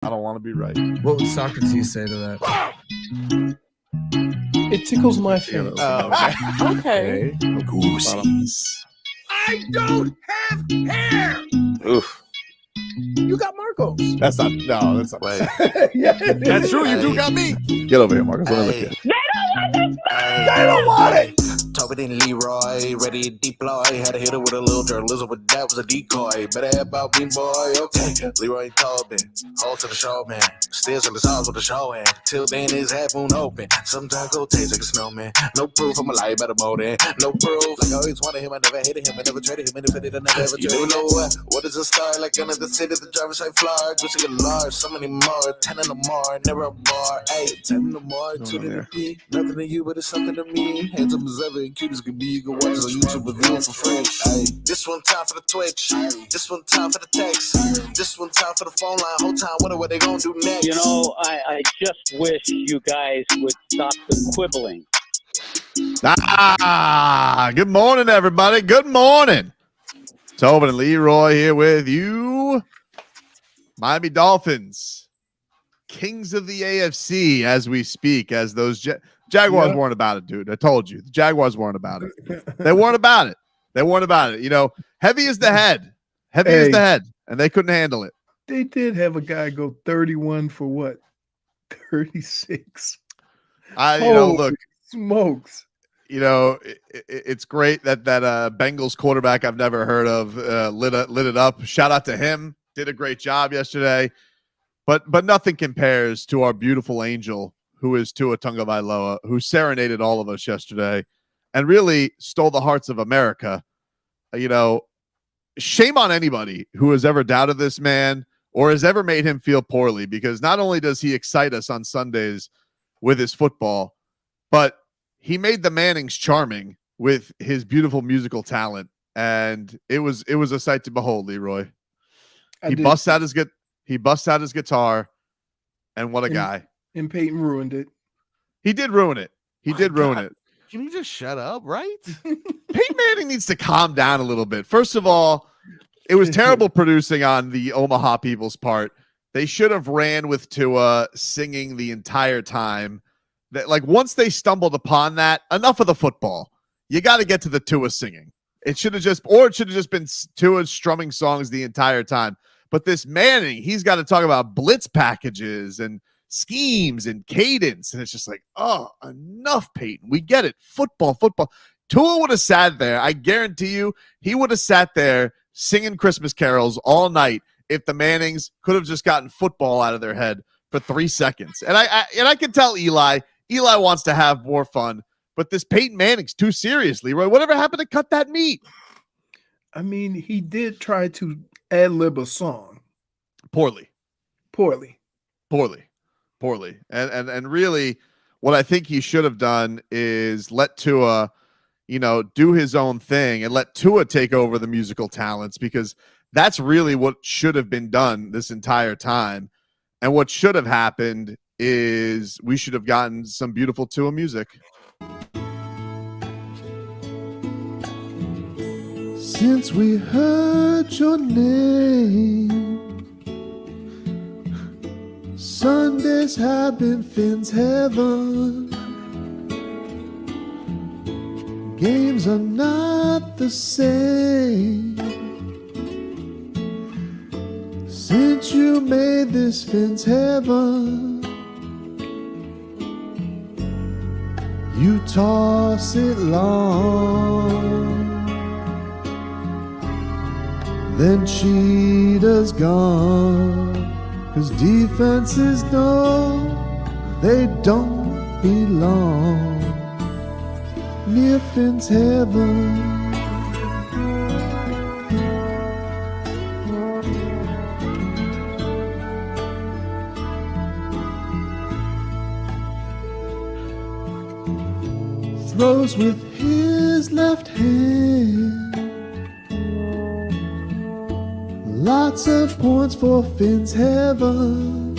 I don't want to be right. What would Socrates say to that? It tickles my feelings. Okay. Goosies. I don't have hair. Oof. You got Marcos. That's not. No, that's not. Wait. Yeah, That's true. You do got me. Get over here, Marcus. Let me look at you. They don't want it. Tobin and Leroy, ready to deploy. Had to hit it with a little journalism, but that was a decoy. Better have about me, boy. Okay, Leroy and Tobin, hold to the show, man. Still in the songs with the show, and till then his half moon open. Sometimes go taste like a snowman. No proof, I'm a lie about a motor. No proof, like I always wanted him. I never hated him. I never traded him. Independent, I never ever traded him. You know what is a star? Like another city, the driver's side floor. Just to get large, so many more. 10 in the more, never a bar. 8, 10 in the more, 2 to the P. Nothing to you, but it's something to me. Handsome as ever and cute as can be. You can watch it on YouTube and view it for free. Ay. This one time for the Twitch. This one time for the text. This one time for the phone line. Whole time wonder what they gonna do next. You know, I just wish you guys would stop the quibbling. Good morning, everybody. Good morning. Tobin and Leroy here with you. Miami Dolphins, Kings of the AFC as we speak, as those Jaguars weren't about it, dude. I told you. The Jaguars weren't about it. They weren't about it. They weren't about it. You know, heavy is the head. Heavy is the head, and they couldn't handle it. They did have a guy go 31 for what? 36. Look. Smokes. You know, it's great that Bengals quarterback I've never heard of lit it up. Shout out to him. Did a great job yesterday. But nothing compares to our beautiful angel, who is Tua Tagovailoa, who serenaded all of us yesterday and really stole the hearts of America. You know, shame on anybody who has ever doubted this man or has ever made him feel poorly, because not only does he excite us on Sundays with his football, but he made the Mannings charming with his beautiful musical talent. And it was a sight to behold, Leroy. He busts out his guitar, and what a guy. And Peyton ruined it. He did ruin it. He did ruin it. Can you just shut up, right? Peyton Manning needs to calm down a little bit. First of all, it was terrible producing on the Omaha people's part. They should have ran with Tua singing the entire time. That, like, once they stumbled upon that, enough of the football. You got to get to the Tua singing. It should have just been Tua strumming songs the entire time. But this Manning, he's got to talk about blitz packages and schemes and cadence. And it's just like, oh, enough, Peyton. We get it. Football. Tua would have sat there. I guarantee you, he would have sat there singing Christmas carols all night if the Mannings could have just gotten football out of their head for 3 seconds. And I can tell Eli wants to have more fun, but this Peyton Manning's too serious, Leroy. Whatever happened to cut that meat? I mean, he did try to ad-lib a song. Poorly. And really, what I think he should have done is let Tua, do his own thing and let Tua take over the musical talents, because that's really what should have been done this entire time. And what should have happened is we should have gotten some beautiful Tua music. Since we heard your name, Sundays have been Finn's heaven. Games are not the same since you made this Finn's heaven. You toss it long, then cheetah's gone, 'cause defenses know they don't belong near Finn's heaven. Throws with his left hand, lots of points for Finn's heaven.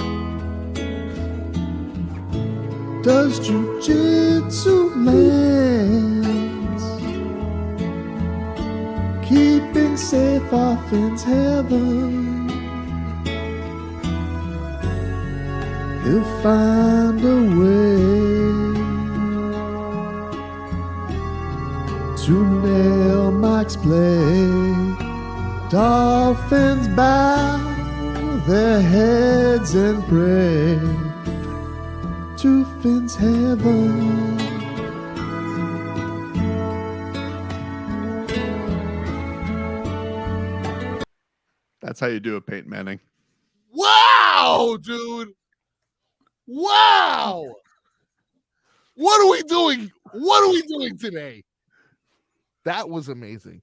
Does jiu-jitsu lands, keeping safe off Finn's heaven. He'll find a way to nail Mike's play. Dolphins bow their heads and pray to Finn's heaven. That's how you do it, Peyton Manning. Wow, dude. Wow. What are we doing? What are we doing today? That was amazing.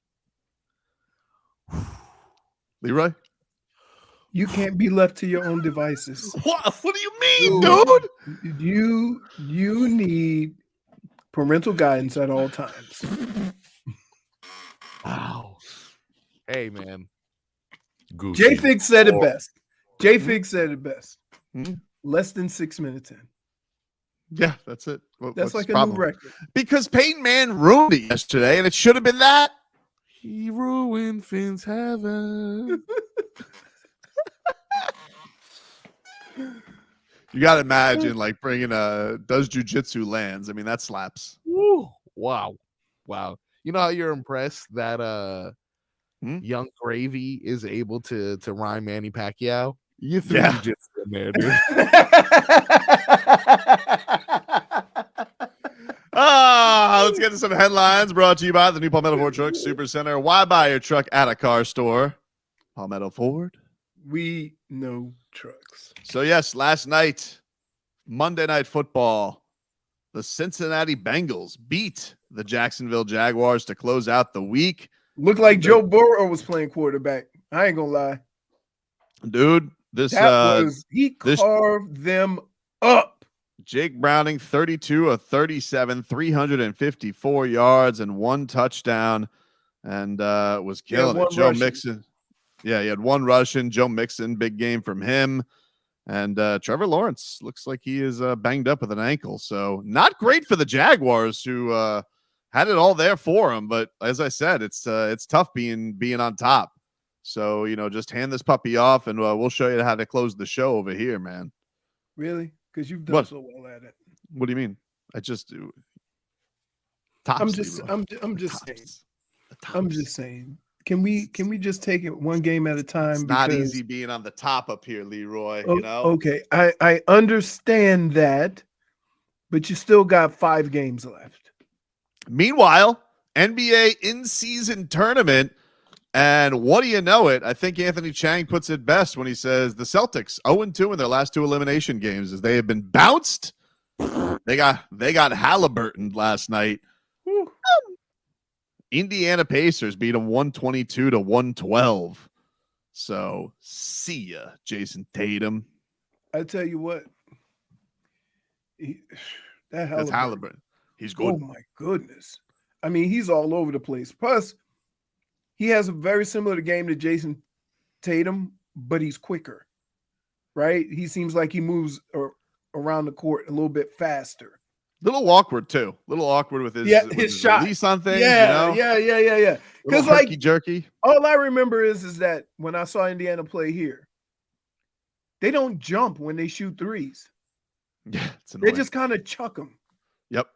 Leroy? You can't be left to your own devices. What do you mean, dude? You need parental guidance at all times. Wow. Hey, man. J-Fix said it best. J-Fix said it best. Hmm? Less than 6 minutes in. Yeah, that's it. That's like a problem? new record. Because Peyton Manning ruined it yesterday, and it should have been that. He ruined Finn's heaven. You got to imagine, like, bringing does jujitsu lands. I mean, that slaps. Woo. Wow. You know how you're impressed that Young Gravy is able to rhyme Manny Pacquiao? You threw jiu-jitsu in there, dude. Let's get to some headlines brought to you by the new Palmetto Ford Truck Super Center. Why buy your truck at a car store? Palmetto Ford. We know trucks. So, yes, last night, Monday Night Football, the Cincinnati Bengals beat the Jacksonville Jaguars to close out the week. Looked like Joe Burrow was playing quarterback. I ain't gonna lie. Dude, he carved them up. Jake Browning, 32 of 37, 354 yards and 1 touchdown, and was killing it. Joe Mixon. Yeah, he had 1 rushing. Joe Mixon, big game from him. And Trevor Lawrence looks like he is banged up with an ankle. So not great for the Jaguars, who had it all there for him. But as I said, it's tough being on top. So, just hand this puppy off, and we'll show you how to close the show over here, man. Really? Because you've done so well at it. What do you mean? I just do. I'm just saying. Can we just take it one game at a time? It's not easy being on the top up here, Leroy. Okay, I understand that, but you still got 5 games left. Meanwhile, NBA in-season tournament, and what do you know it? I think Anthony Chang puts it best when he says the Celtics 0-2 in their last 2 elimination games as they have been bounced. They got Halliburton last night. Whew. Indiana Pacers beat them 122-112. So, see ya, Jason Tatum. I tell you what, That's Halliburton. He's good. Oh my goodness! I mean, he's all over the place. Plus, he has a very similar game to Jason Tatum, but he's quicker, right? He seems like he moves around the court a little bit faster. Little awkward too. Little awkward with his shot. Release on things. Yeah. Because like jerky. All I remember is that when I saw Indiana play here, they don't jump when they shoot threes. Yeah, they just kind of chuck them. Yep.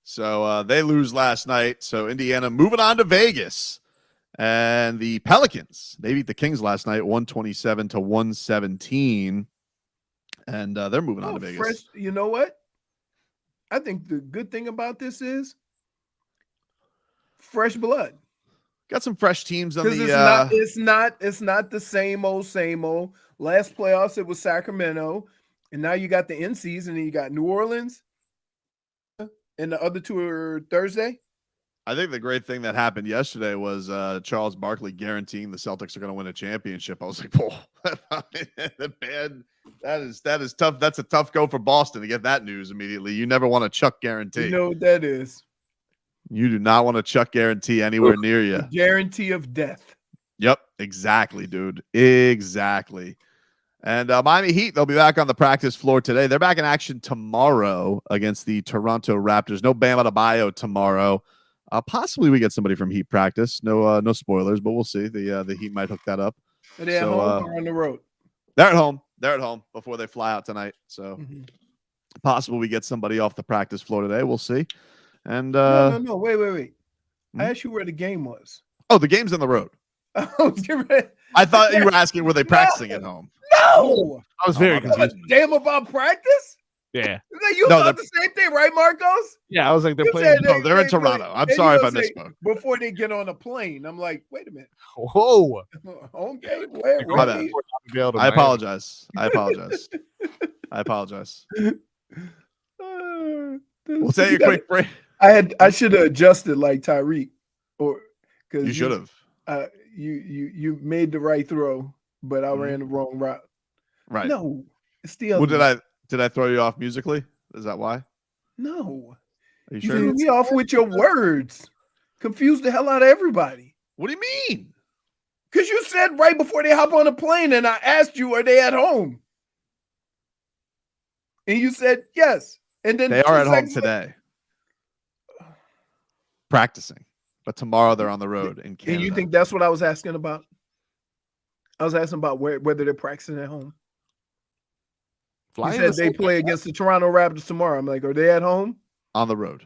So they lose last night. So Indiana moving on to Vegas, and the Pelicans, they beat the Kings last night 127-117, and they're moving on to Vegas. You know what? I think the good thing about this is fresh blood. Got some fresh teams on the. It's not the same old. Last playoffs it was Sacramento, and now you got the in season, and you got New Orleans, and the other 2 are Thursday. I think the great thing that happened yesterday was Charles Barkley guaranteeing the Celtics are going to win a championship. I was like, "Whoa, that is tough. That's a tough go for Boston to get that news immediately. You never want to chuck guarantee. You know what that is? You do not want to chuck guarantee anywhere near you. Guarantee of death. Yep, exactly, dude. Exactly. And Miami Heat, they'll be back on the practice floor today. They're back in action tomorrow against the Toronto Raptors. No Bam Adebayo tomorrow. Possibly we get somebody from Heat practice. No spoilers, but we'll see. The Heat might hook that up. Are they at home or on the road? They're at home. They're at home before they fly out tonight. So Mhm. possible we get somebody off the practice floor today. We'll see. And No. Wait. I Hmm? asked you where the game was. Oh, the game's on the road. I was getting ready- I thought you were asking, were they practicing at home? No. I was Oh, very my bad. confused. Damn about practice? Yeah. You No, thought the same thing, right, Marcos? Yeah, I was like, they're You playing. said No, they're in play- Toronto. I'm and sorry you if I gonna say, misspoke. Before they get on a plane, I'm like, wait a minute. Whoa. Home game? Where? My bad. I I apologize. I apologize. We'll take a quick break. I should have adjusted like Tyreek, or because You should have. You made the right throw, but I ran the wrong route. Right. No, it's the other. Well, did I throw you off musically? Is that why? No, Are you you sure? threw me off with your words. Confused the hell out of everybody. What do you mean? Because you said right before they hop on the plane, and I asked you, are they at home? And you said yes. And then They 2 are at home seconds today, practicing. But tomorrow they're on the road in Canada. And you think that's what I was asking about? I was asking about whether they're practicing at home. You said they play against the Toronto Raptors tomorrow. I'm like, are they at home? On the road.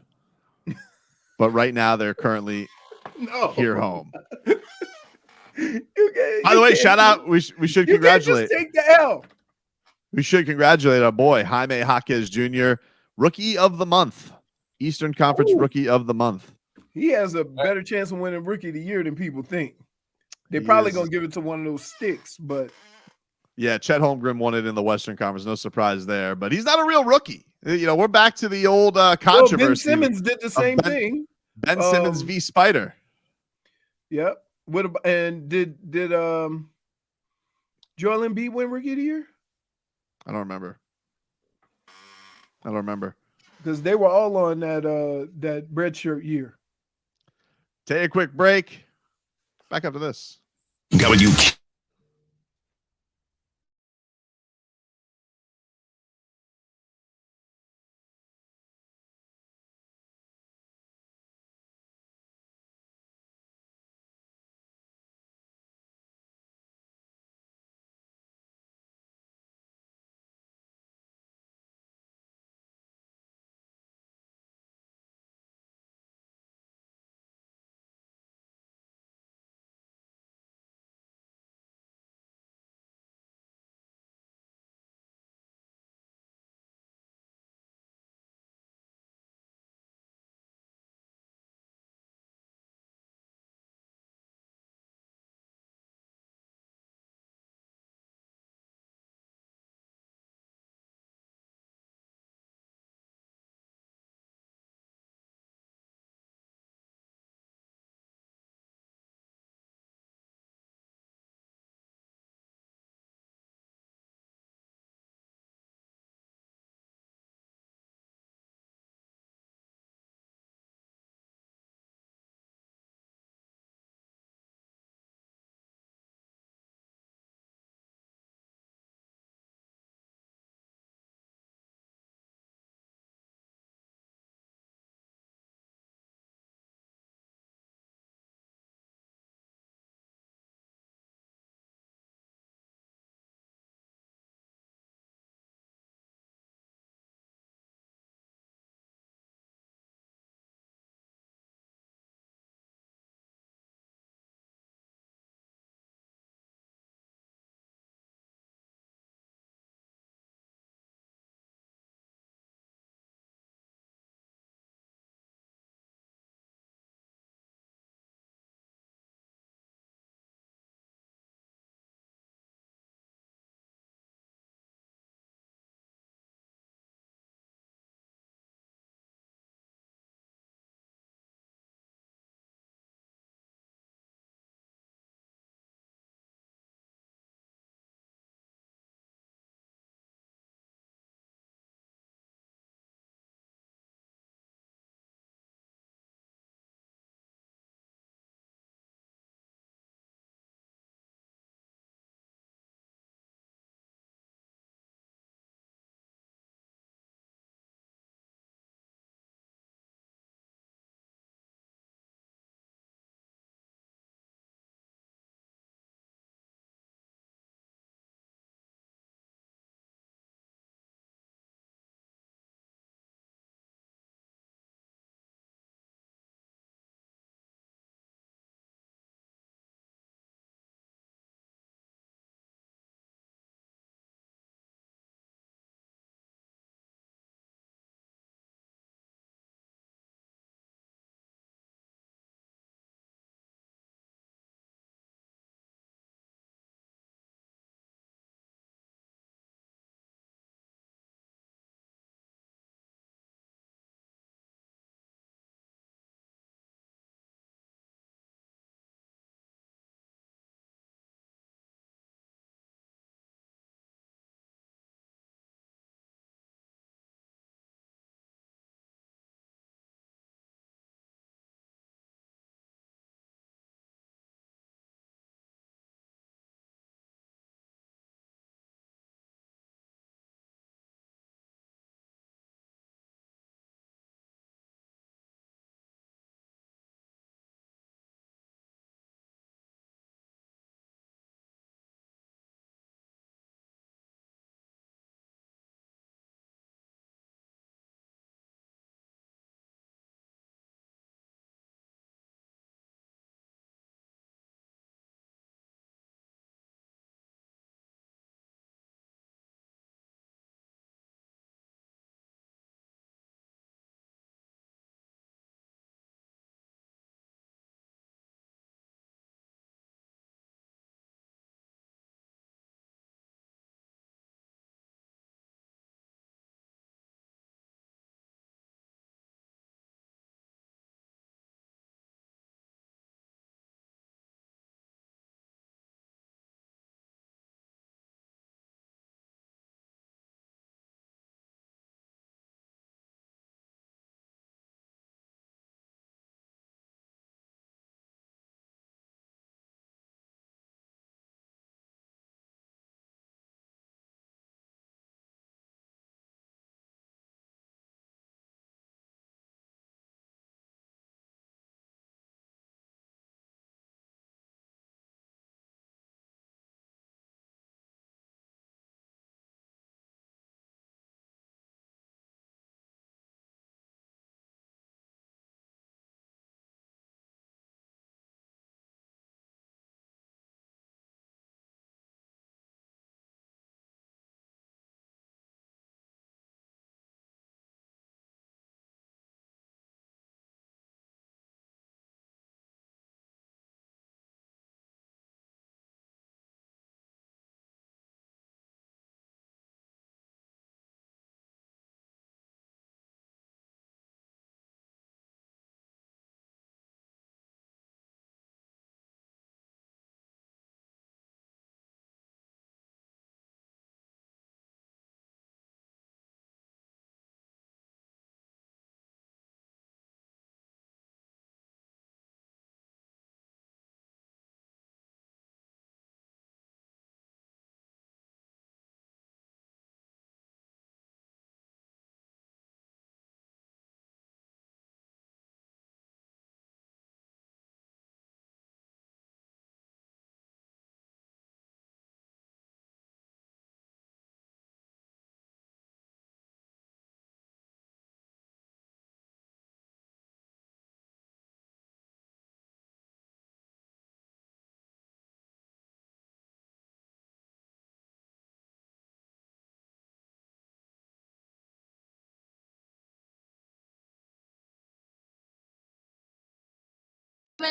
But right now they're currently here home. By the way, shout out. We should congratulate. Just take the L. We should congratulate our boy Jaime Jaquez Jr., Rookie of the Month, Eastern Conference Rookie of the Month. He has a better chance of winning Rookie of the Year than people think. They're He probably is. gonna give it to one of those sticks, but Yeah, Chet Holmgren won it in the Western Conference. No surprise there. But he's not a real rookie. You know, we're back to the old controversy. Ben Simmons did the same thing. Ben Simmons v. Spider. Yep. What about did Joel Embiid win Rookie of the Year? I don't remember. Because they were all on that red shirt year. Take a quick break. Back up to this. Got what you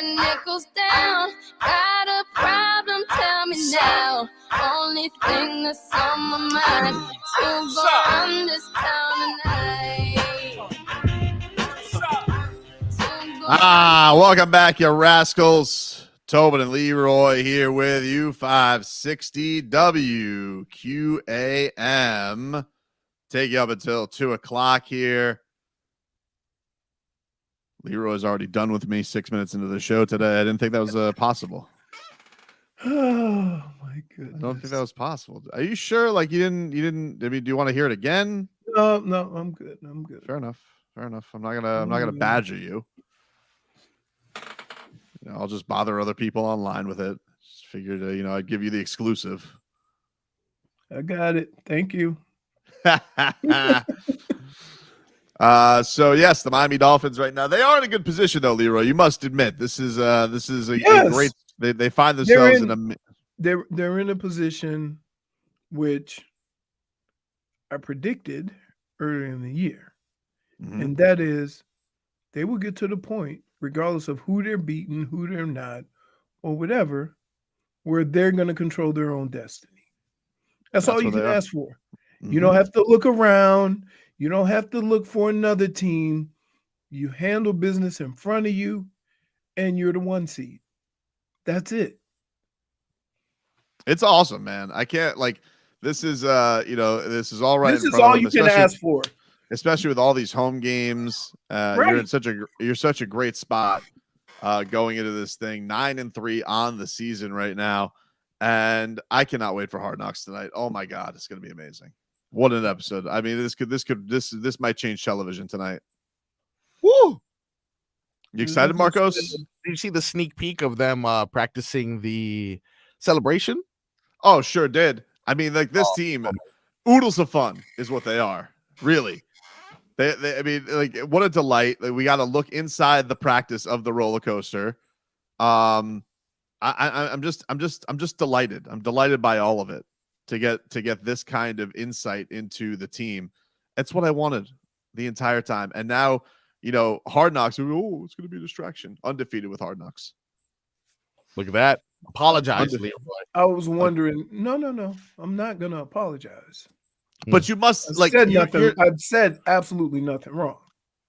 my nickels down. Got a problem, tell me now. Only thing that's on my mind, who's gonna run this town tonight? Welcome back, you rascals. Tobin and Leroy here with you, 560 WQAM. Take you up until 2 o'clock here. Leroy's already done with me 6 minutes into the show today. I didn't think that was possible. Oh my goodness. I don't think that was possible. Are you sure? Like you didn't, I mean, do you want to hear it again? No, I'm good. Fair enough. I'm not gonna badger you. I'll just bother other people online with it. Just figured, I'd give you the exclusive. I got it. Thank you. So yes, the Miami Dolphins right now, they are in a good position though, Leroy. You must admit this is a great. They find themselves they're in a position which I predicted earlier in the year, and that is they will get to the point, regardless of who they're beating, who they're not, or whatever, where they're going to control their own destiny. That's all you can ask for. You don't have to look around. You don't have to look for another team. You handle business in front of you, and you're the 1 seed. That's it. It's awesome, man. I can't this is this is all right. This is all you can ask for. Especially with all these home games. You're in such a great spot going into this thing. 9-3 on the season right now. And I cannot wait for Hard Knocks tonight. Oh my God, it's gonna be amazing. What an episode. I mean, this might change television tonight. Woo! You excited, Marcos? Did you see the sneak peek of them practicing the celebration? Oh, sure did. I mean, this team, oodles of fun is what they are. Really. I mean, what a delight. We got to look inside the practice of the roller coaster. I'm just delighted. I'm delighted by all of it to get this kind of insight into the team. That's what I wanted the entire time. And now, Hard Knocks. Oh, it's going to be a distraction. Undefeated with Hard Knocks. Look at that. Apologize, Leroy. I was wondering. No. I'm not going to apologize. But you must I've said absolutely nothing wrong.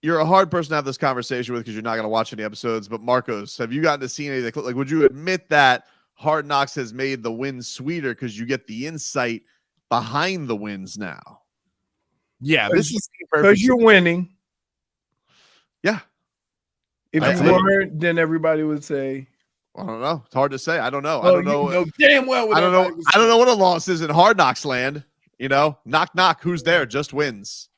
You're a hard person to have this conversation with because you're not going to watch any episodes. But Marcos, have you gotten to see anything? Would you admit that Hard Knocks has made the win sweeter because you get the insight behind the wins now? Yeah, this is because you're winning. Yeah. If you weren't, then everybody would say, I don't know. It's hard to say. I don't know. I don't know damn well. I don't know. I don't know what a loss is in Hard Knocks land. Knock, knock. Who's there? Just wins.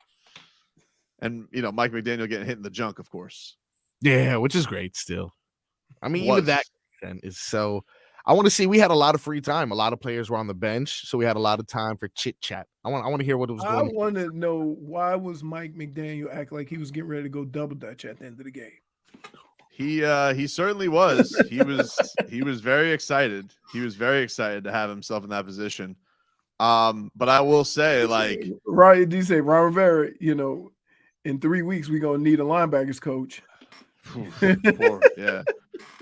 And, Mike McDaniel getting hit in the junk, of course. Yeah, which is great still. I mean, even that is so. I want to see. We had a lot of free time. A lot of players were on the bench, so we had a lot of time for chit chat. I want to hear what it was going on. I want to know, why was Mike McDaniel act like he was getting ready to go double dutch at the end of the game? He certainly was. He was very excited. He was very excited to have himself in that position. But I will say, Ryan, do you say Ron Rivera? In 3 weeks we're gonna need a linebackers coach. Yeah,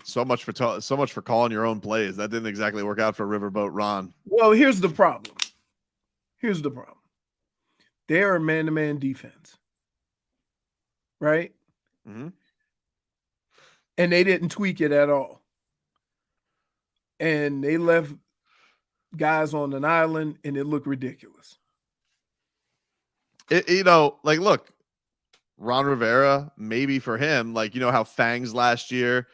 so much for calling your own plays. That didn't exactly work out for Riverboat Ron. Well, here's the problem. They're a man-to-man defense, right? Mm-hmm. And they didn't tweak it at all. And they left guys on an island, and it looked ridiculous. Look, Ron Rivera, maybe for him, how Fangs last year,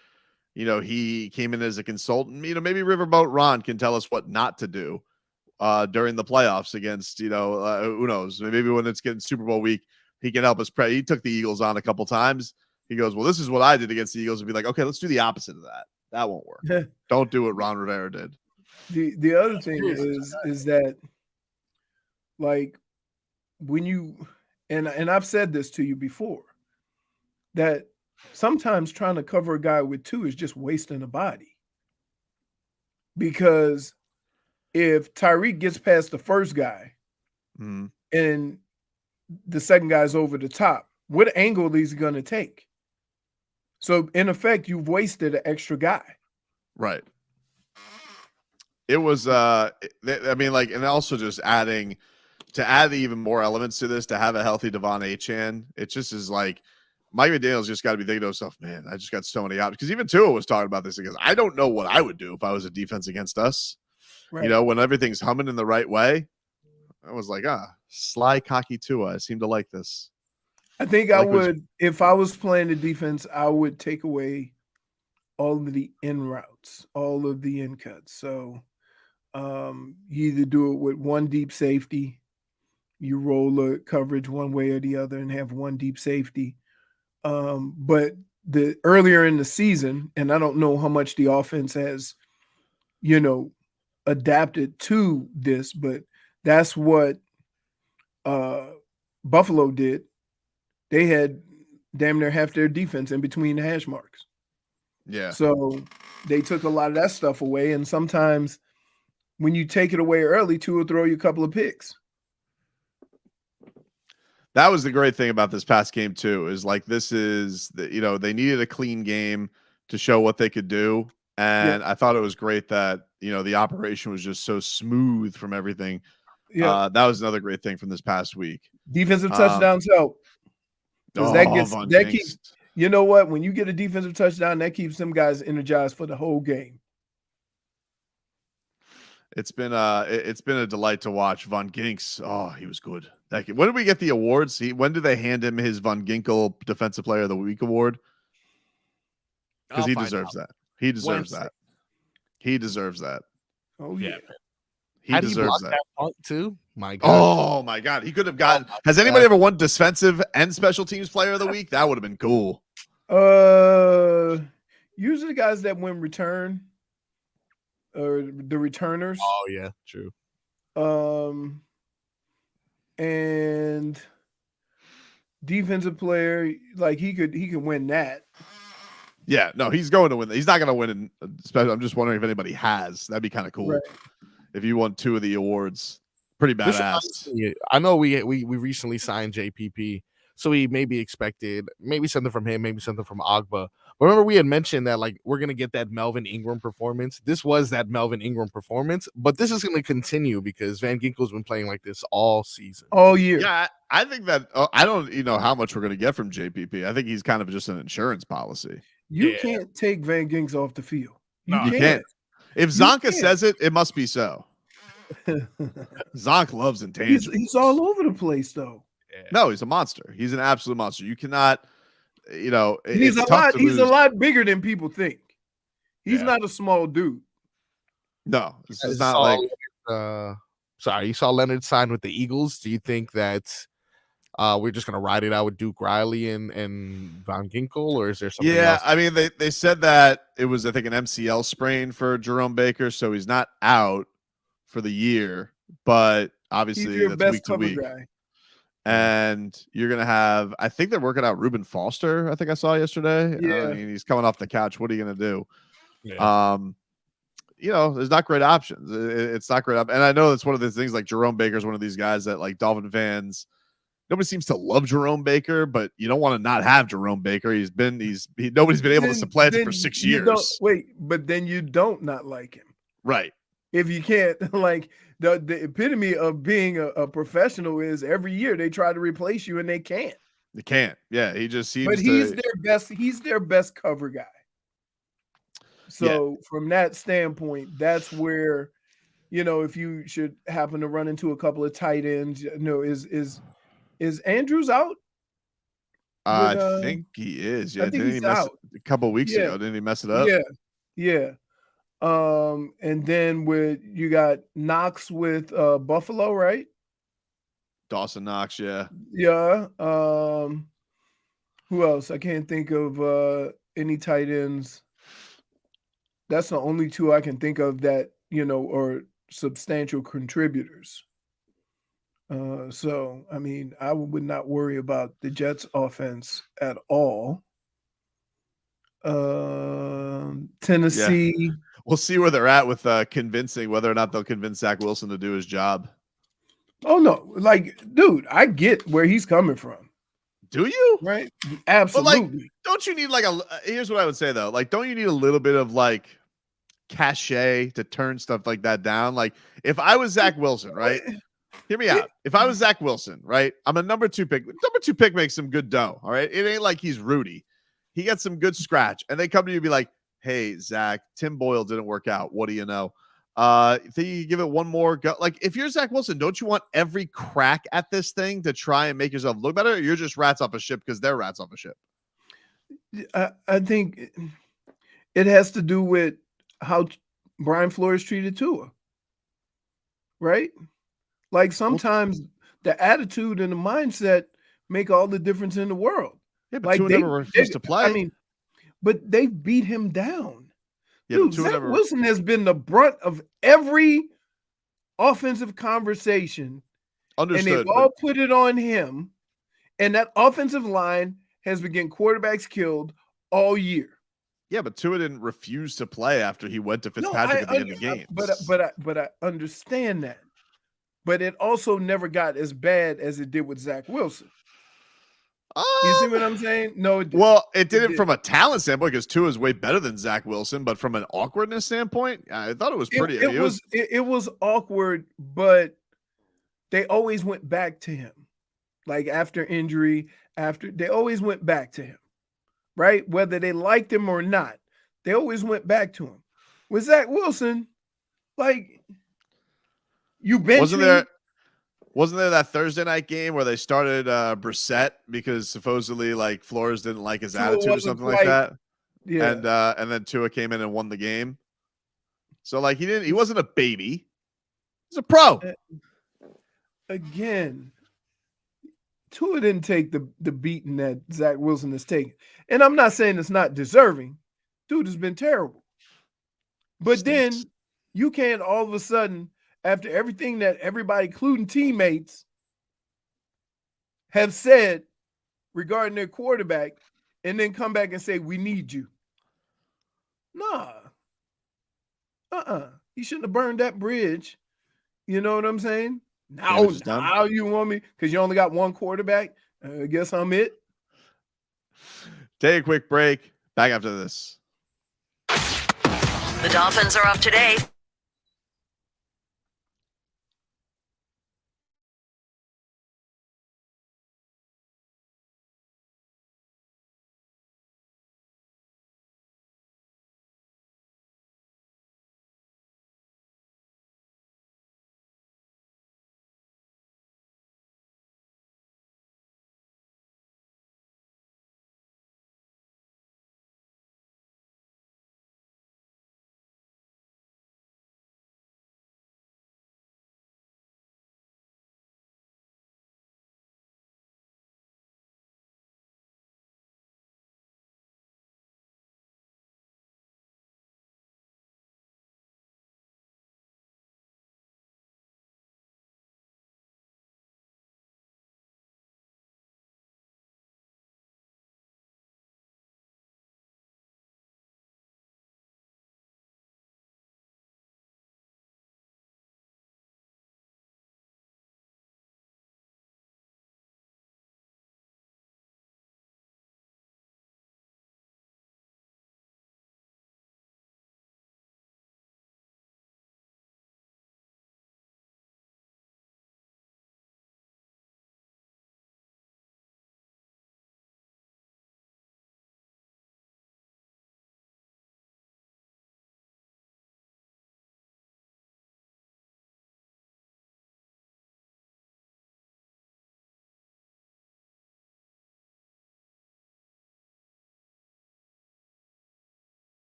he came in as a consultant. Maybe Riverboat Ron can tell us what not to do during the playoffs against, who knows? Maybe when it's getting Super Bowl week, he can help us. He took the Eagles on a couple times. He goes, well, this is what I did against the Eagles, and be like, okay, let's do the opposite of that. That won't work. Don't do what Ron Rivera did. The other thing is that, when you and I've said this to you before, that sometimes trying to cover a guy with two is just wasting a body. Because if Tyreek gets past the first guy and the second guy's over the top, what angle is he going to take? So in effect, you've wasted an extra guy. Right. It was I mean, like, and also just add even more elements to this, to have a healthy Devon Achane, it just is like Mike McDaniel's just got to be thinking to himself, man, I just got so many options. Because even Tua was talking about this, because I don't know what I would do if I was a defense against us. Right. You know, when everything's humming in the right way, I was like, sly, cocky Tua. I seem to like this. I think I would, if I was playing the defense, I would take away all of the in routes, all of the in cuts. So you either do it with one deep safety, you roll the coverage one way or the other and have one deep safety. But the earlier in the season, and I don't know how much the offense has, adapted to this, but that's what Buffalo did. They had damn near half their defense in between the hash marks. Yeah. So they took a lot of that stuff away. And sometimes when you take it away early, Tua will throw you a couple of picks. That was the great thing about this past game too, is like, this is they needed a clean game to show what they could do. And I thought it was great that, the operation was just so smooth from everything. Yeah. That was another great thing from this past week. Defensive touchdowns help. That keeps, you know what? When you get a defensive touchdown, that keeps them guys energized for the whole game. It's been a delight to watch. Von Ginks. Oh, he was good. When did we get the awards? When did they hand him his Von Ginkel Defensive Player of the Week award? Because he deserves that. He deserves that. He deserves that. Oh yeah. He deserves that punt too. My God. Oh my God. He could have gotten. Has anybody ever won Defensive and Special Teams Player of the Week? That would have been cool. Usually guys that win return, or the returners. Oh yeah, true. And defensive player, like he could win that. Yeah, no, he's going to win. He's not going to win in special. I'm just wondering if anybody has. That'd be kind of cool. Right. If you won 2 of the awards. Pretty badass. I know we recently signed JPP, so we maybe expected something from him, maybe something from Agba. Remember, we had mentioned that like we're gonna get that Melvin Ingram performance. This was that Melvin Ingram performance, but this is gonna continue because Van Ginkel's been playing like this all season, all year. Yeah, I think that I don't know how much we're gonna get from JPP. I think he's kind of just an insurance policy. You can't take Van Ginkel off the field. You can't. If Zonka says it, it must be so. Zonk loves intangibles. He's all over the place, though. No, he's a monster. He's an absolute monster. You cannot, he's a lot bigger than people think. He's not a small dude. No, this is not like. You saw Leonard sign with the Eagles. Do you think that we're just gonna ride it out with Duke Riley and Von Ginkel, or is there something? Yeah, else? I mean they said that it was, I think, an MCL sprain for Jerome Baker, so he's not out for the year, but obviously that's week to week. Guy. And you're gonna have, I think they're working out Reuben Foster. I think I saw yesterday. Yeah, I mean, he's coming off the couch. What are you gonna do? Yeah. There's not great options. It's not great. And I know that's one of the things. Like Jerome Baker is one of these guys that like Dolphin fans. Nobody seems to love Jerome Baker, but you don't want to not have Jerome Baker. Nobody's been able to supplant him for 6 years. But then you don't not like him, right? If you can't, like the epitome of being a professional is every year they try to replace you and they can't. They can't. Yeah, he just seems. But he's their best. He's their best cover guy. So from that standpoint, that's where, if you should happen to run into a couple of tight ends, is Andrews out? I think he is. Yeah, didn't he mess a couple of weeks ago? Didn't he mess it up? Yeah. And then you got Knox with Buffalo, right? Dawson Knox, yeah. Yeah. Who else? I can't think of any tight ends. That's the only 2 I can think of that, are substantial contributors. So, I mean, I would not worry about the Jets offense at all. Tennessee. Yeah. We'll see where they're at with convincing whether or not they'll convince Zach Wilson to do his job. Oh, no. Like, dude, I get where he's coming from. Do you? right? But Absolutely. don't you need like here's what I would say though. Like, don't you need a little bit of like cachet to turn stuff like that down? Like, if I was Zach Wilson, right? Hear me out. If I was Zach Wilson, right? I'm a number 2 pick. Number 2 pick makes some good dough. All right. It ain't like he's Rudy. He gets some good scratch. And they come to you and be like, hey, Zach, Tim Boyle didn't work out. What do you know? Think you give it one more go? Like, if you're Zach Wilson, don't you want every crack at this thing to try and make yourself look better? Or you're just rats off a ship because they're rats off a ship. I think it has to do with how Brian Flores treated Tua, right? Like sometimes the attitude and the mindset make all the difference in the world. Yeah, but Like Tua never refused to play. I mean, but they beat him down. Yeah, Dude, Zach Wilson has been the brunt of every offensive conversation. Understood. And they've all put it on him. And that offensive line has been getting quarterbacks killed all year. Yeah, but Tua didn't refuse to play after he went to Fitzpatrick at the end of the game. But I understand that. But it also never got as bad as it did with Zach Wilson. You see what I'm saying? No. It didn't from a talent standpoint because Tua is way better than Zach Wilson. But from an awkwardness standpoint, I thought it was pretty. It was awkward, but they always went back to him. Like after injury, they always went back to him, right? Whether they liked him or not, they always went back to him. With Zach Wilson, like you bench Wasn't there that Thursday night game where they started Brissett because supposedly like Flores didn't like his attitude or something like that? Yeah. And then Tua came in and won the game. So like he wasn't a baby. He's a pro. Again, Tua didn't take the beating that Zach Wilson has taken. And I'm not saying it's not deserving. Dude has been terrible. But then you can't all of a sudden, after everything that everybody, including teammates, have said regarding their quarterback, and then come back and say, we need you. Nah. You shouldn't have burned that bridge. You know what I'm saying? Now you want me because you only got one quarterback. I guess I'm it. Take a quick break. Back after this. The Dolphins are off today.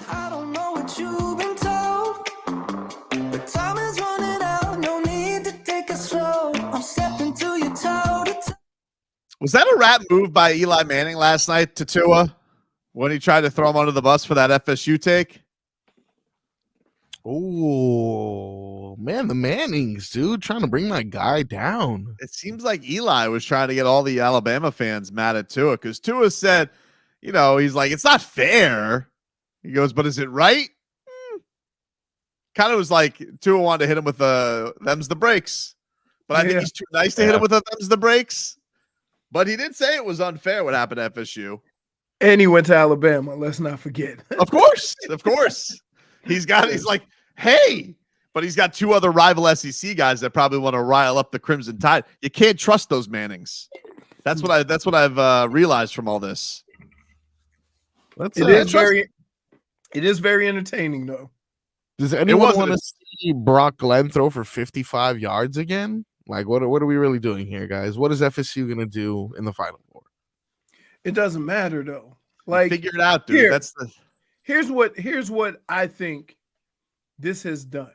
I don't know what you've been told, but time is running out. No need to take it slow. I'm stepping to your toe to toe. Was that a rap move by Eli Manning last night to Tua when he tried to throw him under the bus for that FSU take? Oh, man, the Mannings, dude, trying to bring my guy down. It seems like Eli was trying to get all the Alabama fans mad at Tua because Tua said, he's like, it's not fair. He goes, but is it right? Kind of was like Tua wanted to hit him with them's the breaks. But I think he's too nice to hit him with them's the breaks. But he did say it was unfair what happened at FSU. And he went to Alabama. Let's not forget. Of course. He's like, hey, but he's got two other rival SEC guys that probably want to rile up the Crimson Tide. You can't trust those Mannings. That's what I've realized from all this. It is very entertaining though. Does anyone want to see Brock Glenn throw for 55 yards again? Like, what are we really doing here, guys? What is FSU going to do in the Final Four? It doesn't matter though. Like, figure it out, dude. Here's what I think this has done.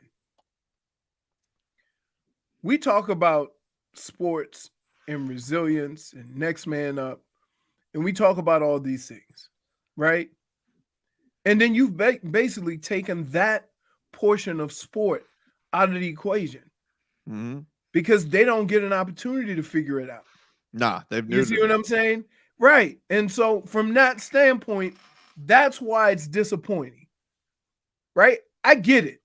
We talk about sports and resilience and next man up, and we talk about all these things, right? And then you've basically taken that portion of sport out of the equation because they don't get an opportunity to figure it out. Nah, you see what I'm saying? Right. And so from that standpoint, that's why it's disappointing, right? I get it.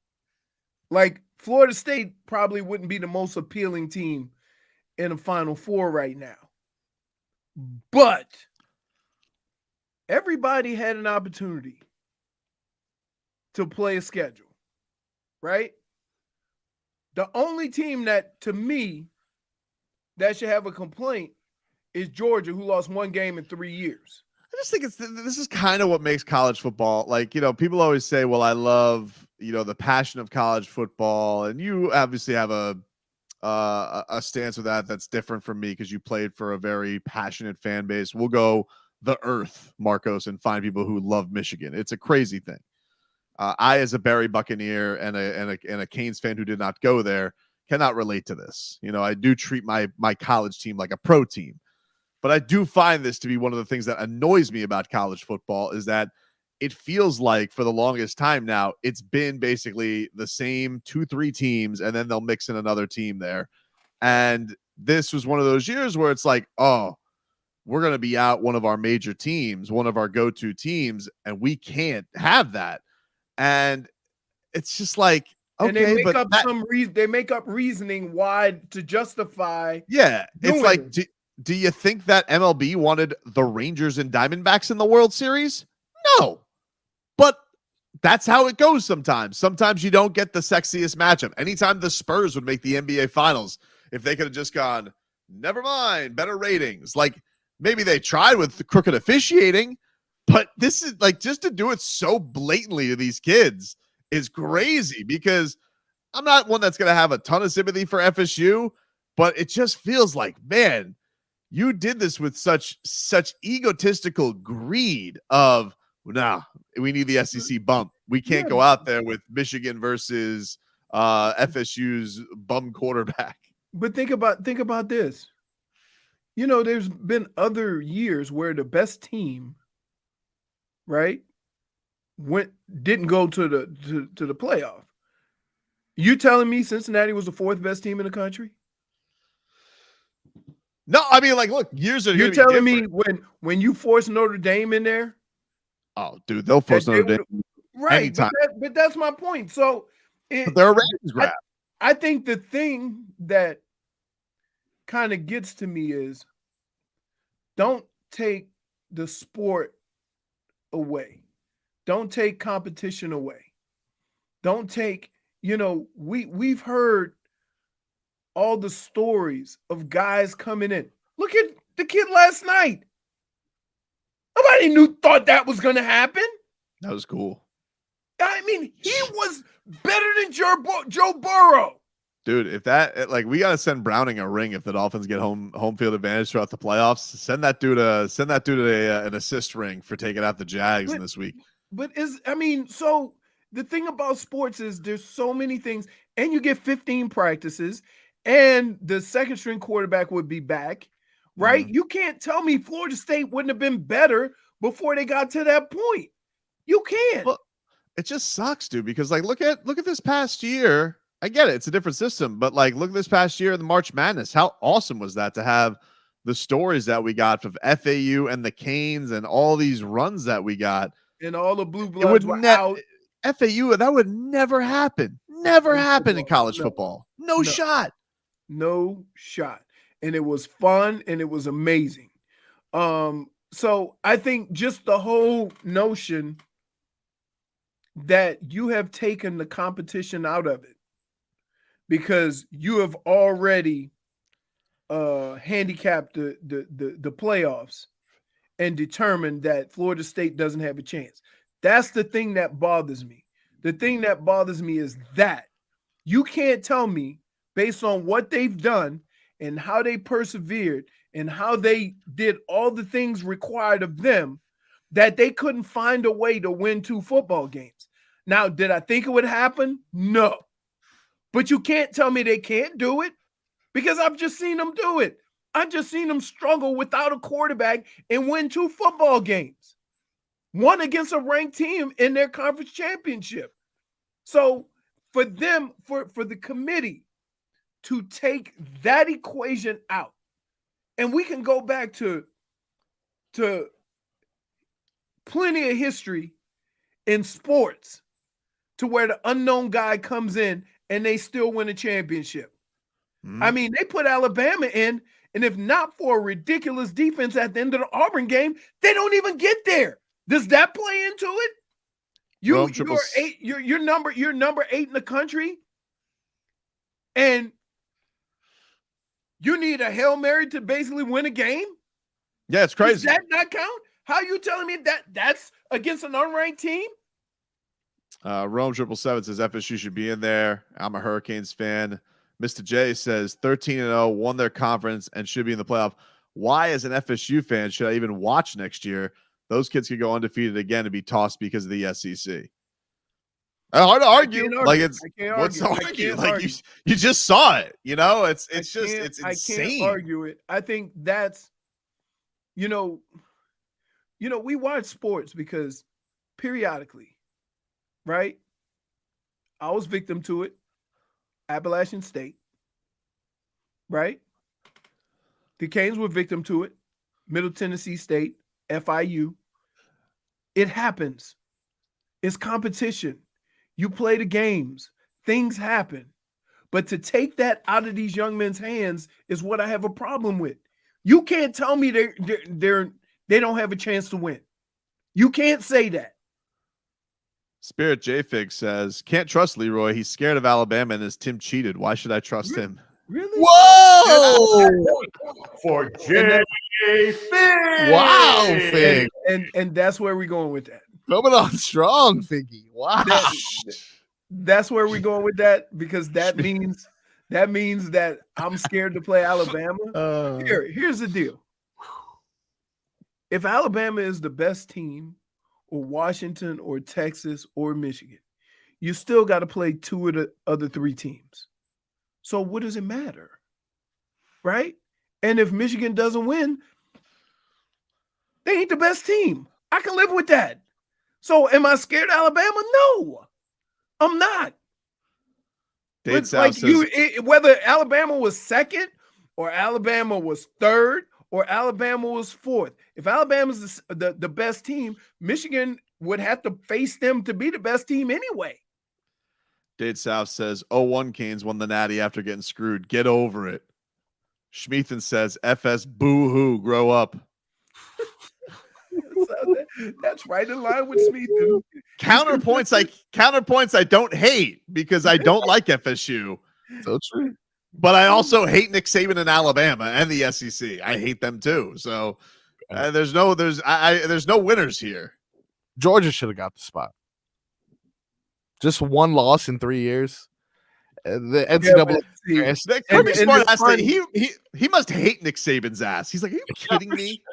Like Florida State probably wouldn't be the most appealing team in the Final Four right now. But everybody had an opportunity to play a schedule, right? The only team that, to me, that should have a complaint is Georgia, who lost one game in 3 years. I just think this is kind of what makes college football. Like, people always say, well, I love, the passion of college football. And you obviously have a stance with that that's different from me because you played for a very passionate fan base. We'll go the earth, Marcos, and find people who love Michigan. It's a crazy thing. I, as a Barry Buccaneer and a Canes fan who did not go there, cannot relate to this. I do treat my college team like a pro team. But I do find this to be one of the things that annoys me about college football is that it feels like for the longest time now, it's been basically the same 2-3 teams, and then they'll mix in another team there. And this was one of those years where it's like, oh, we're going to be out one of our major teams, one of our go-to teams, and we can't have that. And it's just like, okay, and they make up reasoning why to justify. Yeah, it's like, do you think that MLB wanted the Rangers and Diamondbacks in the World Series? No. But that's how it goes sometimes. Sometimes you don't get the sexiest matchup. Anytime the Spurs would make the NBA Finals, if they could have just gone, never mind, better ratings. Like, maybe they tried with the crooked officiating, but this is like, just to do it so blatantly to these kids is crazy because I'm not one that's going to have a ton of sympathy for FSU, but it just feels like, man, you did this with such egotistical greed of, nah, we need the SEC bump. We can't go out there with Michigan versus FSU's bum quarterback. But think about this. There's been other years where the best team, right, didn't go to the playoff. You telling me Cincinnati was the fourth best team in the country? No, I mean, like, look, years are. You're telling me when you force Notre Dame in there? Oh, dude, they'll force Notre Dame. Right, but that's my point. So they're a ratings grab. I think the thing that kind of gets to me is don't take the sport away. Don't take competition away. Don't take, we've heard all the stories of guys coming in. Look at the kid last night. Nobody thought that was going to happen. That was cool. I mean, he was better than Joe Burrow. Dude, if that, like, we got to send Browning a ring if the Dolphins get home field advantage throughout the playoffs. Send that dude an assist ring for taking out the Jags in this week. So the thing about sports is there's so many things, and you get 15 practices, and the second string quarterback would be back, right? Mhm. You can't tell me Florida State wouldn't have been better before they got to that point. You can't. Well, it just sucks, dude, because like look at this past year. I get it, it's a different system, but like look at this past year in the March Madness. How awesome was that to have the stories that we got from FAU and the Canes and all these runs that we got? And all the blue It bloods would were out. FAU, that would never happen. Never happen in college No. football. No No. shot. No shot. And it was fun and it was amazing. So I think just the whole notion that you have taken the competition out of it because you have already handicapped the playoffs and determined that Florida State doesn't have a chance. That's the thing that bothers me. The thing that bothers me is that you can't tell me based on what they've done and how they persevered and how they did all the things required of them that they couldn't find a way to win 2 football games. Now, did I think it would happen? No. But you can't tell me they can't do it because I've just seen them do it. I've just seen them struggle without a quarterback and win 2 football games. One against a ranked team in their conference championship. So for them, for the committee to take that equation out, and we can go back to plenty of history in sports to where the unknown guy comes in and they still win a championship. Mhm. I mean, they put Alabama in, and if not for a ridiculous defense at the end of the Auburn game, they don't even get there. Does that play into it? You're number 8 in the country, and you need a Hail Mary to basically win a game? Yeah, it's crazy. Does that not count? How are you telling me that that's against an unranked team? Rome 777 says FSU should be in there. I'm a Hurricanes fan. Mr. J says 13-0, won their conference and should be in the playoff. Why, as an FSU fan, should I even watch next year? Those kids could go undefeated again and be tossed because of the SEC. Hard to argue. Like what's to argue? Like you just saw it. You know, it's insane. I can't argue it. I think that's, we watch sports because periodically, right? I was victim to it. Appalachian State, right? The Canes were victim to it. Middle Tennessee State, FIU. It happens. It's competition. You play the games. Things happen. But to take that out of these young men's hands is what I have a problem with. You can't tell me they don't have a chance to win. You can't say that. Spirit JFig says, can't trust Leroy. He's scared of Alabama and his Tim cheated. Why should I trust him? Really? Whoa! For JFig. Wow, Fig. And that's where we're going with that. Coming on strong, Figgy. Wow. That's where we're going with that because that means that I'm scared to play Alabama. Here's the deal. If Alabama is the best team, or Washington, or Texas, or Michigan, you still got to play 2 of the other 3 teams. So what does it matter? Right? And if Michigan doesn't win, they ain't the best team. I can live with that. So am I scared of Alabama? No, I'm not. But like whether Alabama was 2nd or Alabama was 3rd or Alabama was 4th. If Alabama's the best team, Michigan would have to face them to be the best team anyway. Dade South says 0-1 Canes won the Natty after getting screwed. Get over it. Schmeathan says FS boo-hoo, grow up. That's right in line with Schmeathan. Counterpoints I don't hate because I don't like FSU. So true. But I also hate Nick Saban in Alabama and the SEC. I hate them too. So there's no winners here. Georgia should have got the spot. Just 1 loss in 3 years. The NCAA. Kirby Smart has to, he must hate Nick Saban's ass. He's like, are you kidding me?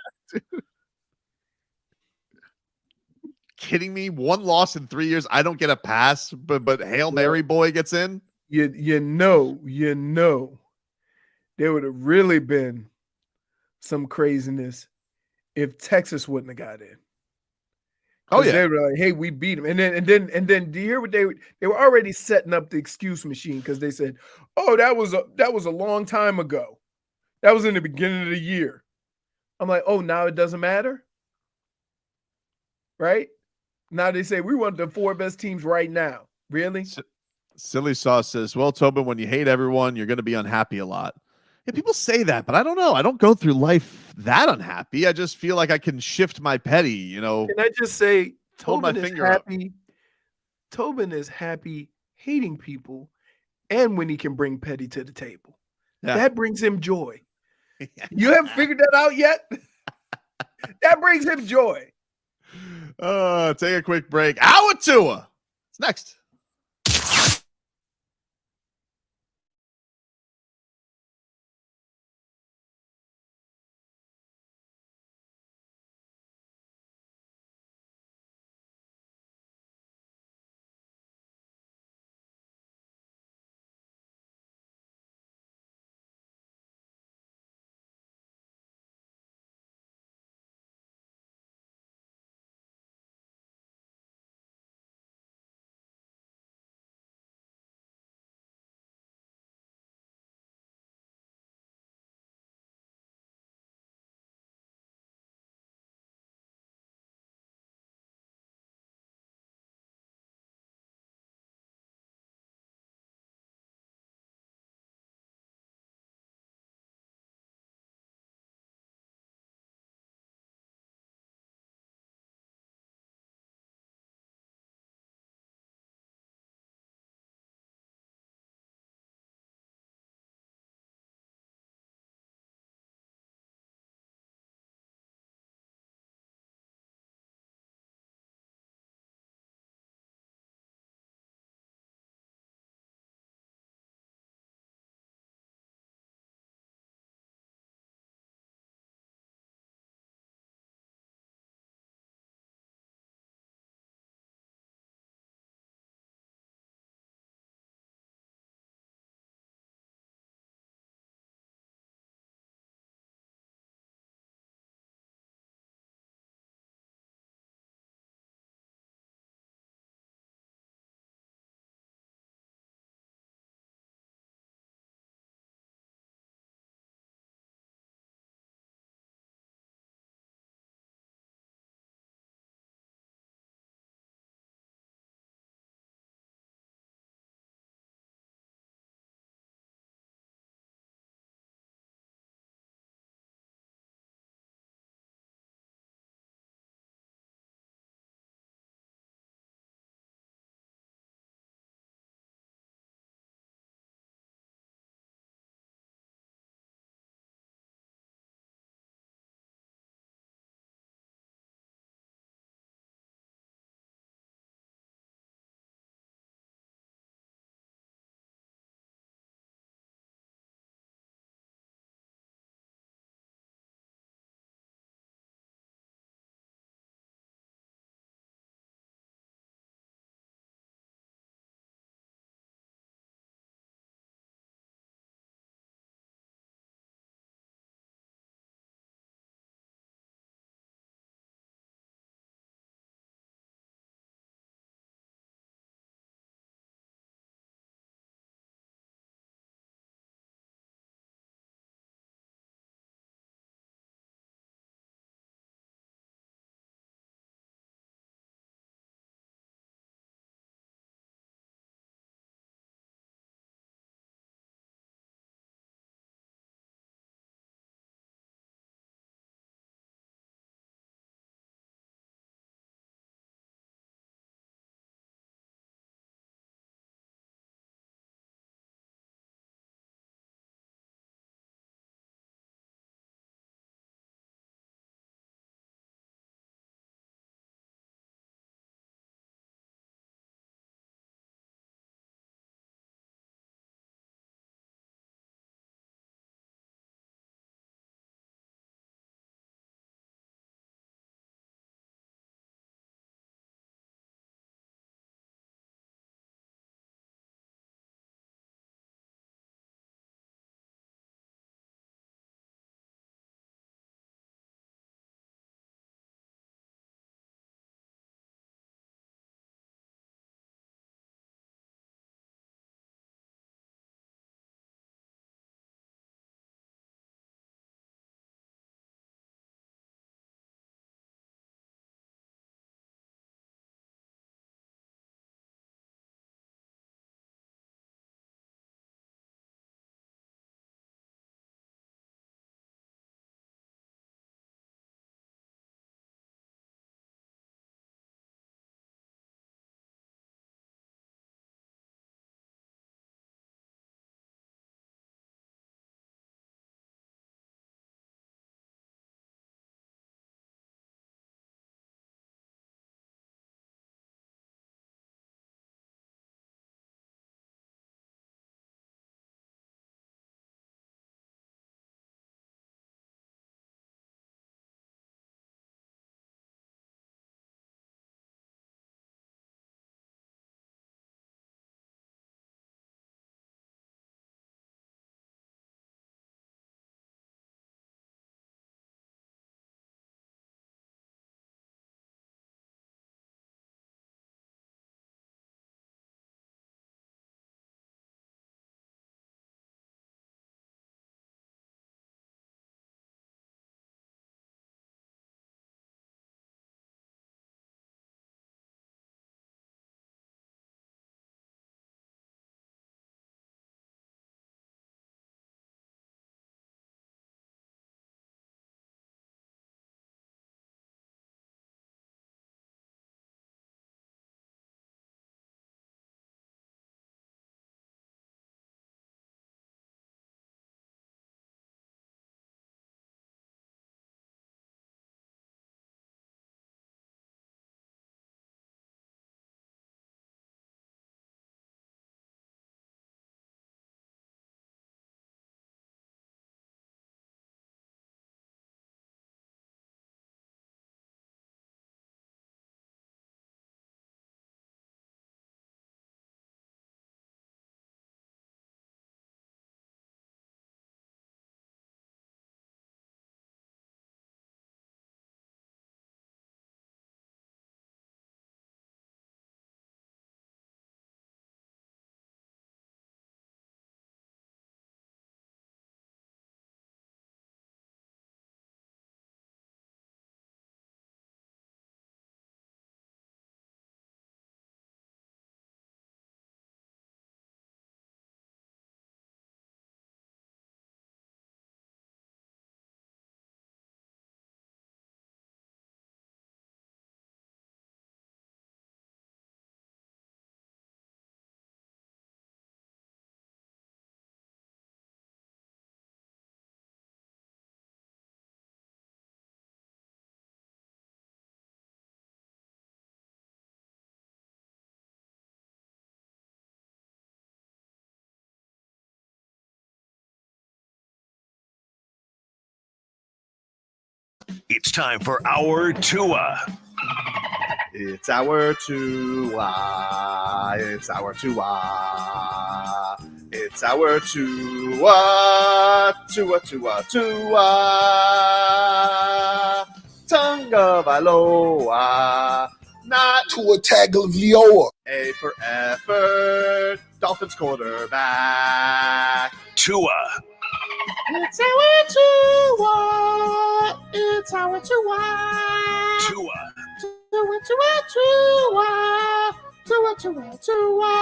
kidding me? 1 loss in 3 years. I don't get a pass, but Hail Mary boy gets in. You know, there would have really been some craziness if Texas wouldn't have got in. Oh yeah. They were like, "Hey, we beat him," and then do you hear what they were already setting up the excuse machine because they said, "Oh, that was a long time ago. That was in the beginning of the year." I'm like, "Oh, now it doesn't matter, right?" Now they say we want the 4 best teams right now. Really? Silly Sauce says, "Well, Tobin, when you hate everyone, you're going to be unhappy a lot." Yeah, people say that, but I don't know. I don't go through life that unhappy. I just feel like I can shift my petty, you know. Can I just say, Hold my Tobin is finger up. happy. Tobin is happy hating people, and when he can bring petty to the table, that brings him joy. You haven't figured that out yet? That brings him joy. Take a quick break. Our Tua. It's next. It's time for our Tua. It's our Tua. It's our Tua. It's our Tua. Tua, Tua, Tua. Tagovailoa. Not Tua Tagovailoa. A for effort. Dolphins quarterback. Tua. It's our Tua. It's our Tua. Tua. Tua, Tua, Tua. Tua, Tua, Tua.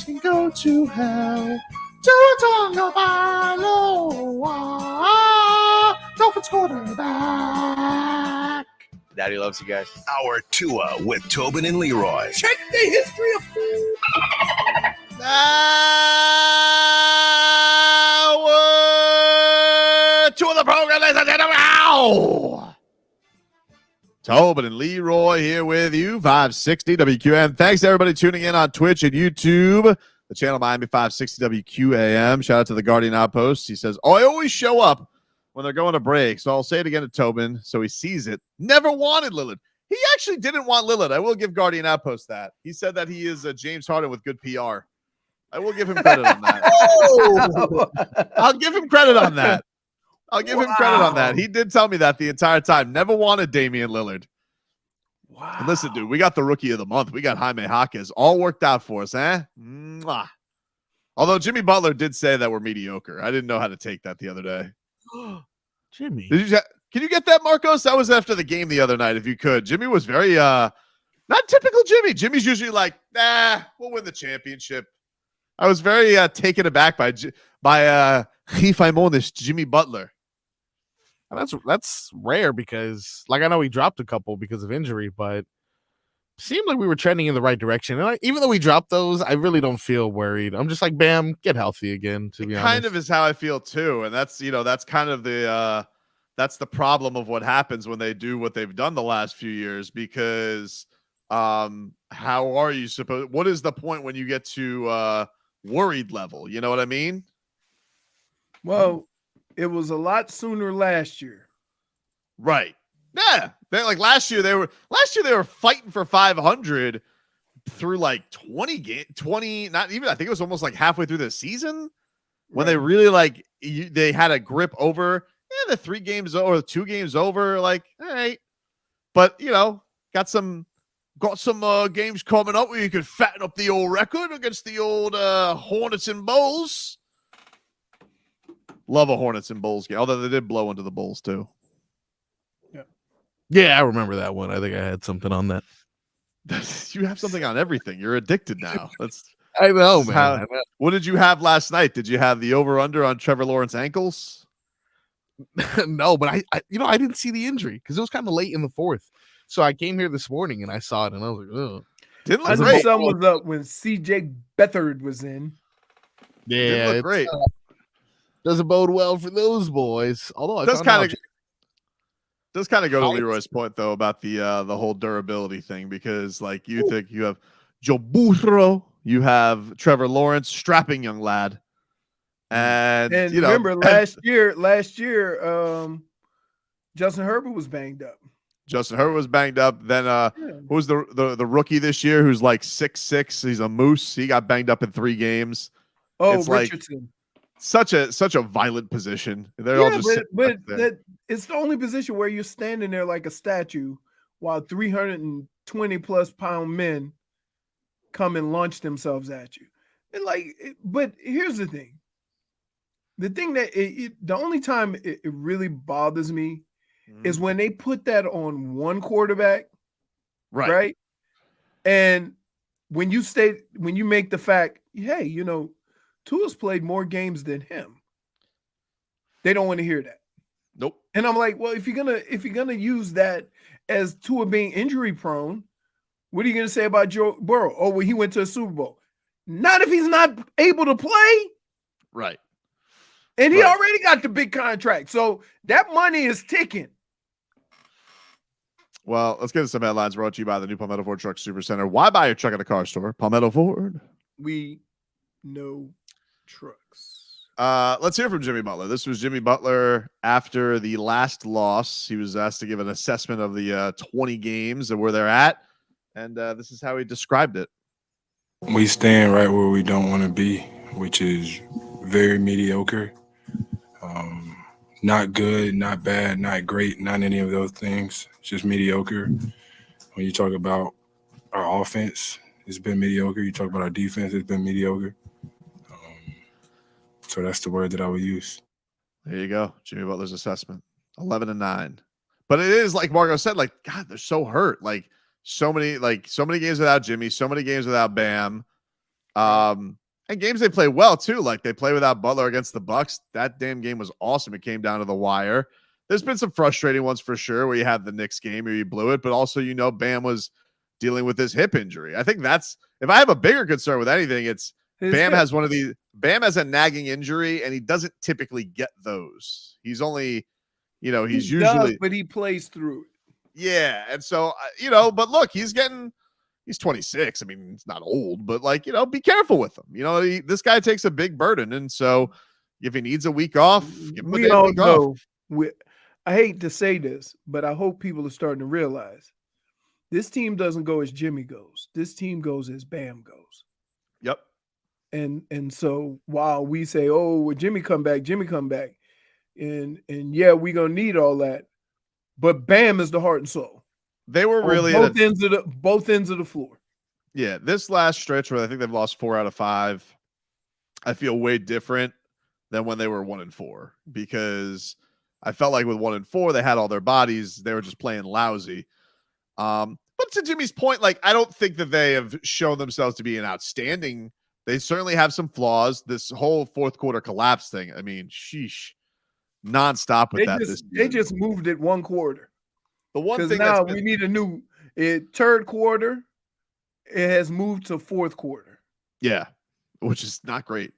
Can go to hell. Tua Tagovailoa. Dolphins quarterback. Daddy loves you guys. Our Tua with Tobin and Leroy. Check the history of food. Hour two of the program, ladies and gentlemen. Ow! Tobin and Leroy here with you, 560 WQAM. Thanks to everybody tuning in on Twitch and YouTube. The channel Miami 560 WQAM. Shout out to the Guardian Outpost. He says, I always show up when they're going to break. So I'll say it again to Tobin so he sees it. Never wanted Lillard. He actually didn't want Lillard. I will give Guardian Outpost that. He said that he is James Harden with good PR. I will give him credit on that. I'll give him credit on that. I'll give him credit on that. He did tell me that the entire time. Never wanted Damian Lillard. Wow. And listen, dude, we got the rookie of the month. We got Jaime Jaquez. All worked out for us, eh? Mwah. Although Jimmy Butler did say that we're mediocre. I didn't know how to take that the other day. Jimmy. Can you get that, Marcos? That was after the game the other night, if you could. Jimmy was very not typical Jimmy. Jimmy's usually like, we'll win the championship. I was very taken aback by Jimmy Butler. That's rare because, like, I know he dropped a couple because of injury, but seemed like we were trending in the right direction. And even though we dropped those, I really don't feel worried. I'm just like, Bam, get healthy again. To be honest, kind of is how I feel too, and that's kind of the that's the problem of what happens when they do what they've done the last few years. Because how are you supposed? What is the point when you get to worried level? You know what I mean? Well, it was a lot sooner last year. Right. Yeah. Last year they were fighting for 500 through like 20, not even, I think it was almost like halfway through the season when they really they had a grip over the 3 games or 2 games over. Like, all right. But got some games coming up where you could fatten up the old record against the old Hornets and Bulls. Love a Hornets and Bulls game, although they did blow into the Bulls too. Yeah, I remember that one. I think I had something on that. You have something on everything. You're addicted now. I know, man. What did you have last night? Did you have the over/under on Trevor Lawrence ankles? No, but I didn't see the injury because it was kind of late in the fourth. So I came here this morning and I saw it and I was like, oh. Didn't look I great. knew something was up when CJ Beathard was in. Yeah, didn't look great. Doesn't bode well for those boys. Although I does kind of go to Leroy's point though about the whole durability thing, because like you think you have Joe Burrow, you have Trevor Lawrence, strapping young lad, and remember last year, Justin Herbert was banged up. Justin Herbert was banged up. Then who was the rookie this year who's like 6'6"? He's a moose. He got banged up in 3 games. Oh, it's Richardson. Such a violent position. They're all just but it's the only position where you're standing there like a statue while 320 plus pound men come and launch themselves at you. And but here's the thing. The thing that the only time it really bothers me is when they put that on one quarterback, right? And when you make the fact, hey, Tua's played more games than him, they don't want to hear that. Nope. And I'm like, well, if you're gonna use that as Tua being injury prone, what are you gonna say about Joe Burrow? Oh, well, he went to a Super Bowl. Not if he's not able to play. Right. And he already got the big contract. So that money is ticking. Well, let's get to some headlines brought to you by the new Palmetto Ford Truck Super Center. Why buy your truck at a car store? Palmetto Ford. We know trucks. Let's hear from Jimmy Butler. This was Jimmy Butler after the last loss. He was asked to give an assessment of the 20 games and where they're at, and this is how he described it. We stand right where we don't want to be, which is very mediocre. Not good, not bad, not great, not any of those things. It's just mediocre. When you talk about our offense, it's been mediocre. You talk about our defense, it's been mediocre. So that's the word that I would use. There you go. Jimmy Butler's assessment, 11-9. But it is like Marco said, like, God, they're so hurt. Like so many games without Jimmy, so many games without Bam. And games they play well too. Like they play without Butler against the Bucks. That damn game was awesome. It came down to the wire. There's been some frustrating ones for sure where you had the Knicks game or you blew it, but also, Bam was dealing with his hip injury. I think that's, if I have a bigger concern with anything, it's Bam has Bam has a nagging injury and he doesn't typically get those. He's only, he's usually, but he plays through it. Yeah. And so, but look, he's 26. I mean, it's not old, but be careful with him. This guy takes a big burden. And so if he needs a week off, give him a damn week off. I hate to say this, but I hope people are starting to realize this team doesn't go as Jimmy goes. This team goes as Bam goes. Yep. And so while we say, oh, well, Jimmy come back, and yeah, we're gonna need all that, but Bam is the heart and soul. They were really both ends of the floor. Yeah, this last stretch where I think they've lost 4 out of 5, I feel way different than when they were 1-4, because I felt like with 1-4 they had all their bodies, they were just playing lousy. But to Jimmy's point, I don't think that they have shown themselves to be an outstanding. They certainly have some flaws. This whole fourth quarter collapse thing, I mean, sheesh, nonstop with They just moved it one quarter. The one thing now we need a new third quarter. It has moved to fourth quarter. Yeah, which is not great.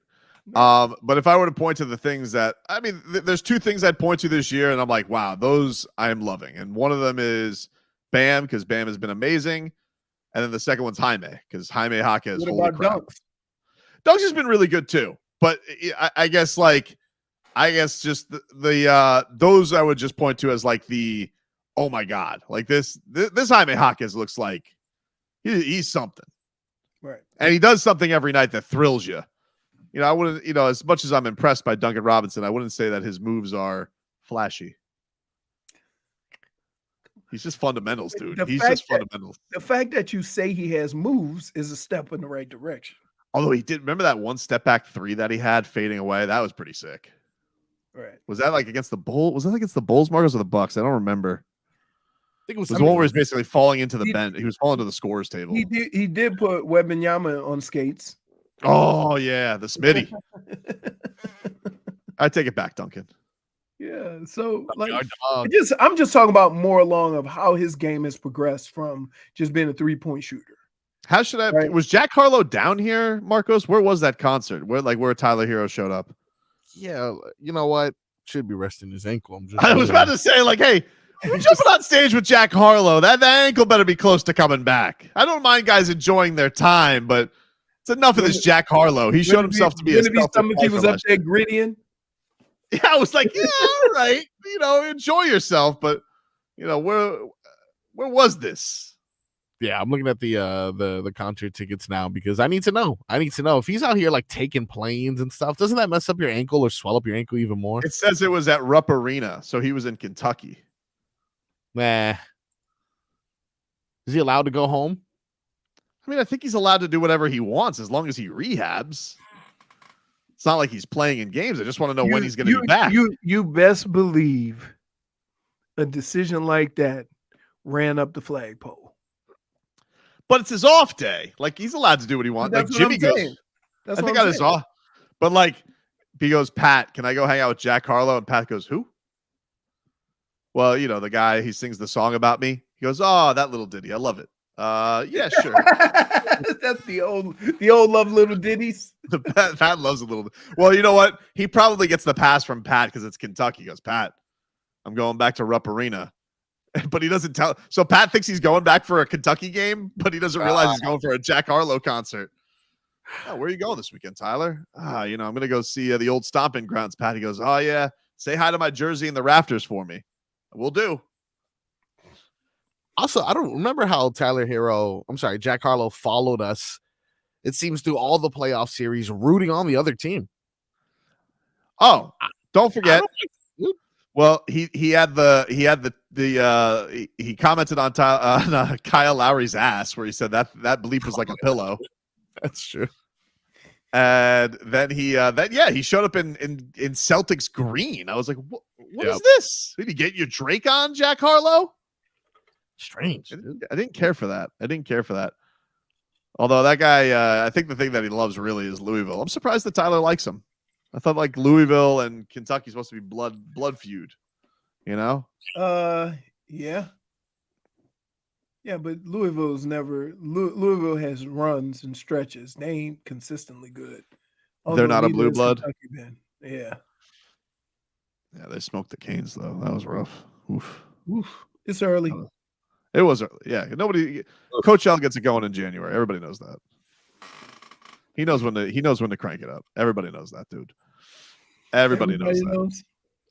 But if I were to point to the things that, there's 2 things I'd point to this year, and I'm like, wow, those I am loving. And one of them is Bam, because Bam has been amazing. And then the second one's Jaime, because Jaime Jaquez. What about Dunks? Dunks has been really good too. But I guess just the those I would just point to as the, oh my God, this Jaime Jaquez looks like he's something. Right. And he does something every night that thrills you. I wouldn't, as much as I'm impressed by Duncan Robinson, I wouldn't say that his moves are flashy. He's just fundamentals, dude. He's just fundamentals. The fact that you say he has moves is a step in the right direction. Although he did, remember that one step back 3 that he had fading away? That was pretty sick. Right. Was that against the Bulls? Was that against the Bulls, Marcos, or the Bucks? I don't remember. I think it was the one where he's basically falling into the bench. He was falling to the scorers table. He did put Wembanyama on skates. Oh yeah, the Smitty. I take it back, Duncan. Yeah, so I'm just talking about more along of how his game has progressed from just being a 3-point shooter. How should I? Right. Was Jack Harlow down here, Marcos? Where was that concert? Where Tyler Herro showed up? Yeah, you know what? Should be resting his ankle. I was about to say, hey, you're jumping on stage with Jack Harlow. That ankle better be close to coming back. I don't mind guys enjoying their time, but it's enough of this Jack Harlow. He showed himself to be a some of he was up there grittying. Yeah, I was like, yeah, all right. Enjoy yourself, but where was this? Yeah, I'm looking at the concert tickets now because I need to know. If he's out here taking planes and stuff, doesn't that mess up your ankle or swell up your ankle even more? It says it was at Rupp Arena, so he was in Kentucky. Nah. Is he allowed to go home? I think he's allowed to do whatever he wants as long as he rehabs. It's not like he's playing in games. I just want to know when he's going to be back. You best believe a decision like that ran up the flagpole. But it's his off day. He's allowed to do what he wants. Jimmy goes. I think on his off. But he goes, Pat, can I go hang out with Jack Harlow? And Pat goes, who? Well, the guy, he sings the song about me. He goes, oh, that little ditty. I love it. Yeah, sure. That's the old love little ditties. Pat loves a little. Well, you know what? He probably gets the pass from Pat because it's Kentucky. He goes, Pat, I'm going back to Rupp Arena. But he doesn't tell. So Pat thinks he's going back for a Kentucky game, but he doesn't realize he's going for a Jack Harlow concert. Oh, where are you going this weekend, Tyler? I'm going to go see the old stomping grounds. Patty goes, oh, yeah. Say hi to my jersey in the rafters for me. We'll do. Also, I don't remember how Jack Harlow followed us. It seems through all the playoff series, rooting on the other team. Oh, don't forget. Well, he commented on Kyle Lowry's ass where he said that bleep was like a pillow. That's true. And then he showed up in Celtics green. I was like, what is this? Did you get your Drake on, Jack Harlow? Strange. I didn't care for that. Although that guy, I think the thing that he loves really is Louisville. I'm surprised that Tyler likes him. I thought like Louisville and Kentucky supposed to be blood feud, you know? Yeah. Yeah, but Louisville has runs and stretches. They ain't consistently good. They're not a blue blood. Yeah. Yeah, they smoked the Canes though. That was rough. Oof. It's early. It was early. Yeah. Coach L gets it going in January. Everybody knows that. He knows when to crank it up. Everybody knows that, dude. Everybody knows that.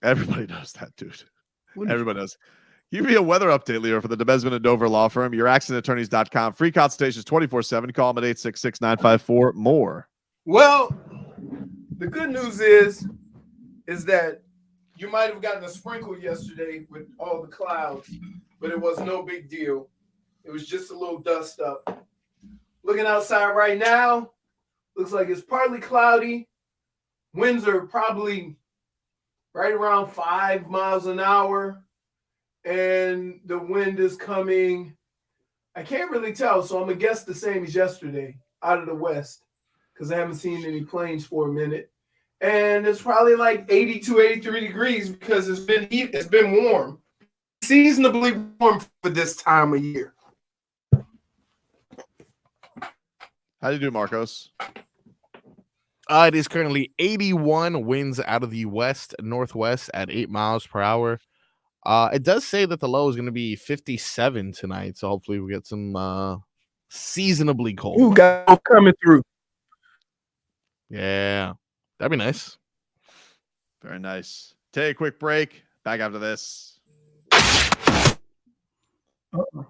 Everybody knows that, dude. Everybody knows. Give me a weather update, Leo, for the DeBesman and Dover Law Firm. YourAccidentAttorneys.com. Free consultations 24/7. Call them at 866-954-MORE. Well, the good news is that you might have gotten a sprinkle yesterday with all the clouds, but it was no big deal. It was just a little dust up. Looking outside right now, looks like it's partly cloudy. Winds are probably right around 5 miles an hour. And the wind is coming, I can't really tell, so I'm going to guess the same as yesterday, out of the west, because I haven't seen any planes for a minute. And it's probably like 82, 83 degrees because it's been warm. Seasonably warm for this time of year. How do you do, Marcos? It is currently 81, winds out of the northwest at 8 miles per hour. It does say that the low is going to be 57 tonight, so hopefully we get some seasonably cold. Ooh, guys coming through. Yeah, that'd be nice. Very nice. Take a quick break. Back after this. Uh-oh.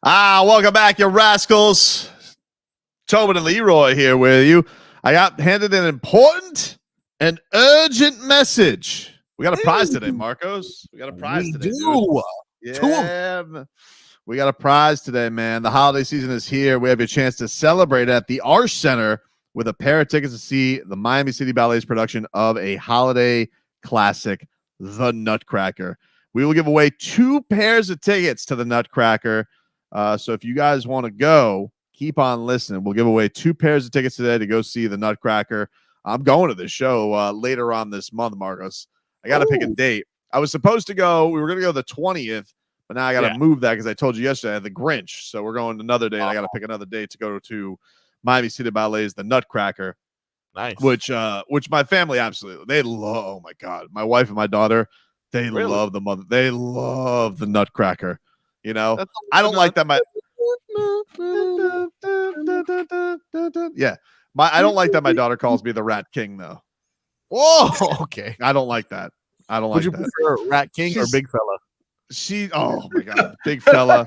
Welcome back, you rascals. Tobin and Leroy here with you. I got handed an important and urgent message. We got a prize today, Marcos. We got a prize today, dude. Yeah, we got a prize today, man. The holiday season is here. We have a chance to celebrate at the Arch Center with a pair of tickets to see the Miami City Ballet's production of a holiday classic, The Nutcracker. We will give away 2 pairs of tickets to The Nutcracker. So if you guys want to go, keep on listening. We'll give away 2 pairs of tickets today to go see The Nutcracker. I'm going to this show later on this month, Marcos. I got to pick a date. I was supposed to go. We were going to go the 20th, but now I got to move that because I told you yesterday I had the Grinch. So we're going another day. I got to pick another date to go to Miami City Ballet's The Nutcracker. Nice. Which my family absolutely, they love. Oh my God. My wife and my daughter, they love the mother. They love The Nutcracker. You know, I don't like that. I don't like that my daughter calls me the Rat King though. Whoa, okay. I don't like that. I don't Would like you that. prefer Rat King or Big Fella? Oh my God, Big Fella.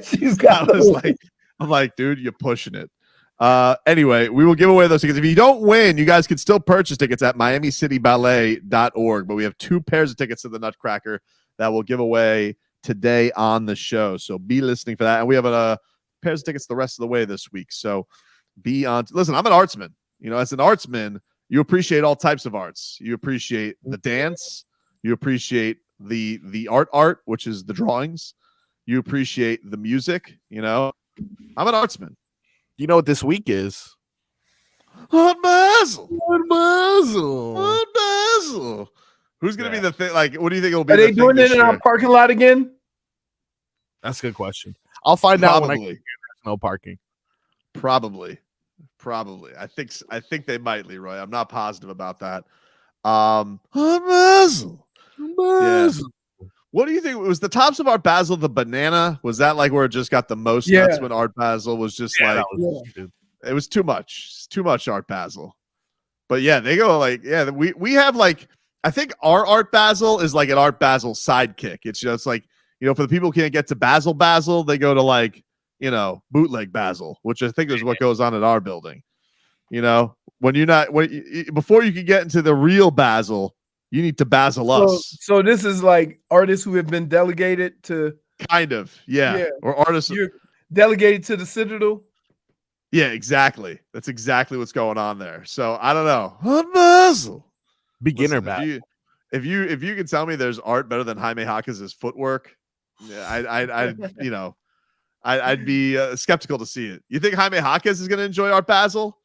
She's got I'm like, dude, you're pushing it. Anyway, we will give away those tickets. If you don't win, you guys can still purchase tickets at miamicityballet.org. But we have 2 pairs of tickets to the Nutcracker that we'll give away today on the show. So be listening for that. And we have pairs of tickets the rest of the way this week. So be on. Listen, I'm an artsman. You know, as an artsman, you appreciate all types of arts. You appreciate the dance. You appreciate the art, which is the drawings. You appreciate the music. You know, I'm an artsman. You know what this week is? Art Basel. Art Basel. Art Basel. Who's going to be the thing? Like, what do you think it'll be? Are they doing it in our parking lot again? That's a good question. I'll find out when I get no parking. Probably. I think they might, Leroy. I'm not positive about that. Basel. Yeah. What do you think? Was the Tops of Art Basel the banana? Was that like where it just got the most nuts when Art Basel was just it was too much. It's too much Art Basel. But yeah, they go like, we have like, I think our Art Basel is like an Art Basel sidekick. It's just like, you know, for the people who can't get to Basel, they go to like, you know, bootleg Basel, which I think is what goes on at our building. You know, before you can get into the real Basel, you need to Basel us. So this is like artists who have been delegated to kind of, or artists you're delegated to the Citadel. Yeah, exactly. That's exactly what's going on there. So I don't know. Basel. Beginner Basel. If you can tell me there's art better than Jaime Jaquez's footwork, I'd be skeptical to see it. You think Jaime Jaquez is going to enjoy Art Basel?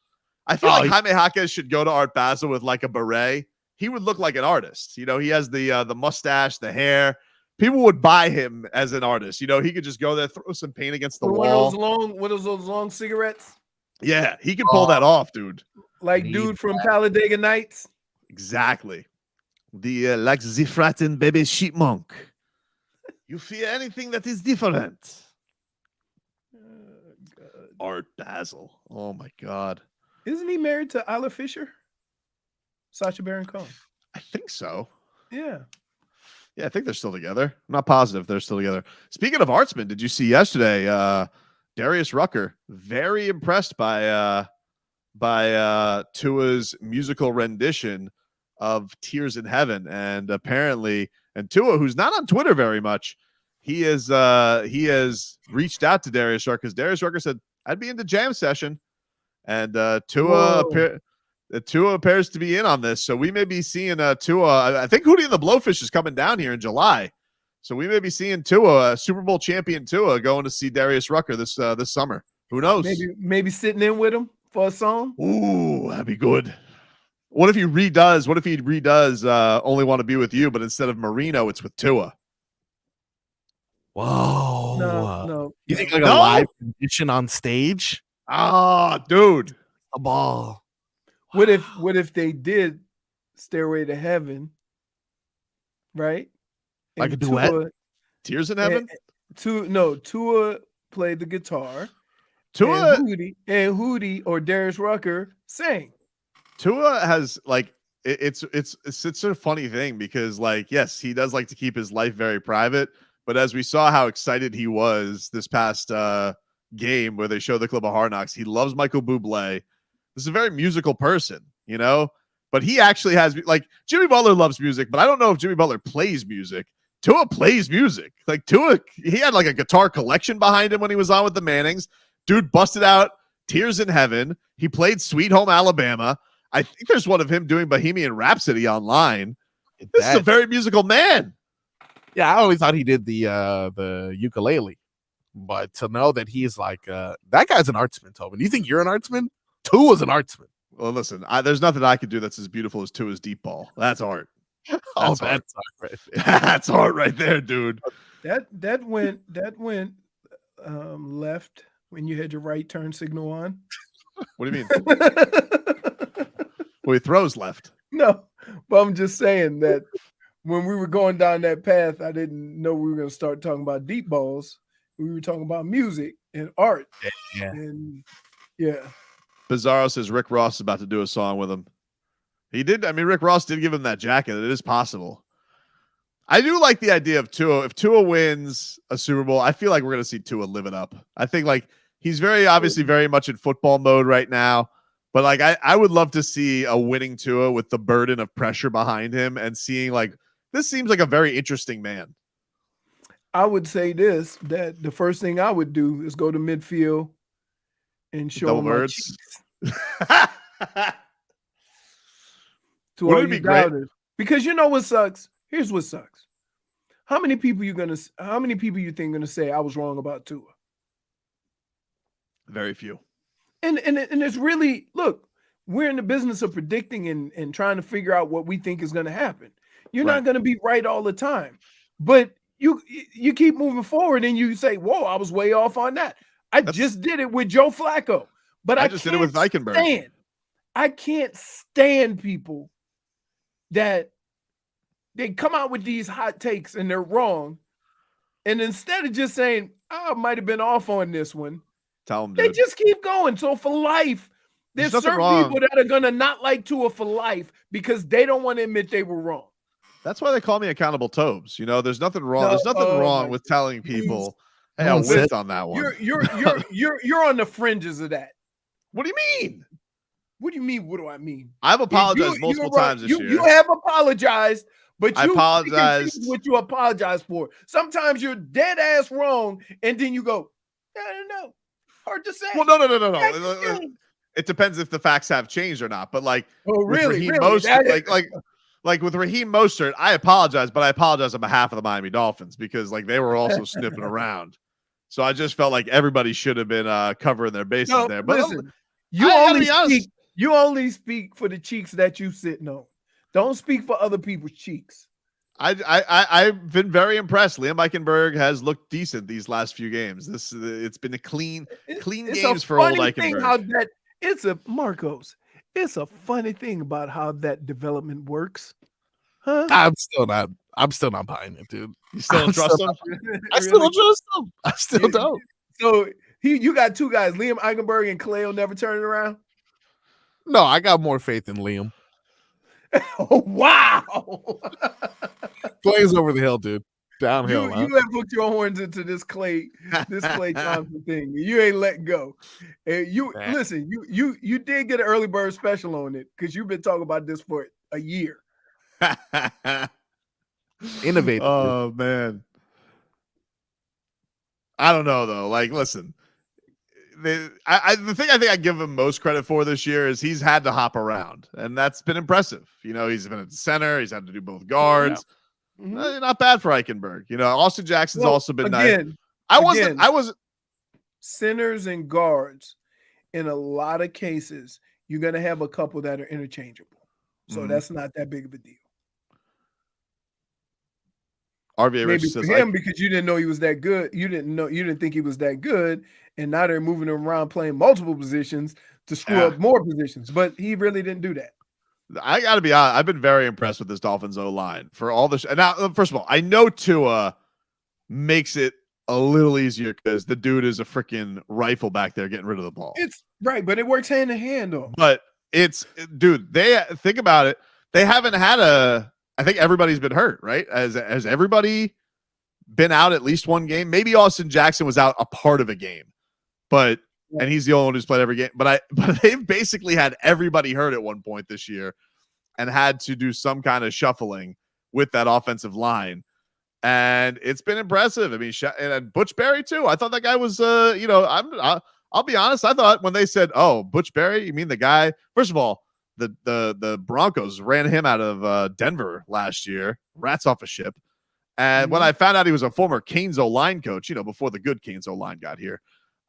I feel like Jaime Jaquez should go to Art Basel with like a beret. He would look like an artist. You know, he has the mustache, the hair. People would buy him as an artist. You know, he could just go there, throw some paint against the wall. One of those long cigarettes? Yeah, he can pull that off, dude. Like dude from Talladega Nights? Exactly. The like the frightened baby chipmunk. You fear anything that is different. Art Basel. Oh my God. Isn't he married to Isla Fisher? Sacha Baron Cohen. I think so. Yeah. Yeah, I think they're still together. I'm not positive they're still together. Speaking of artsmen, did you see yesterday Darius Rucker very impressed by Tua's musical rendition of Tears in Heaven, and apparently, and Tua, who's not on Twitter very much, he has reached out to Darius Rucker because Darius Rucker said, I'd be into jam session, and Tua appears to be in on this, so we may be seeing Tua. I think Hootie and the Blowfish is coming down here in July, so we may be seeing Tua, Super Bowl champion Tua, going to see Darius Rucker this summer. Who knows? Maybe sitting in with him for a song. Ooh, that'd be good. What if he redoes? Only Want to Be With You, but instead of Marino, it's with Tua. Whoa! No. You think like a live rendition on stage? Ah, dude, a ball. What if they did Stairway to Heaven, right? Like a duet? Tears in Heaven? Tua played the guitar. Tua and Hootie or Darius Rucker sang. Tua has like it's such a funny thing because like, yes, he does like to keep his life very private, But as we saw how excited he was this past game where they showed the clip of Hard Knocks, he loves Michael Bublé. This is a very musical person, you know, but he actually has, like, Jimmy Butler loves music, but I don't know if Jimmy Butler plays music. Tua plays music. Like, Tua, he had like a guitar collection behind him when he was on with the Mannings. Dude busted out Tears in Heaven. He played Sweet Home Alabama. I think there's one of him doing Bohemian Rhapsody online. This is a very musical man. Yeah, I only thought he did the ukulele, but to know that he's like that guy's an artsman, Tobin. You think you're an artsman? Tua's an artsman. Well, listen, there's nothing I could do that's as beautiful as Tua's deep ball. That's art. That's art right there. That's art right there, dude. That went left when you had your right turn signal on. What do you mean? Well, he throws left. No, but I'm just saying that when we were going down that path, I didn't know we were going to start talking about deep balls. We were talking about music and art. Yeah. And yeah. Bizarro says Rick Ross is about to do a song with him. He did. I mean, Rick Ross did give him that jacket. It is possible. I do like the idea of Tua. If Tua wins a Super Bowl, I feel like we're going to see Tua live it up. I think like he's obviously very much in football mode right now. But like I would love to see a winning Tua with the burden of pressure behind him and seeing like this seems like a very interesting man. I would say this, that the first thing I would do is go to midfield and show him my cheeks. To all you doubters. Because you know what sucks? Here's what sucks. How many people you think gonna say I was wrong about Tua? Very few. And it's really, look, we're in the business of predicting and trying to figure out what we think is going to happen. You're not going to be right all the time, but you keep moving forward and you say, whoa, I was way off on that. I just did it with Joe Flacco, but I just did it with Eichenberg. I can't stand people that they come out with these hot takes and they're wrong. And instead of just saying, I might have been off on this one, tell them, they just keep going. So for life, there's certain people that are gonna not like Tua for life because they don't want to admit they were wrong. That's why they call me Accountable Tobes. You know, there's nothing wrong. There's nothing wrong with telling people, "Hey, I whiffed on that one." You're on the fringes of that. What do you mean? What do you mean? What do I mean? I've apologized multiple times this year. You have apologized, but I apologized. What you apologize for? Sometimes you're dead ass wrong, and then you go, I don't know. Hard to say. Well, no. It depends if the facts have changed or not. But like, really? Like with Raheem Mostert, I apologize, but I apologize on behalf of the Miami Dolphins because like they were also sniffing around. So I just felt like everybody should have been covering their bases there. But listen, you only speak for the cheeks that you sitting on. Don't speak for other people's cheeks. I've been very impressed. Liam Eichenberg has looked decent these last few games. It's been a clean games for old Eichenberg. It's a funny thing about how that development works. Huh? I'm still not buying it, dude. You still don't trust him? I still don't trust him. I still don't. So you got two guys, Liam Eichenberg and Clay will never turn it around? No, I got more faith in Liam. Oh, wow. Clay's over the hill, dude. Downhill. You have put your horns into this Clay Thompson thing. You ain't letting go. And listen, you did get an early bird special on it because you've been talking about this for a year. Innovative. Oh man. I don't know though. Like, listen. The thing I think I give him most credit for this year is he's had to hop around, and that's been impressive. You know, he's been at the center, he's had to do both guards. Yeah. Mm-hmm. Not bad for Eichenberg. You know, Austin Jackson's also been nice. I wasn't centers and guards. In a lot of cases, you're gonna have a couple that are interchangeable, so that's not that big of a deal. RVA maybe for him because you didn't know he was that good. You didn't think he was that good, and now they're moving him around playing multiple positions to screw up more positions. But he really didn't do that. I got to be honest. I've been very impressed with this Dolphins O-line for all this. And now, first of all, I know Tua makes it a little easier because the dude is a freaking rifle back there getting rid of the ball. It's right, but it works hand in hand though. But they think about it. They haven't had I think everybody's been hurt, right? Has everybody been out at least one game. Maybe Austin Jackson was out a part of a game, and he's the only one who's played every game. But they've basically had everybody hurt at one point this year and had to do some kind of shuffling with that offensive line. And it's been impressive. I mean, and Butch Berry too. I thought that guy was, I'll be honest. I thought when they said, "Oh, Butch Berry," you mean the guy? First of all, the Broncos ran him out of Denver last year. Rats off a ship. And when I found out he was a former Kings O-line coach, before the good Kings O-line got here,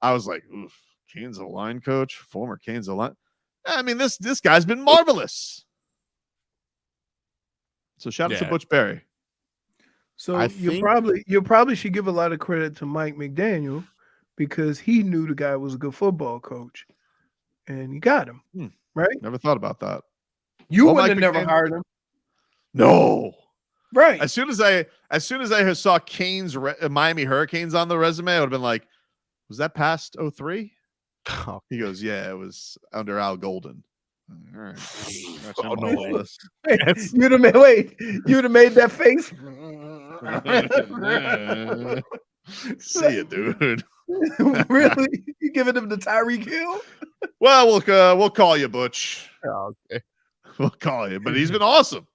I was like, "Oof, Kings O-line coach, former Kings O-line." I mean, this guy's been marvelous. So shout out to Butch Berry. So you probably should give a lot of credit to Mike McDaniel because he knew the guy was a good football coach, and he got him right. Never thought about that. You would have never hired him. No, right. As soon as I saw Canes Miami Hurricanes on the resume, I would have been like, "Was that past 03?" He goes, "Yeah, it was under Al Golden." All right. You'd have made that face. See it, dude. Really? You giving him the Tyreek Hill? Well, we'll call you Butch. Oh, okay. We'll call you, but he's been awesome.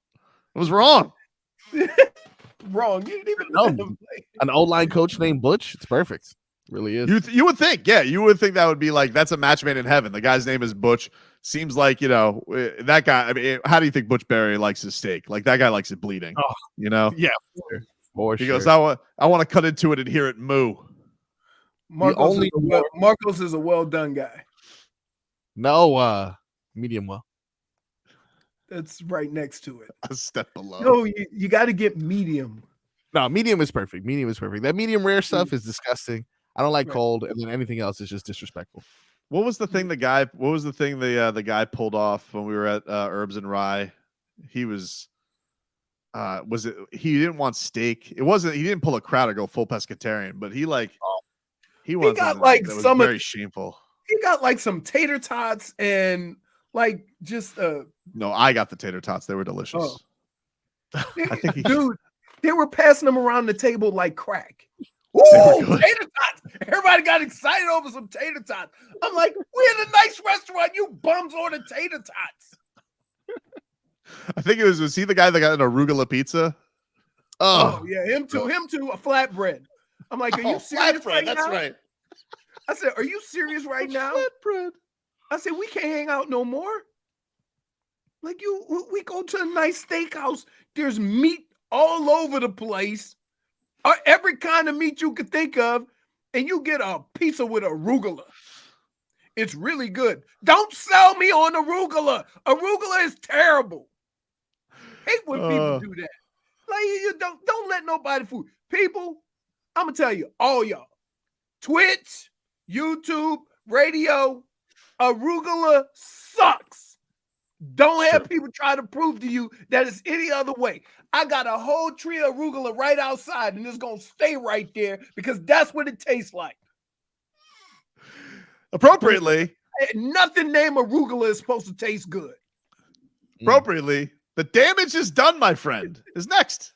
I was wrong. Wrong. You didn't even know an O-line coach named Butch. It's perfect. It really is. You would think, you would think that would be like that's a match made in heaven. The guy's name is Butch. Seems like that guy. I mean, how do you think Butch Berry likes his steak? Like that guy likes it bleeding. Oh, Yeah. He goes, I want to cut into it and hear it moo. Marcos is a well done guy. No, medium well. That's right next to it. A step below. No, you got to get medium. No, medium is perfect. Medium is perfect. That medium rare stuff is disgusting. I don't like cold, and then anything else is just disrespectful. What was the thing the guy pulled off when we were at Herbs and Rye? He was he didn't want steak. He didn't pull a crowd or go full pescatarian, but he got like some very shameful. He got like some tater tots and like just No, I got the tater tots. They were delicious. Oh. Dude, they were passing them around the table like crack. Ooh, tater tots. Everybody got excited over some tater tots. I'm like, we're in a nice restaurant. You bums ordered tater tots. I think was he the guy that got an arugula pizza? Oh yeah, him too. A flatbread. I'm like, are you serious right now? That's right. I said, are you serious right now? Flatbread. I said, we can't hang out no more. Like we go to a nice steakhouse. There's meat all over the place. Every kind of meat you could think of, and you get a pizza with arugula. It's really good. Don't sell me on arugula. Arugula is terrible. Hate when people do that. Like you don't let nobody fool. People, I'm gonna tell you, all y'all, Twitch, YouTube, radio, arugula sucks. Don't have people try to prove to you that it's any other way. I got a whole tree of arugula right outside, and it's going to stay right there because that's what it tastes like. Appropriately. Nothing named arugula is supposed to taste good. Appropriately, the damage is done, my friend, is next.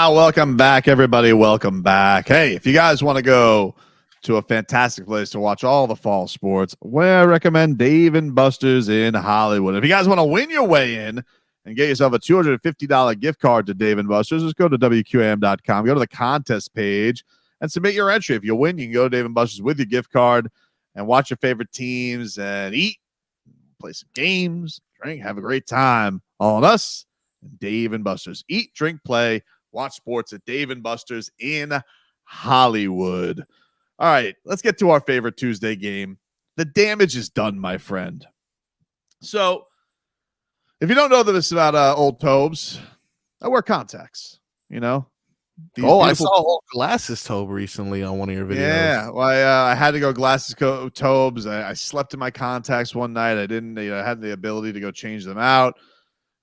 Welcome back, everybody. Welcome back. Hey, if you guys want to go to a fantastic place to watch all the fall sports, where I recommend Dave & Buster's in Hollywood. If you guys want to win your way in and get yourself a $250 gift card to Dave & Buster's, just go to WQAM.com, go to the contest page, and submit your entry. If you win, you can go to Dave & Buster's with your gift card and watch your favorite teams and eat, play some games, drink, have a great time. All on us and Dave & Buster's. Eat, drink, play, watch sports at Dave & Buster's in Hollywood. All right, let's get to our favorite Tuesday game. The damage is done, my friend. So, if you don't know this about old Tobes, I wear contacts, you know? I saw old glasses Tobe recently on one of your videos. Yeah, well, I had to go glasses Tobes. I slept in my contacts one night. I didn't, I had the ability to go change them out.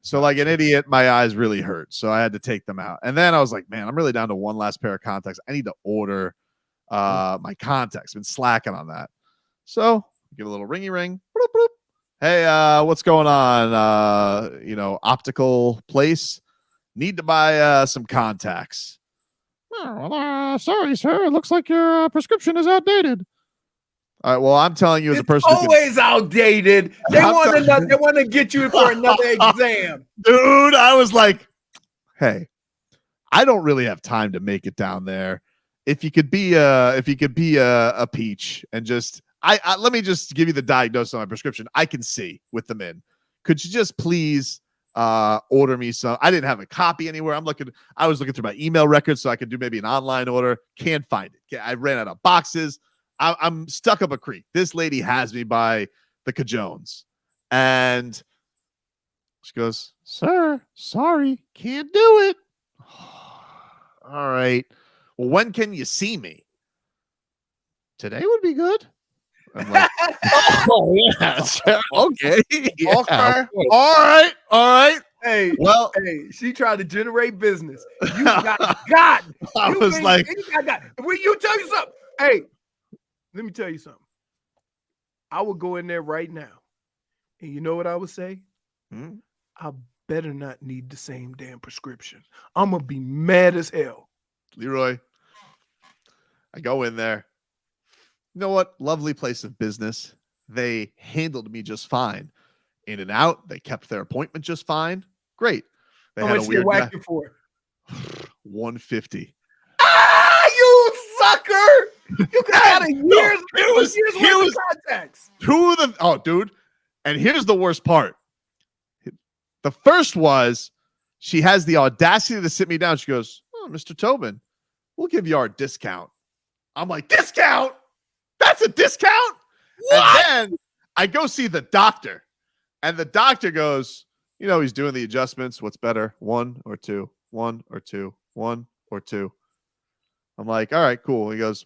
So like an idiot, my eyes really hurt. So I had to take them out. And then I was like, man, I'm really down to one last pair of contacts. I need to order my contacts. Been slacking on that. So get a little ringy ring. Bloop, bloop. Hey, what's going on? Optical place. Need to buy some contacts. Sorry, sir. It looks like your prescription is outdated. All right. Well, I'm telling you, as a person, always outdated. They want to get you for another exam, dude. I was like, hey, I don't really have time to make it down there. If you could be a peach and just, I let me just give you the diagnosis on my prescription. I can see with them in. Could you just please order me some? I didn't have a copy anywhere. I was looking through my email records so I could do maybe an online order. Can't find it. I ran out of boxes. I'm stuck up a creek. This lady has me by the cajones. And she goes, sir, sorry, can't do it. All right. Well, when can you see me? Today would be good. I'm like, oh, yeah. Okay. Yeah. Okay. All right. Hey, well, she tried to generate business. You got. I was like, will you tell you something? Hey, let me tell you something. I would go in there right now, and you know what I would say? I better not need the same damn prescription. I'm gonna be mad as hell. Leroy, I go in there. You know what? Lovely place of business. They handled me just fine. In and out. They kept their appointment just fine. Great. They How had much a weird they whacked you for? $150. You sucker! You got out of years. Here was contacts. Dude. And here's the worst part. The first was she has the audacity to sit me down. She goes, "Oh, Mr. Tobin, we'll give you our discount." I'm like, discount? That's a discount? What? And then I go see the doctor. And the doctor goes, he's doing the adjustments. What's better? 1 or 2? 1 or 2? 1 or 2? I'm like, all right, cool. He goes,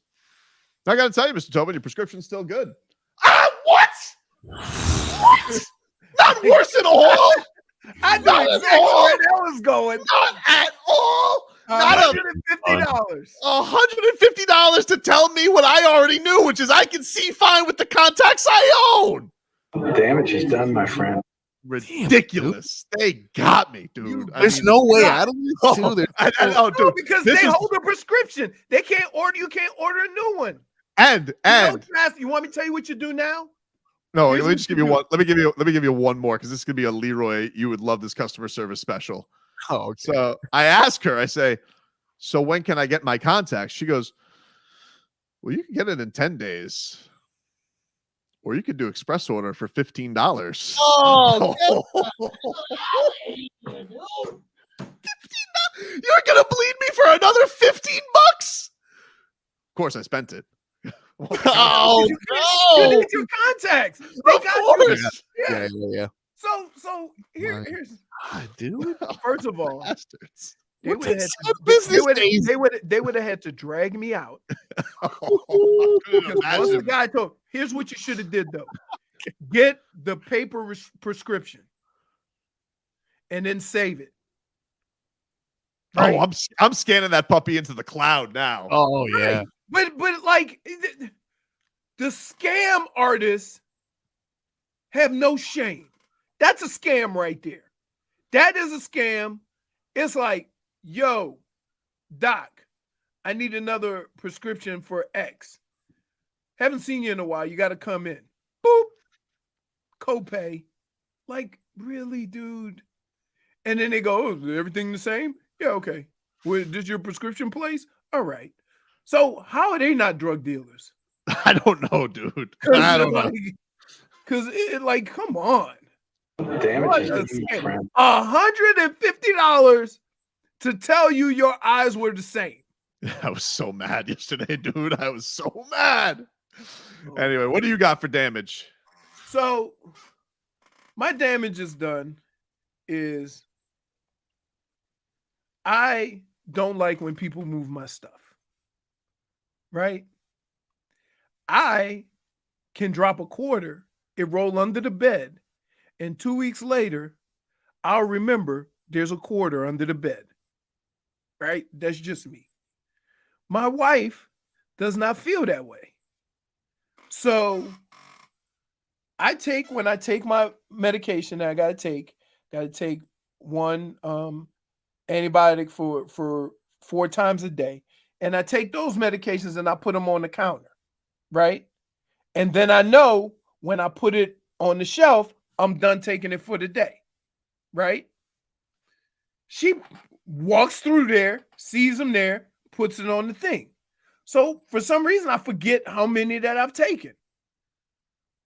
I got to tell you, Mr. Tobin, your prescription's still good. What? Not worse at all? I know exactly where that was going. Not at all. $150. $150 to tell me what I already knew, which is I can see fine with the contacts I own. Damage is done, my friend. Ridiculous. They got me, dude. There's no way out of this, too. Dude, because they hold a prescription. They can't order. You can't order a new one. And you want me to tell you what you do now? No, let me just give you one. Let me give you one more because this could be a Leroy. You would love this customer service special. Oh, okay. So I ask her. I say, "So when can I get my contacts?" She goes, "Well, you can get it in 10 days." Or you could do express order for $15. Oh, $15. You're gonna bleed me for another $15? Of course, I spent it. Oh no! You need your contacts. Of course. Yeah. So here's dude. First of all, bastards. They would have had to drag me out. Once the guy told, here's what you should have did though. Get the paper prescription and then save it. Right? Oh, I'm scanning that puppy into the cloud now. Oh yeah. But like the scam artists have no shame. That's a scam right there. That is a scam. It's like, yo, doc, I need another prescription for X. Haven't seen you in a while. You got to come in. Boop. Copay. Like, really, dude? And then they go, oh, is everything the same? Yeah, okay. Well, this your prescription place? All right. So how are they not drug dealers? I don't know, dude. I don't know. Because like, come on. Damage is huge, friend. $150 to tell you your eyes were the same. I was so mad yesterday, dude. I was so mad. Anyway, what do you got for damage? So my damage is done is I don't like when people move my stuff. Right? I can drop a quarter, it roll under the bed, and 2 weeks later, I'll remember there's a quarter under the bed. Right? That's just me. My wife does not feel that way. So when I take my medication that I gotta take one antibiotic for 4 times a day. And I take those medications and I put them on the counter, right? And then I know when I put it on the shelf, I'm done taking it for the day, right? She walks through there, sees them there, puts it on the thing. So for some reason, I forget how many that I've taken.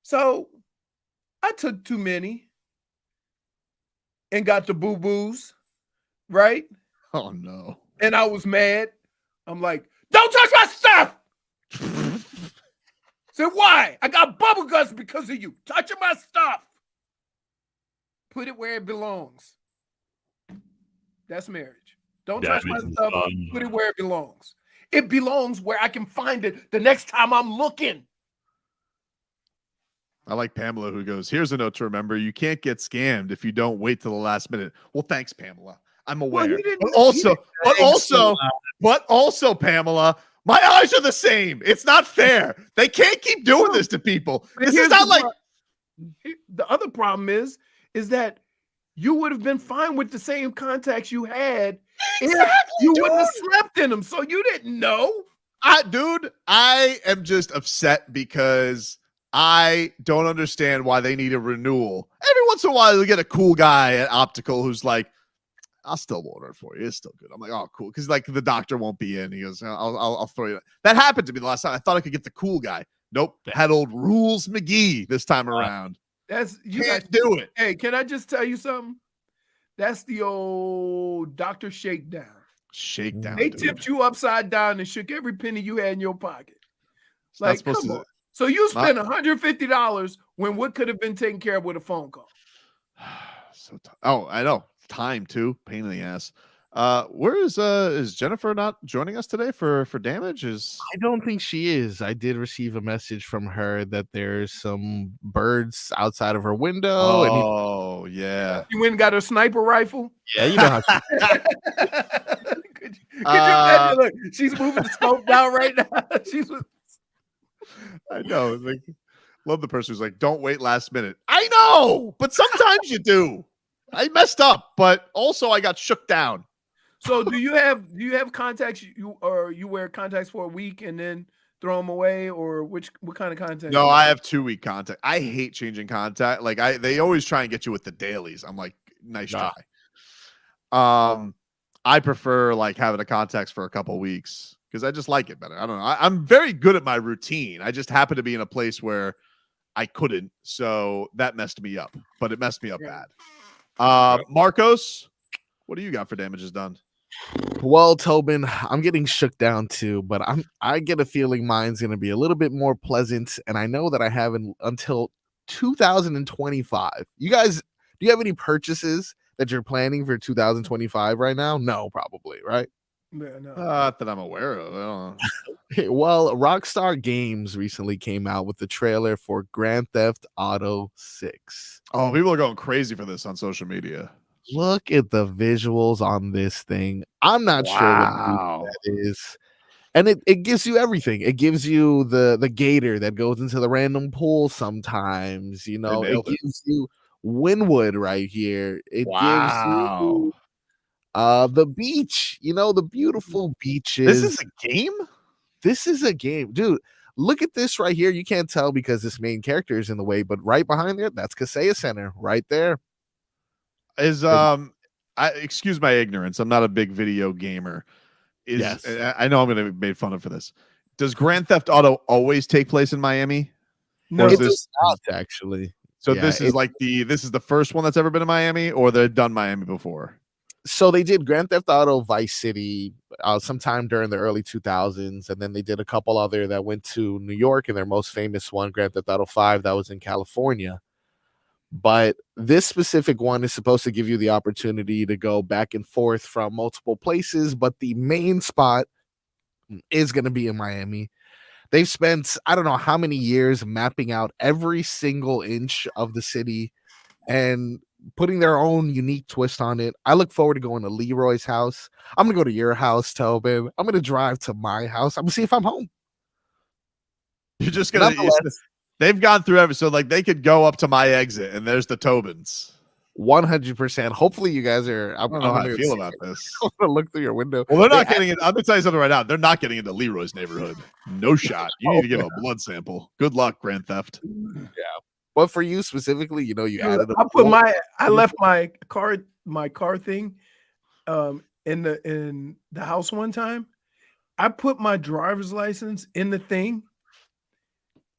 So I took too many and got the boo-boos, right? Oh, no. And I was mad. I'm like, don't touch my stuff. Said, why? I got bubble guts because of you. Touching my stuff. Put it where it belongs. That's marriage. Don't touch my stuff. Put it where it belongs. It belongs where I can find it the next time I'm looking. I like Pamela who goes, here's a note to remember. You can't get scammed if you don't wait till the last minute. Well, thanks, Pamela. I'm aware. Well, but also, Pamela, my eyes are the same. It's not fair. They can't keep doing this to people. This is not like the other problem is that you would have been fine with the same contacts you had if you wouldn't have slept in them. So you didn't know. I am just upset because I don't understand why they need a renewal. Every once in a while, you get a cool guy at Optical who's like, I'll still order it for you. It's still good. I'm like, oh, cool. Because like the doctor won't be in. He goes, I'll throw you. That happened to me the last time. I thought I could get the cool guy. Nope. Had old Rules McGee this time around. You can't do it. Hey, can I just tell you something? That's the old Dr. Shakedown. Shakedown. They tipped you upside down and shook every penny you had in your pocket. Like, come on. So you spent $150 when what could have been taken care of with a phone call. Oh, I know. Time too. Pain in the ass. Where is Jennifer not joining us today for damage? I don't think she is. I did receive a message from her that there's some birds outside of her window. Oh, yeah. She went and got her sniper rifle. Yeah, you know how she could you imagine? Look, she's moving the scope down right now. I know. Like, love the person who's like, don't wait last minute. I know, but sometimes you do. I messed up, but also I got shook down. So do you have contacts you wear contacts for a week and then throw them away, or what kind of contact? No, I have 2-week contact. I hate changing contact. Like they always try and get you with the dailies. I'm like, nice try. I prefer like having a contacts for a couple weeks because I just like it better. I don't know. I'm very good at my routine. I just happen to be in a place where I couldn't, so that messed me up. But it messed me up bad. Marcos, what do you got for damages done? Well, Tobin, I'm getting shook down too, but I get a feeling mine's going to be a little bit more pleasant, and I know that I have until 2025. You guys, do you have any purchases that you're planning for 2025 right now? No, probably, right? Yeah, no. That I'm aware of. I don't know. Well, Rockstar Games recently came out with the trailer for Grand Theft Auto 6. Oh, people are going crazy for this on social media. Look at the visuals on this thing. I'm not sure what that is. And it gives you everything. It gives you the gator that goes into the random pool sometimes. You know, it nailed it. gives you Wynwood right here. It gives Wow. you the beach, you know, the beautiful beaches. This is a game? This is a game, dude. Look at this right here. You can't tell because this main character is in the way, but right behind there, that's Kaseya Center right there. Is excuse my ignorance. I'm not a big video gamer. Yes. I know I'm going to be made fun of for this. Does Grand Theft Auto always take place in Miami? No, Or is It this does not actually. so? Yeah, This is like this is the first one that's ever been in Miami, or they've done Miami before. So they did Grand Theft Auto Vice City sometime during the early 2000s, and then they did a couple other that went to New York, and their most famous one, Grand Theft Auto 5, that was in California. But this specific one is supposed to give you the opportunity to go back and forth from multiple places, but the main spot is going to be in Miami. They've spent I don't know how many years mapping out every single inch of the city and putting their own unique twist on it. I look forward to going to Leroy's house. I'm gonna go to your house, Tobin. I'm gonna drive to my house. I'm gonna see if I'm home. You're just gonna. They've gone through every, so like they could go up to my exit, and there's the Tobins. 100%. Hopefully, you guys are. I don't know how I feel about this. I'm gonna look through your window. Well, they're not getting it. I'm gonna tell you something right now. They're not getting into Leroy's neighborhood. No shot. You need to give a blood sample. Good luck, Grand Theft. Yeah. But for you specifically, you know, you added. I left my car thing, in the house one time. I put my driver's license in the thing,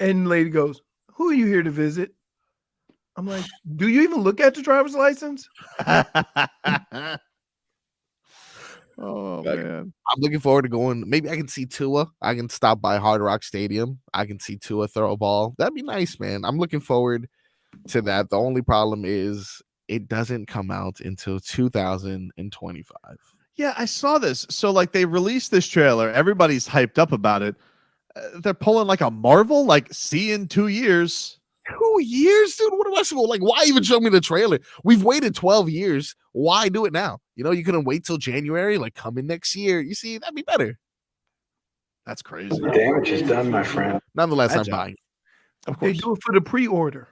and the lady goes, "Who are you here to visit?" I'm like, "Do you even look at the driver's license?" Oh man, I'm looking forward to going. Maybe I can see Tua. I can stop by Hard Rock Stadium. I can see Tua throw a ball. That'd be nice, man. I'm looking forward to that. The only problem is it doesn't come out until 2025. Yeah, I saw this. So like they released this trailer. Everybody's hyped up about it. They're pulling like a Marvel, like see in 2 years. 2 years, dude. What am I supposed? Like, why even show me the trailer? We've waited 12 years. Why do it now? You know, you couldn't wait till January. Like, come in next year. You see, that'd be better. That's crazy. Damage is done, my friend. Nonetheless, I'm buying. Of course, they do it for the pre-order.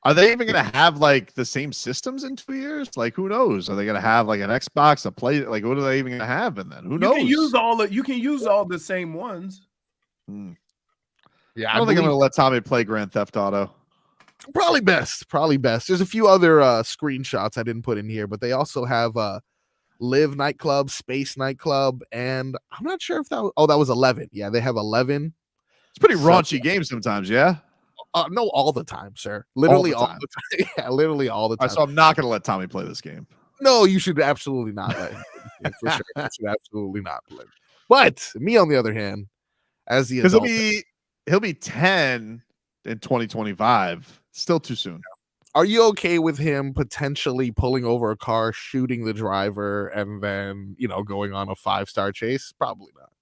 Are they even going to have like the same systems in 2 years? Like, who knows? Are they going to have like an Xbox, a play? Like, what are they even going to have? And then who knows? You can use all the same ones. Yeah, I don't think I'm going to let Tommy play Grand Theft Auto. Probably best. There's a few other screenshots I didn't put in here, but they also have Live Nightclub, Space Nightclub, and I'm not sure if that was 11. Yeah, they have 11. It's pretty raunchy game sometimes, yeah? No, all the time, sir. Literally all time. the time. Yeah, literally all the time. So I'm not going to let Tommy play this game. No, you should absolutely not let him. For sure. You should absolutely not play. But me, on the other hand, as the adult, he'll be 10 in 2025. Still too soon. Are you okay with him potentially pulling over a car, shooting the driver, and then, you know, going on a 5-star chase? Probably not.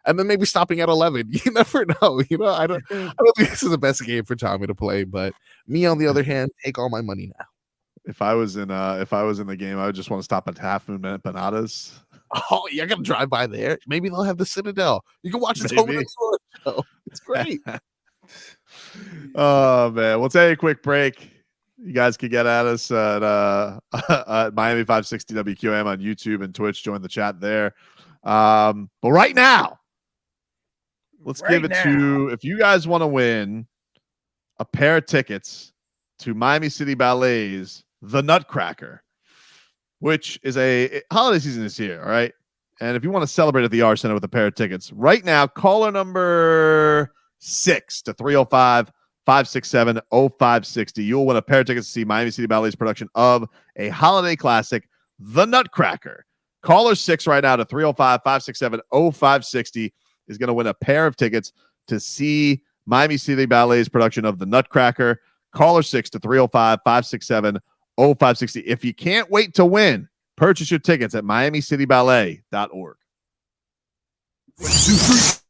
And then maybe stopping at 11. You never know. You know, I don't think this is the best game for Tommy to play. But me, on the other hand, take all my money now. If I was in the game, I would just want to stop at Half Moon Empanadas. Oh, yeah, I gotta drive by there. Maybe they'll have the Citadel. You can watch the Tobin show. It's great. Oh man, we'll take a quick break. You guys can get at us at Miami 560 WQM on YouTube and Twitch. Join the chat there. But right now, let's give it to, if you guys want to win a pair of tickets to Miami City Ballet's The Nutcracker, which is holiday season is here, all right? And if you want to celebrate at the R Center with a pair of tickets, right now, caller number 6 to 305-567-0560. You'll win a pair of tickets to see Miami City Ballet's production of a holiday classic, The Nutcracker. Caller 6 right now to 305-567-0560 is going to win a pair of tickets to see Miami City Ballet's production of The Nutcracker. Caller 6 to 305-567-0560. If you can't wait to win, purchase your tickets at miamicityballet.org. 1, 2, 3.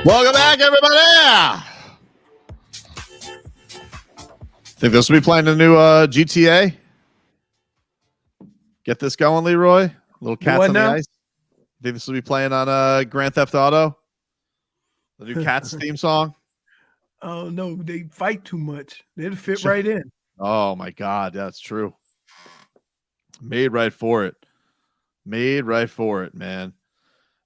Welcome back, everybody. Think this will be playing the new GTA? Get this going, Leroy. Little cats on the ice. Think this will be playing on Grand Theft Auto? The new Cats theme song? Oh, no, they fight too much. They'd fit right in. Oh, my God. That's true. Made right for it. Made right for it, man.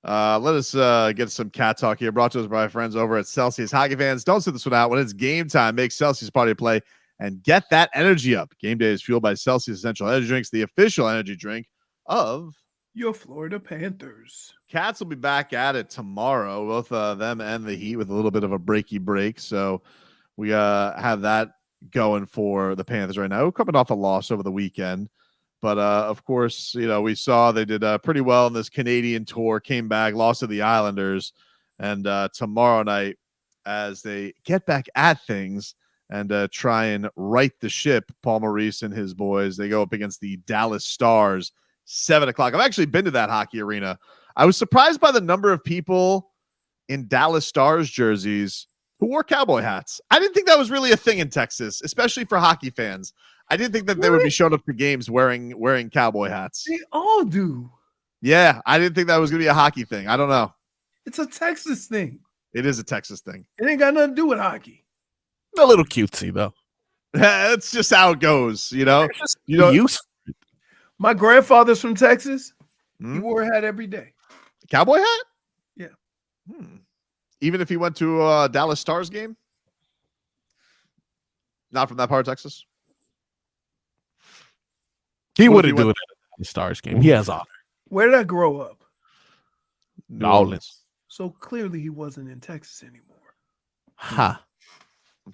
Let us get some cat talk here. Brought to us by our friends over at Celsius. Hockey fans, don't sit this one out. When it's game time, make Celsius party play and get that energy up. Game day is fueled by Celsius Essential Energy Drinks, the official energy drink of your Florida Panthers. Cats will be back at it tomorrow, both them and the Heat, with a little bit of a breaky break. So we have that going for the Panthers right now. We're coming off a loss over the weekend. But, of course, you know, we saw they did pretty well in this Canadian tour, came back, lost to the Islanders. And tomorrow night, as they get back at things and try and right the ship, Paul Maurice and his boys, they go up against the Dallas Stars, 7 o'clock. I've actually been to that hockey arena. I was surprised by the number of people in Dallas Stars jerseys who wore cowboy hats. I didn't think that was really a thing in Texas, especially for hockey fans. I didn't think that they would be showing up to games wearing cowboy hats. They all do. Yeah, I didn't think that was going to be a hockey thing. I don't know. It's a Texas thing. It is a Texas thing. It ain't got nothing to do with hockey. A little cutesy, though. It's just how it goes, you know? My grandfather's from Texas. He wore a hat every day. Cowboy hat? Yeah. Even if he went to a Dallas Stars game? Not from that part of Texas? He wouldn't do it at the Stars game. He has honor. Where did I grow up? New Orleans. So clearly he wasn't in Texas anymore. Huh.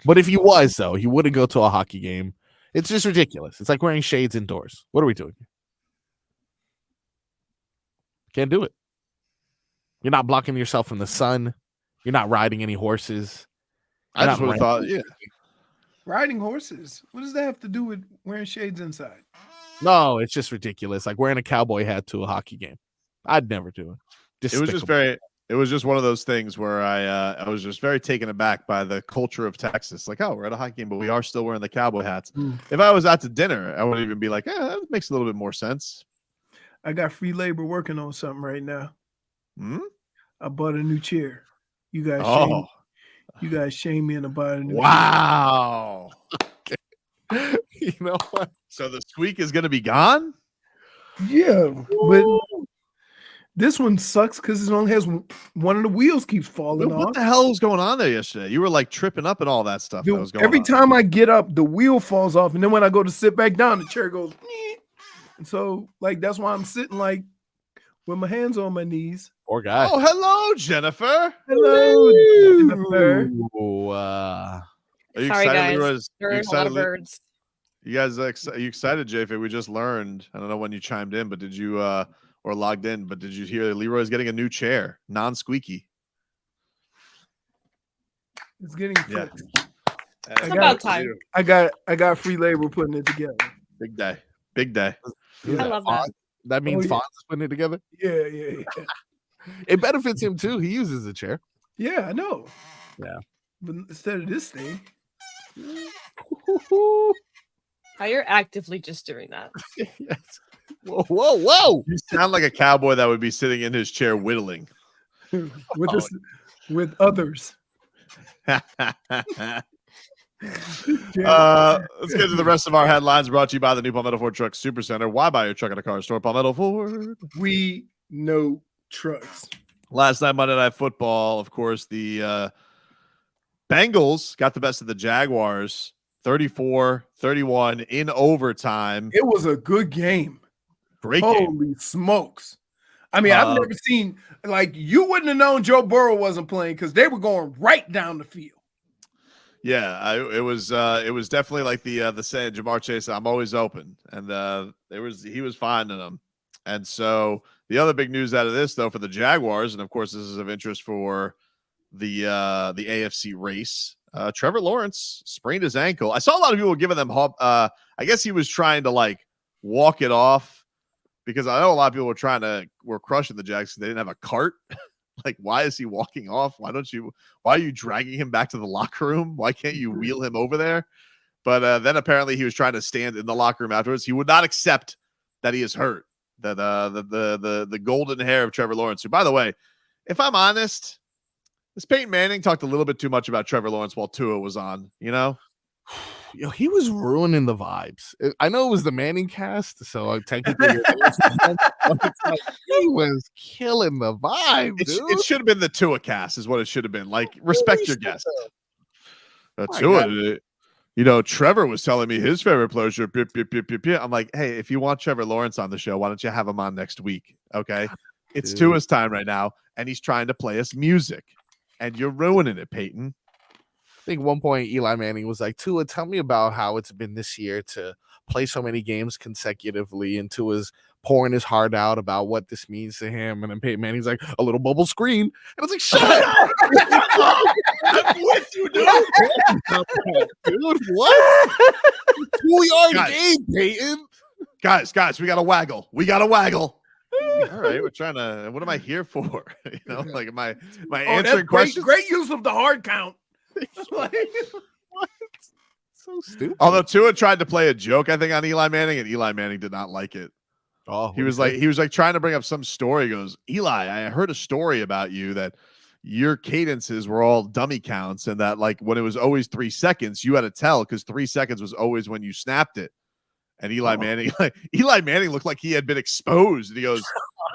But if he was, though, he wouldn't go to a hockey game. It's just ridiculous. It's like wearing shades indoors. What are we doing? Can't do it. You're not blocking yourself from the sun. You're not riding any horses. I just would have thought, yeah. Riding horses. What does that have to do with wearing shades inside? No, it's just ridiculous. Like wearing a cowboy hat to a hockey game. I'd never do it. It was just one of those things where I was just very taken aback by the culture of Texas. Like, oh, we're at a hockey game, but we are still wearing the cowboy hats. If I was out to dinner, I wouldn't even be like, that makes a little bit more sense. I got free labor working on something right now. I bought a new chair. You guys shame me into buying a new chair. Wow. You know what? So the squeak is going to be gone? Yeah, but this one sucks because it only has one of the wheels keeps falling off. What the hell was going on there yesterday? You were like tripping up and all that stuff. Every time I get up, the wheel falls off, and then when I go to sit back down, the chair goes. And so, like, that's why I'm sitting like with my hands on my knees. Poor guy. Oh, hello, Jennifer. Hello, Jennifer. Are you Sorry, excited? guys. There are a lot of birds. You guys, are you excited, JF? We just learned. I don't know when you chimed in, but did you or logged in? But did you hear Leroy's getting a new chair, non-squeaky? It's getting fixed. It's about time. I got free labor putting it together. Big day. Big day. I love that. That means Fonz is putting it together? Yeah. It benefits him, too. He uses the chair. Yeah, I know. Yeah. But instead of this thing. How you're actively just doing that. Yes. Whoa. You sound like a cowboy that would be sitting in his chair whittling. with others. Let's get to the rest of our headlines brought to you by the new Palmetto Ford Truck Supercenter. Why buy your truck at a car store? Palmetto Ford. We know trucks. Last night, Monday Night Football, of course, the Bengals got the best of the Jaguars, 34-31 in overtime. It was a good game. Great game. Holy smokes. I mean, I've never seen, like, you wouldn't have known Joe Burrow wasn't playing because they were going right down the field. Yeah, it was definitely like the saying, Jamar Chase, I'm always open. And he was finding them. And so the other big news out of this, though, for the Jaguars, and of course this is of interest for the AFC race, Trevor Lawrence sprained his ankle. I saw a lot of people giving them hope. I guess he was trying to like walk it off because I know a lot of people were crushing the Jags because they didn't have a cart. Like, why is he walking off? Why are you dragging him back to the locker room? Why can't you wheel him over there? But then apparently he was trying to stand in the locker room afterwards. He would not accept that he is hurt. That the golden hair of Trevor Lawrence, who, by the way, if I'm honest, this Peyton Manning talked a little bit too much about Trevor Lawrence while Tua was on, you know? Yo, he was ruining the vibes. I know it was the Manningcast, so technically he was killing the vibe, dude. It should have been the Tua cast, is what it should have been. Like, respect your guest. Tua, Trevor was telling me his favorite players are I'm like, hey, if you want Trevor Lawrence on the show, why don't you have him on next week? Okay. It's Tua's time right now, and he's trying to play us music, and you're ruining it, Peyton. I think one point Eli Manning was like, Tua, tell me about how it's been this year to play so many games consecutively, and Tua's pouring his heart out about what this means to him. And then Peyton Manning's like, a little bubble screen. And I was like, shut up. I'm with you, dude. Dude, what? 2-yard game, Peyton. Guys, we got to waggle. All right, we're trying to. What am I here for? Like, am I answering questions? Great use of the hard count. What? So stupid. Although Tua tried to play a joke, I think, on Eli Manning, and Eli Manning did not like it. Oh, he was like trying to bring up some story. He goes, Eli, I heard a story about you that your cadences were all dummy counts, and that, like, when it was always 3 seconds, you had to tell because 3 seconds was always when you snapped it. And Eli Manning looked like he had been exposed. And he goes,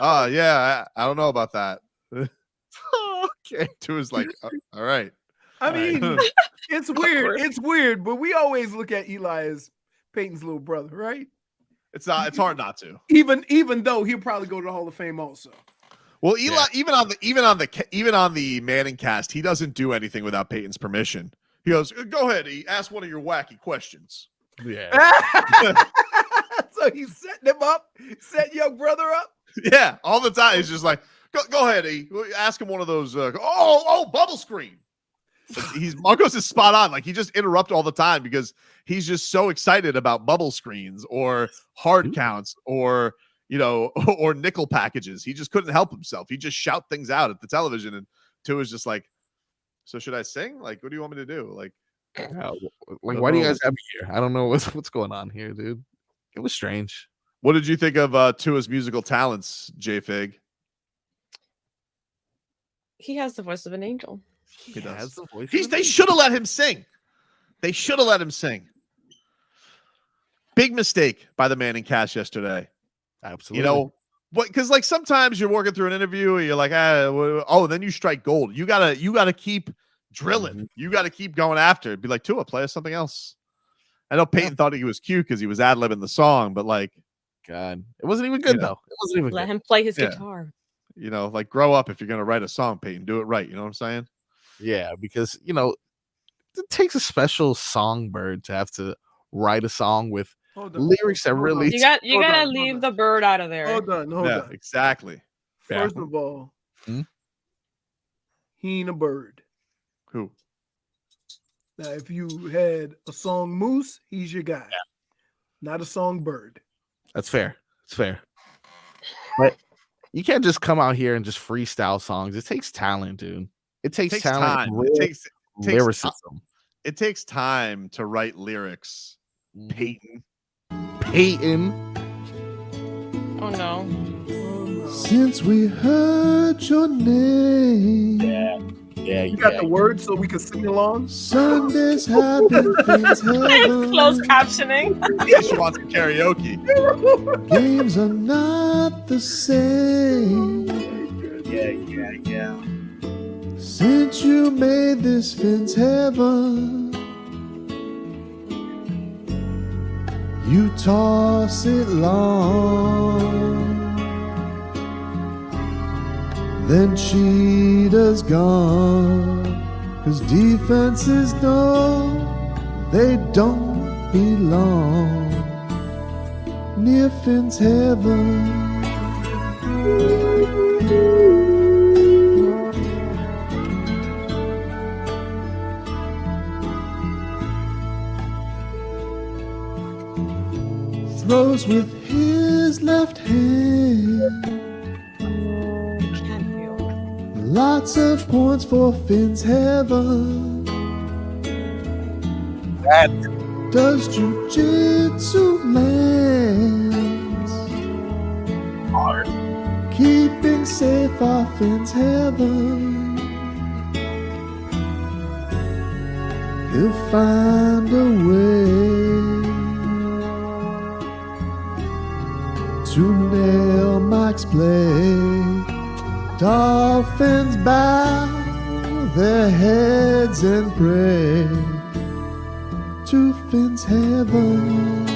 "Oh yeah, I don't know about that." Okay, Tua's like, "All right." I mean, it's weird. It's weird, but we always look at Eli as Peyton's little brother, right? It's hard not to. Even though he'll probably go to the Hall of Fame also. Well, Eli, even on the Manning cast, he doesn't do anything without Peyton's permission. He goes, "Go ahead, ask one of your wacky questions." Yeah. So he's setting him up, setting your brother up. Yeah, all the time. He's just like, "Go ahead, ask him one of those." Bubble screen. Marcos is spot on. Like, he just interrupts all the time because he's just so excited about bubble screens or hard counts or or nickel packages. He just couldn't help himself. He just shout things out at the television, and Tua's just like, "So should I sing? Like, what do you want me to do?" Like, why do you guys have me here? I don't know what's going on here, dude. It was strange. What did you think of Tua's musical talents, J-Fig? He has the voice of an angel. He does. The voice. They should have let him sing. Big mistake by the Manningcast yesterday. Absolutely. Because like sometimes you're working through an interview and you're like, then you strike gold. You gotta keep drilling. Mm-hmm. You gotta keep going after it. Be like, Tua, play us something else. I know Peyton thought he was cute because he was ad-libbing the song, but like, God, it wasn't even good though. It wasn't even Let good. him play his guitar. Like, grow up if you're gonna write a song, Peyton. Do it right. You know what I'm saying? Yeah, because it takes a special songbird to have to write a song with lyrics that really. You gotta leave the bird out of there. Hold on. Exactly. First of all, he ain't a bird. Who? Now, if you had a song moose, he's your guy. Yeah. Not a songbird. That's fair. It's fair. But you can't just come out here and just freestyle songs. It takes talent, dude. It takes talent. Time. Lyricism. It takes time to write lyrics. Peyton. Oh no. Since we heard your name. Yeah, you got the words so we can sing along. Sundays happen, things happen. Closed captioning. She wants karaoke. Games are not the same. Yeah. Since you made this fence heaven, you toss it long. Then cheetah's gone, 'cause defenses know they don't belong near fence heaven. Throws with his left hand, Lots of points for Finn's heaven. Does jujitsu lands? Hard. Keeping safe off Finn's heaven. He'll find a way to nail Mike's play. Dolphins bow their heads and pray to Finn's heaven.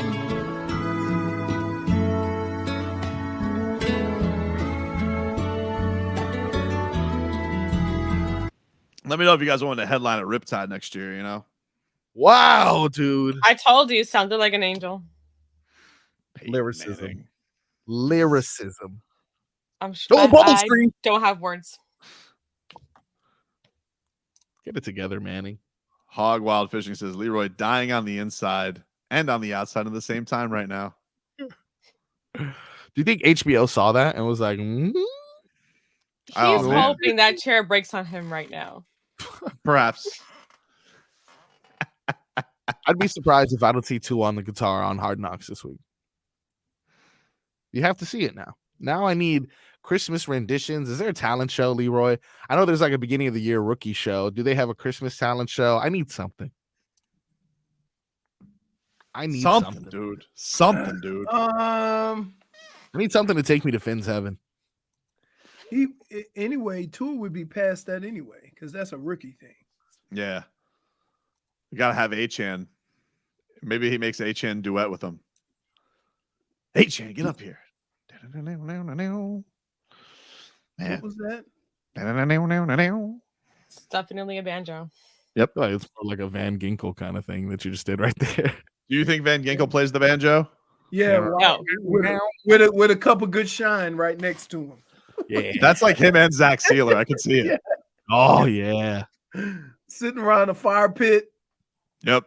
Let me know if you guys want to headline at Riptide next year, you know? Wow, dude. I told you, sounded like an angel. Lyricism. Lyricism. I'm sure. Go Bubble I Street. don't have words. Get it together, Manning. Hog Wild Fishing says Leroy dying on the inside and on the outside at the same time right now. Do you think HBO saw that and was like, He's Oh, man. hoping that chair breaks on him right now. Perhaps. I'd be surprised if I don't see Tua on the guitar on Hard Knocks this week. You have to see it now. Now I need Christmas renditions. Is there a talent show, Leroy? I know there's like a beginning of the year rookie show. Do they have a Christmas talent show? I need something. I need something. dude. Something, dude. I need something to take me to Finn's heaven. Anyway, Tua would be past that anyway, because that's a rookie thing. Yeah. You gotta have Achan. Maybe he makes Achan duet with him. Achan, get up here. Man. What was that? It's definitely a banjo. Yep. Like, it's more like a Van Ginkel kind of thing that you just did right there. Do you think Van Ginkel plays the banjo? Yeah, No. with a cup of good shine right next to him. Yeah. That's like him and Zach Sealer. I can see it. Oh, yeah. Sitting around a fire pit. Yep.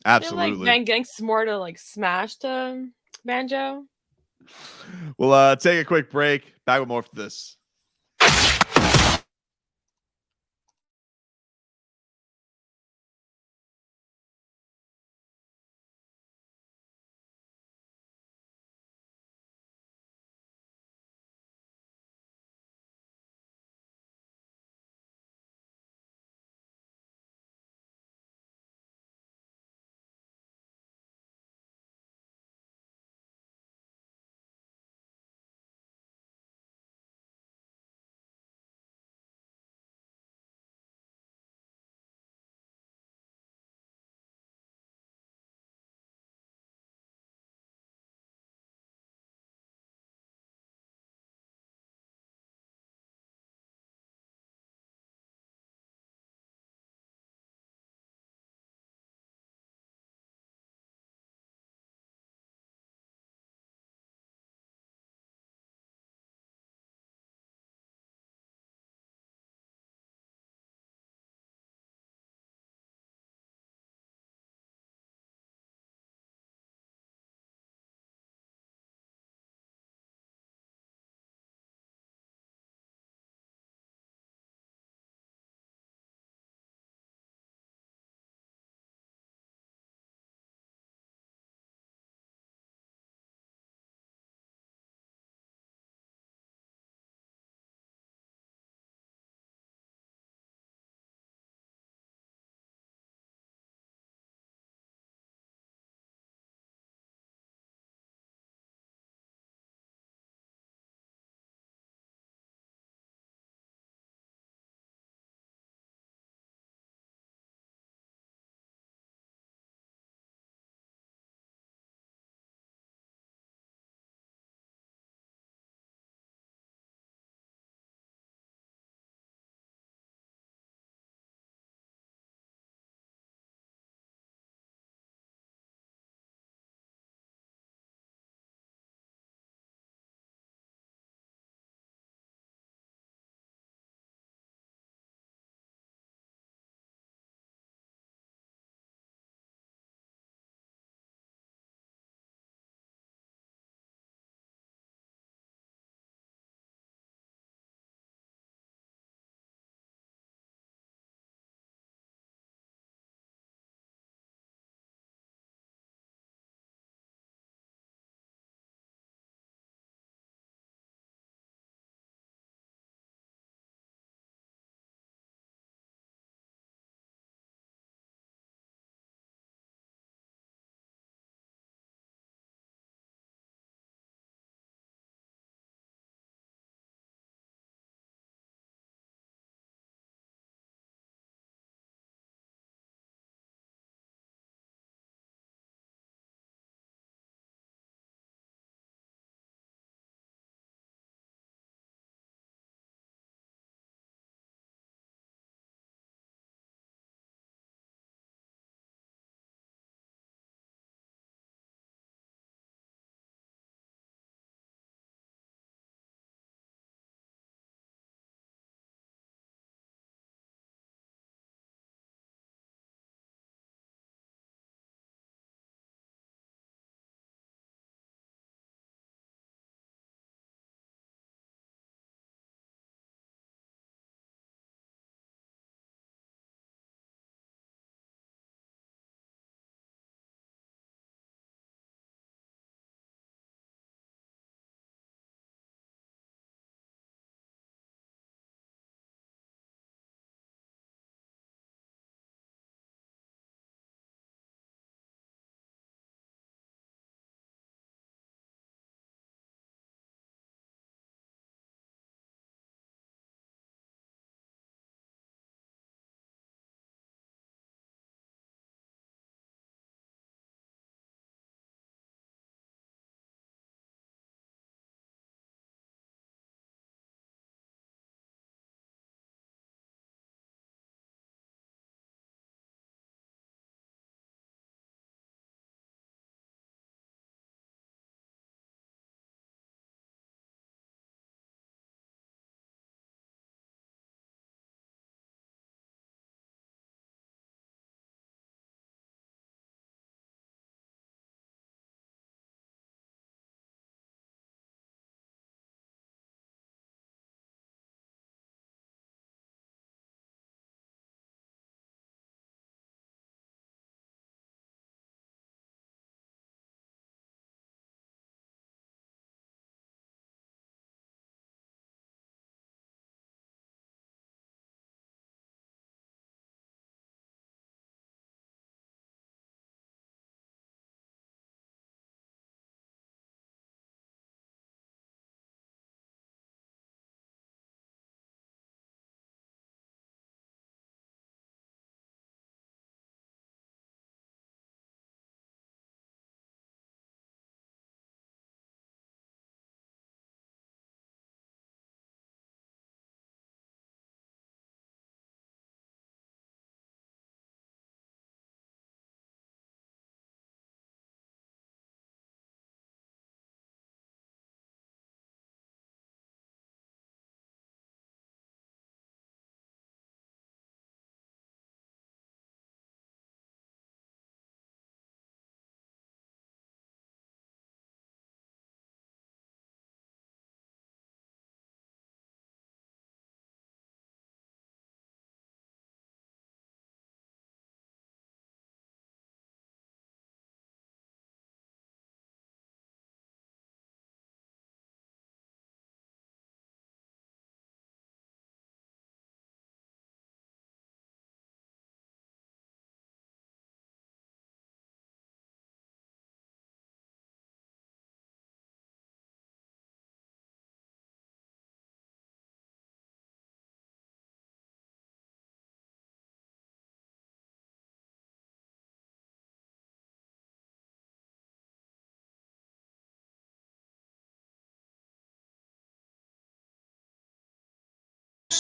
I feel Absolutely. like Van Gink's more to like smash the banjo. We'll take a quick break. Back with more after this.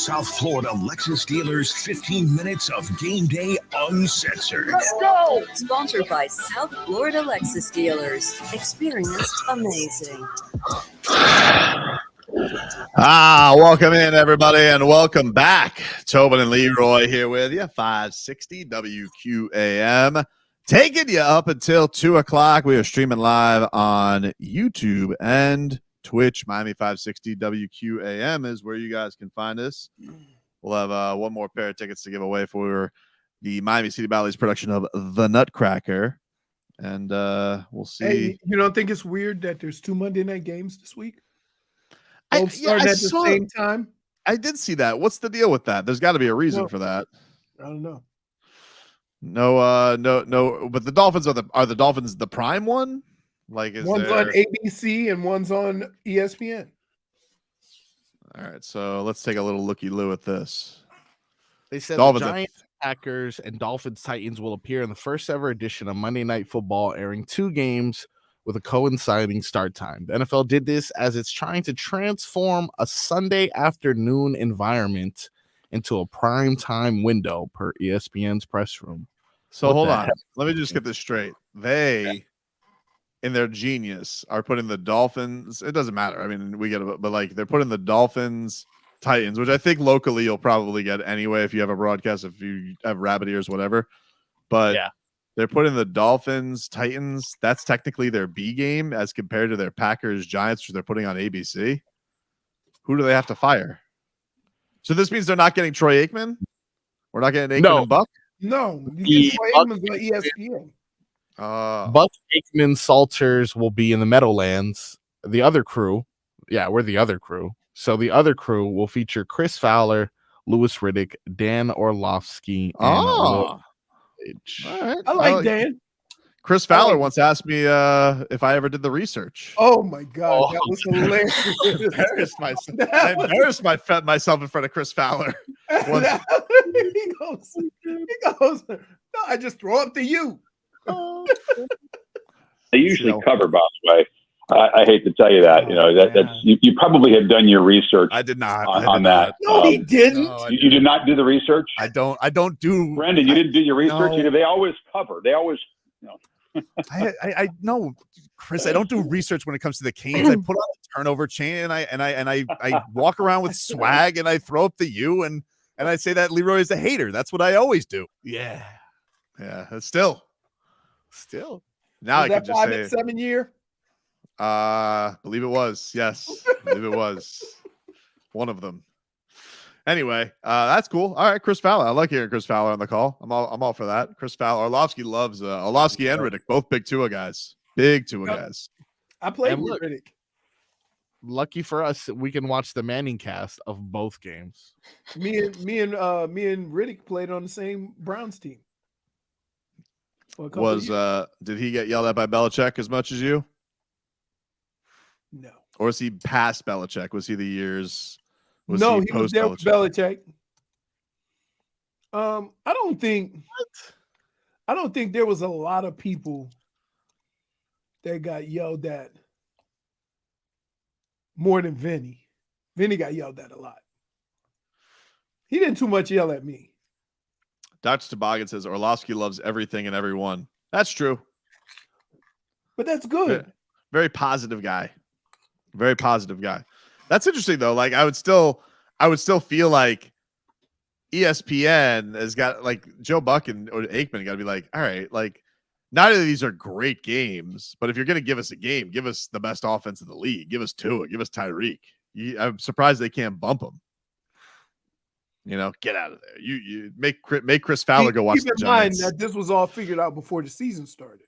South Florida Lexus dealers 15 minutes of game day uncensored. Let's go! Sponsored by South Florida Lexus dealers. Experienced amazing. Welcome in, everybody, and welcome back. Tobin and Leroy here with you, 560 WQAM. Taking you up until 2 o'clock. We are streaming live on YouTube and Twitch. Miami 560 WQAM is where you guys can find us. We'll have one more pair of tickets to give away for the Miami City Ballet's production of The Nutcracker. And we'll see. Hey, you don't think it's weird that there's 2 Monday night games this week? Both starting at the same time? I did see that. What's the deal with that? There's got to be a reason for that. I don't know. No. But the Dolphins are the Dolphins the prime one? Like, one's on ABC and one's on ESPN. All right, so let's take a little looky-loo at this. They said Dolphins the Giants, Packers, and Dolphins Titans will appear in the first ever edition of Monday Night Football, airing 2 games with a coinciding start time. The NFL did this as it's trying to transform a Sunday afternoon environment into a prime time window, per ESPN's press room. So hold on. Let me just get this straight. They, in their genius, are putting the Dolphins. It doesn't matter. I mean, we get it, but like they're putting the Dolphins, Titans, which I think locally you'll probably get anyway if you have a broadcast, if you have rabbit ears, whatever. But yeah. They're putting the Dolphins, Titans. That's technically their B game as compared to their Packers, Giants, which they're putting on ABC. Who do they have to fire? So this means they're not getting Troy Aikman? We're not getting Aikman and Buck? No. You get Troy Aikman's on ESPN. Buck, Aikman, Salters will be in the Meadowlands. The other crew, we're the other crew. So the other crew will feature Chris Fowler, Louis Riddick, Dan Orlovsky, and all right. I like Dan. Chris Fowler once asked me if I ever did the research. Oh my God, that was hilarious! I embarrassed myself in front of Chris Fowler. He goes, no, I just throw up to you. They usually cover, by the way. I hate to tell you that. That's you probably have done your research. I did not on that. No, he didn't. No, you did not do the research. I don't do. Brendan, you didn't do your research. No. They always cover. They always. I know, Chris. I don't do research when it comes to the Canes. I put on the turnover chain and I walk around with swag and I throw up the U and I say that Leroy is a hater. That's what I always do. Yeah. Still. Now I can just say 5 and 7 year. Believe it was. Yes, believe it was one of them. Anyway, that's cool. All right, Chris Fowler. I like hearing Chris Fowler on the call. I'm all for that. Chris Fowler. Orlovsky loves Orlovsky and Riddick, both big Tua guys. Big Tua guys. I played with Riddick. Lucky for us, we can watch the Manningcast of both games. Me and Riddick played on the same Browns team. Did he get yelled at by Belichick as much as you? No. Or was he past Belichick? Was he the years? He was there with Belichick. I don't think there was a lot of people that got yelled at more than Vinny. Vinny got yelled at a lot. He didn't too much yell at me. Dr. Toboggan says Orlovsky loves everything and everyone. That's true. But that's good. Very positive guy. Very positive guy. That's interesting though. Like I would still feel like ESPN has got like Joe Buck and Aikman got to be like, all right, like neither of these are great games, but if you're going to give us a game, give us the best offense in the league. Give us Tua, give us Tyreek. I'm surprised they can't bump him. Get out of there. You make Chris Fowler go watch the Giants. Keep in mind that this was all figured out before the season started.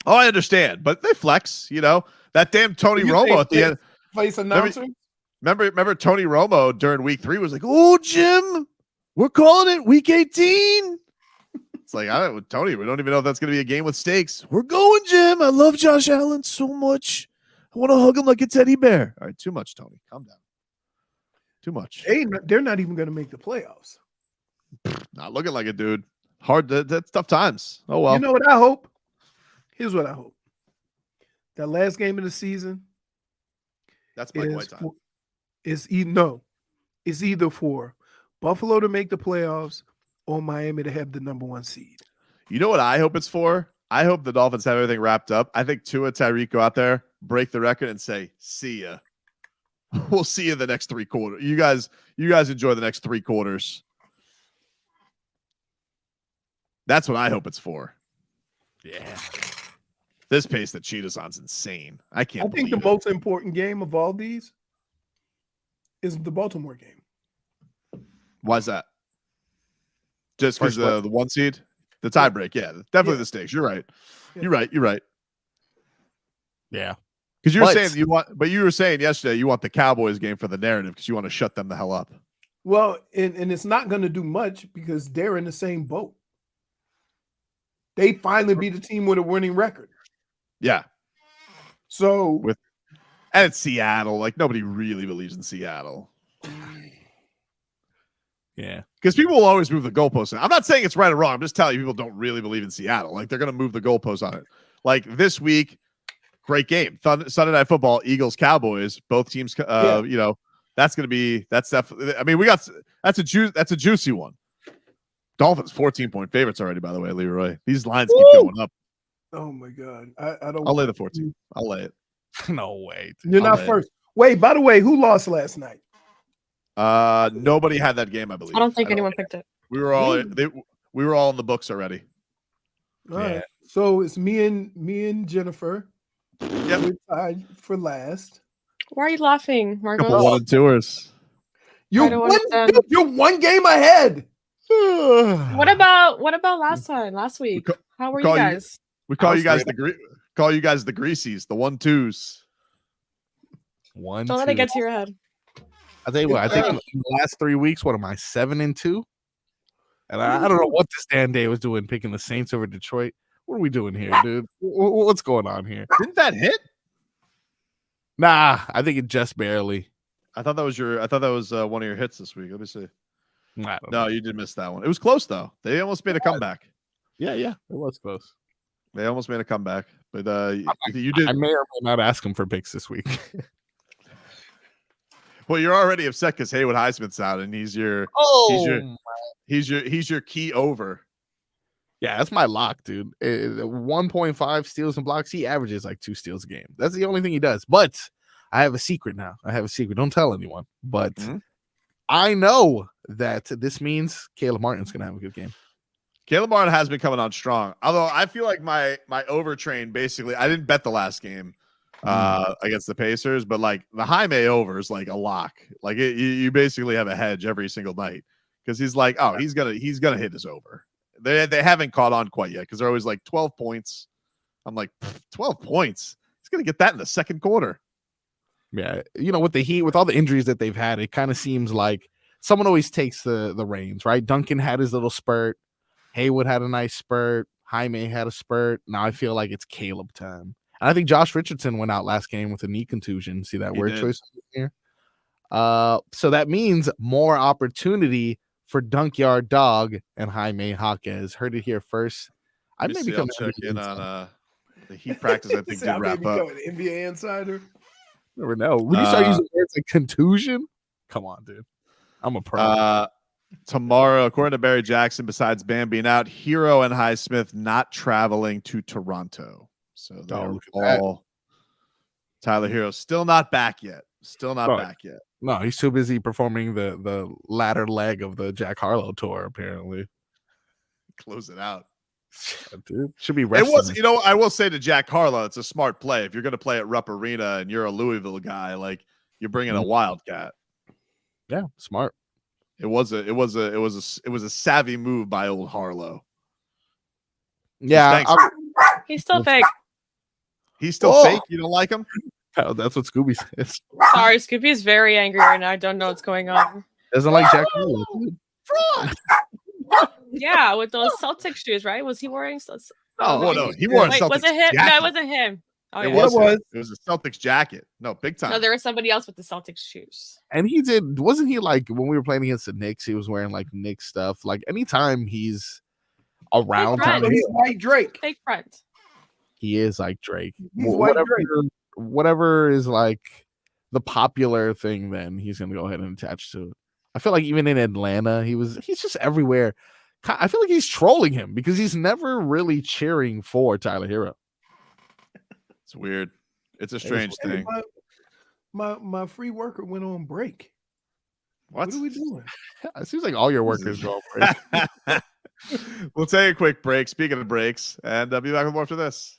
Oh, I understand, but they flex. That damn Tony Romo at the end. Face announcer. Remember Tony Romo during week 3 was like, "Oh, Jim, we're calling it week 18." It's like, Tony, we don't even know if that's going to be a game with stakes. We're going, Jim. I love Josh Allen so much. I want to hug him like a teddy bear. All right, too much, Tony. Calm down. Too much. They're not even going to make the playoffs. Not looking like it, dude. Hard. That's tough times. Oh, well. You know what I hope? Here's what I hope. That last game of the season. That's Mike White time. It's either for Buffalo to make the playoffs or Miami to have the number 1 seed. You know what I hope it's for? I hope the Dolphins have everything wrapped up. I think Tua Tyreek go out there, break the record, and say, "See ya. We'll see you the next 3 quarters. You guys enjoy the next 3 quarters." That's what I hope it's for. Yeah. This pace that Cheetah's on's insane. I can't. I think the most important game of all these is the Baltimore game. Why is that? Just because the 1 seed, the tiebreak. Yeah, definitely the stakes. You're right. Yeah. You're right. Yeah. Because you were saying you were saying yesterday you want the Cowboys game for the narrative because you want to shut them the hell up. Well, and it's not going to do much because they're in the same boat. They finally beat a team with a winning record. Yeah. So and it's Seattle. Like nobody really believes in Seattle. Yeah. Because people will always move the goalposts. I'm not saying it's right or wrong. I'm just telling you people don't really believe in Seattle. Like they're going to move the goalposts on it. Like this week, great game. Sunday Night Football, Eagles, Cowboys. Both teams. You know, that's going to be. That's definitely. I mean, that's a juicy one. Dolphins 14-point favorites already. By the way, Leroy. These lines keep going up. Oh my God, I don't. I'll lay the 14. I'll lay it. No way. You're not first. Wait, by the way, who lost last night? Nobody had that game, I believe. I don't think anyone picked it. We were all we were all in the books already. All right. So it's me and Jennifer. Yep. We're tied for last. Why are you laughing, Marcos? Couple 1 and 2ers. You're 1 game ahead. What about last week? How were you guys? We call you guys the greasies, the 1-2s. Don't let it get to your head. I tell you what, I think in the last 3 weeks, what am I, 7-2? And I don't know what this Dan Day was doing, picking the Saints over Detroit. What are we doing here, dude? What's going on here? Didn't that hit? Nah, I think it just barely. I thought that was one of your hits this week. Let me see. No, know. You did miss that one. It was close though. They almost made a comeback. Yeah, it was close. They almost made a comeback, but you did. I may or may not ask him for picks this week. Well, you're already upset because Haywood Highsmith's out, and he's your key over. Yeah, that's my lock, dude. 1.5 steals and blocks. He averages like 2 steals a game. That's the only thing he does. But I have a secret now. Don't tell anyone. But I know that this means Caleb Martin's going to have a good game. Caleb Martin has been coming on strong. Although I feel like my overtrain, basically, I didn't bet the last game against the Pacers, but like the Jaime over is like a lock. Like you basically have a hedge every single night because he's like, oh, he's gonna hit his over. They haven't caught on quite yet because they're always like 12 points. I'm like 12 points. He's gonna get that in the second quarter. Yeah, with the Heat, with all the injuries that they've had, it kind of seems like someone always takes the reins, right? Duncan had his little spurt. Haywood had a nice spurt. Jaime had a spurt. Now I feel like it's Caleb time. And I think Josh Richardson went out last game with a knee contusion. See that word choice here? So that means more opportunity for Dunkyard Dog and Jaime Jaquez. Heard it here first. I may become check in on the Heat practice. I think did wrap up. NBA insider. Never know. When you start using words like contusion, come on, dude. I'm a pro. Tomorrow, according to Barry Jackson, besides Bam being out, Herro and Highsmith not traveling to Toronto. So they're all Tyler Herro still not back yet. Back yet. No, he's too busy performing the latter leg of the Jack Harlow tour, apparently. Close it out. Yeah, dude. Should be resting. It was, I will say to Jack Harlow, it's a smart play. If you're going to play at Rupp Arena and you're a Louisville guy, like you're bringing a Wildcat. Yeah, smart. It was a savvy move by old Harlow. Yeah, he's still fake. He's still fake. You don't like him? Oh, that's what Scooby says. Sorry, Scooby's very angry right now. I don't know what's going on. Doesn't like Jack Harlow. Fraud. Yeah, with those Celtics shoes, right? Was he wearing? No, he wore a Celtics was it him? jacket. No, it wasn't him. Oh, It yeah. was a Celtics jacket. No, big time. No, there was somebody else with the Celtics shoes. And wasn't he like when we were playing against the Knicks, he was wearing like Knicks stuff. Like anytime he's around town, he's like Drake. Fake front. He is like Drake. He's like Drake. Whatever is like the popular thing, then he's gonna go ahead and attach to it. I feel like even in Atlanta, he's just everywhere. I feel like he's trolling him because he's never really cheering for Tyler Herro. It's weird. It's a strange thing. My free worker went on break. What are we doing? It seems like all your workers go on break. We'll take a quick break. Speaking of breaks, and be back with more after this.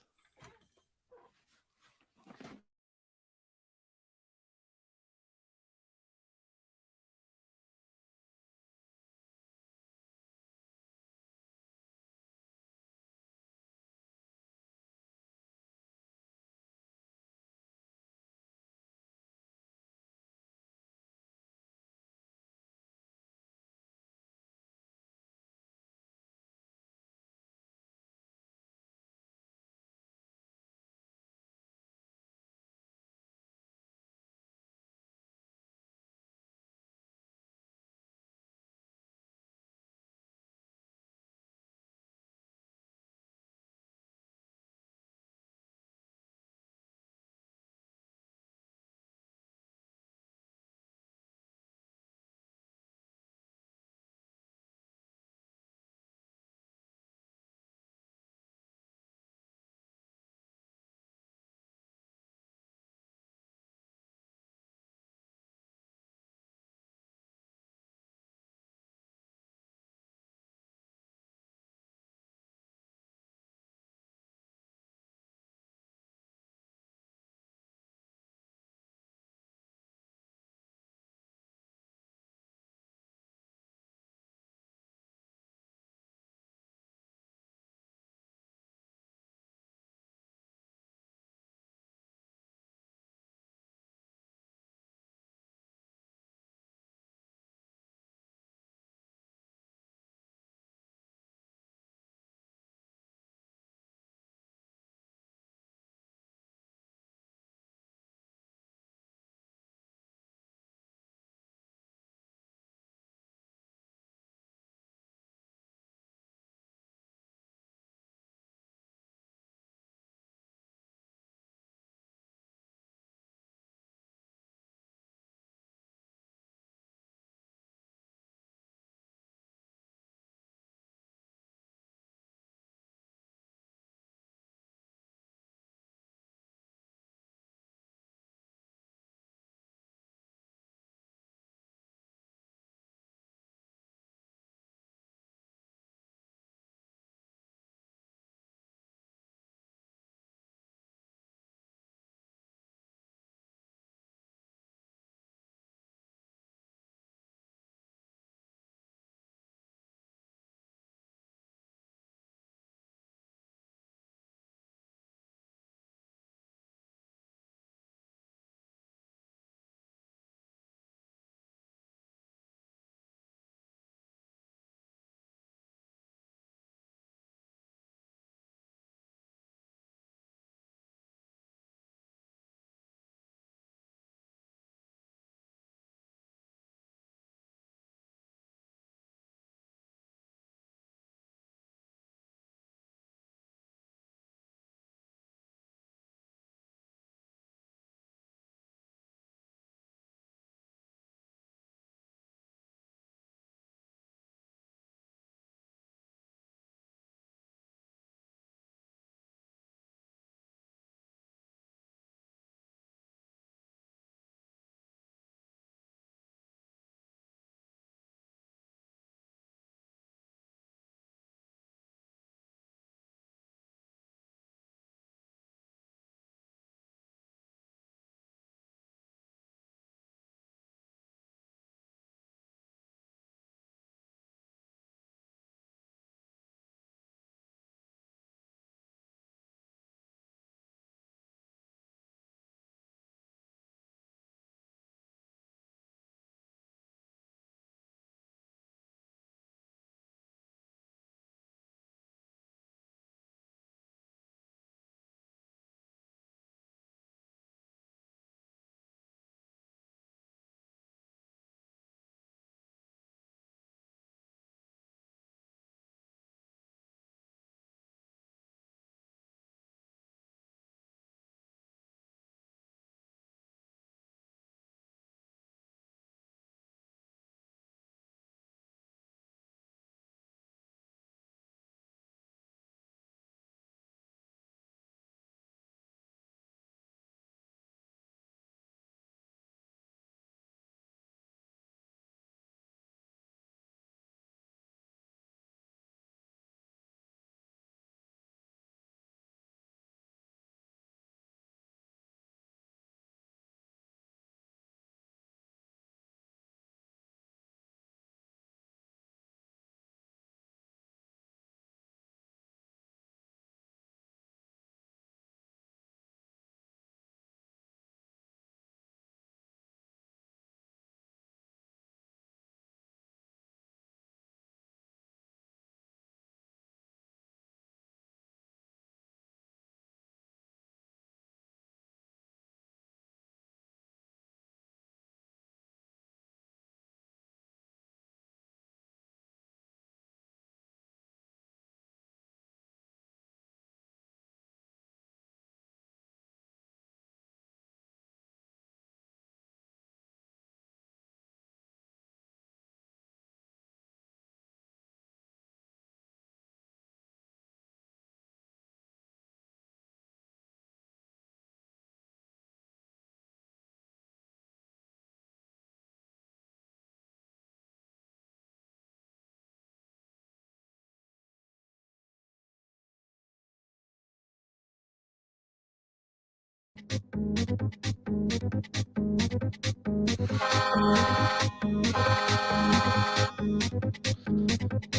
All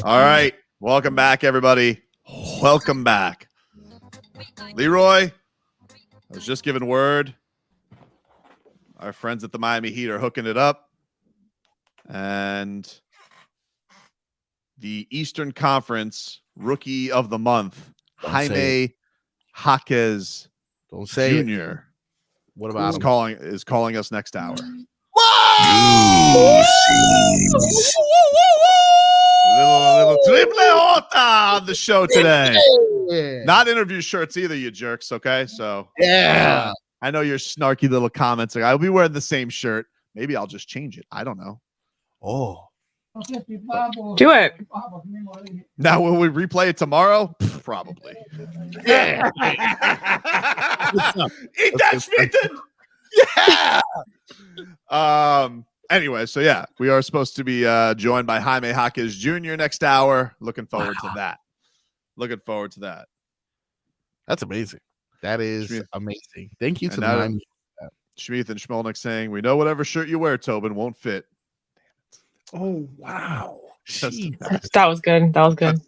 right. Welcome back, everybody. Welcome back. Leroy, I was just given word. Our friends at the Miami Heat are hooking it up. And the Eastern Conference Rookie of the Month, Jaime Jaquez Jr. What about is calling us next hour. Little triple on the show today. Not interview shirts either, you jerks. Okay, so I know your snarky little comments. I'll be wearing the same shirt. Maybe I'll just change it. I don't know. Oh, do it. Now, will we replay it tomorrow? Probably. Yeah. Eat that, Smitten. Yeah. Anyway, so yeah, we are supposed to be joined by Jaime Jaquez Jr. next hour. Looking forward to that. Looking forward to that. That's amazing. That is amazing. Thank you to the Schmeeth and Schmolnick saying, "We know whatever shirt you wear, Tobin, won't fit." Oh wow, that was good. That was good.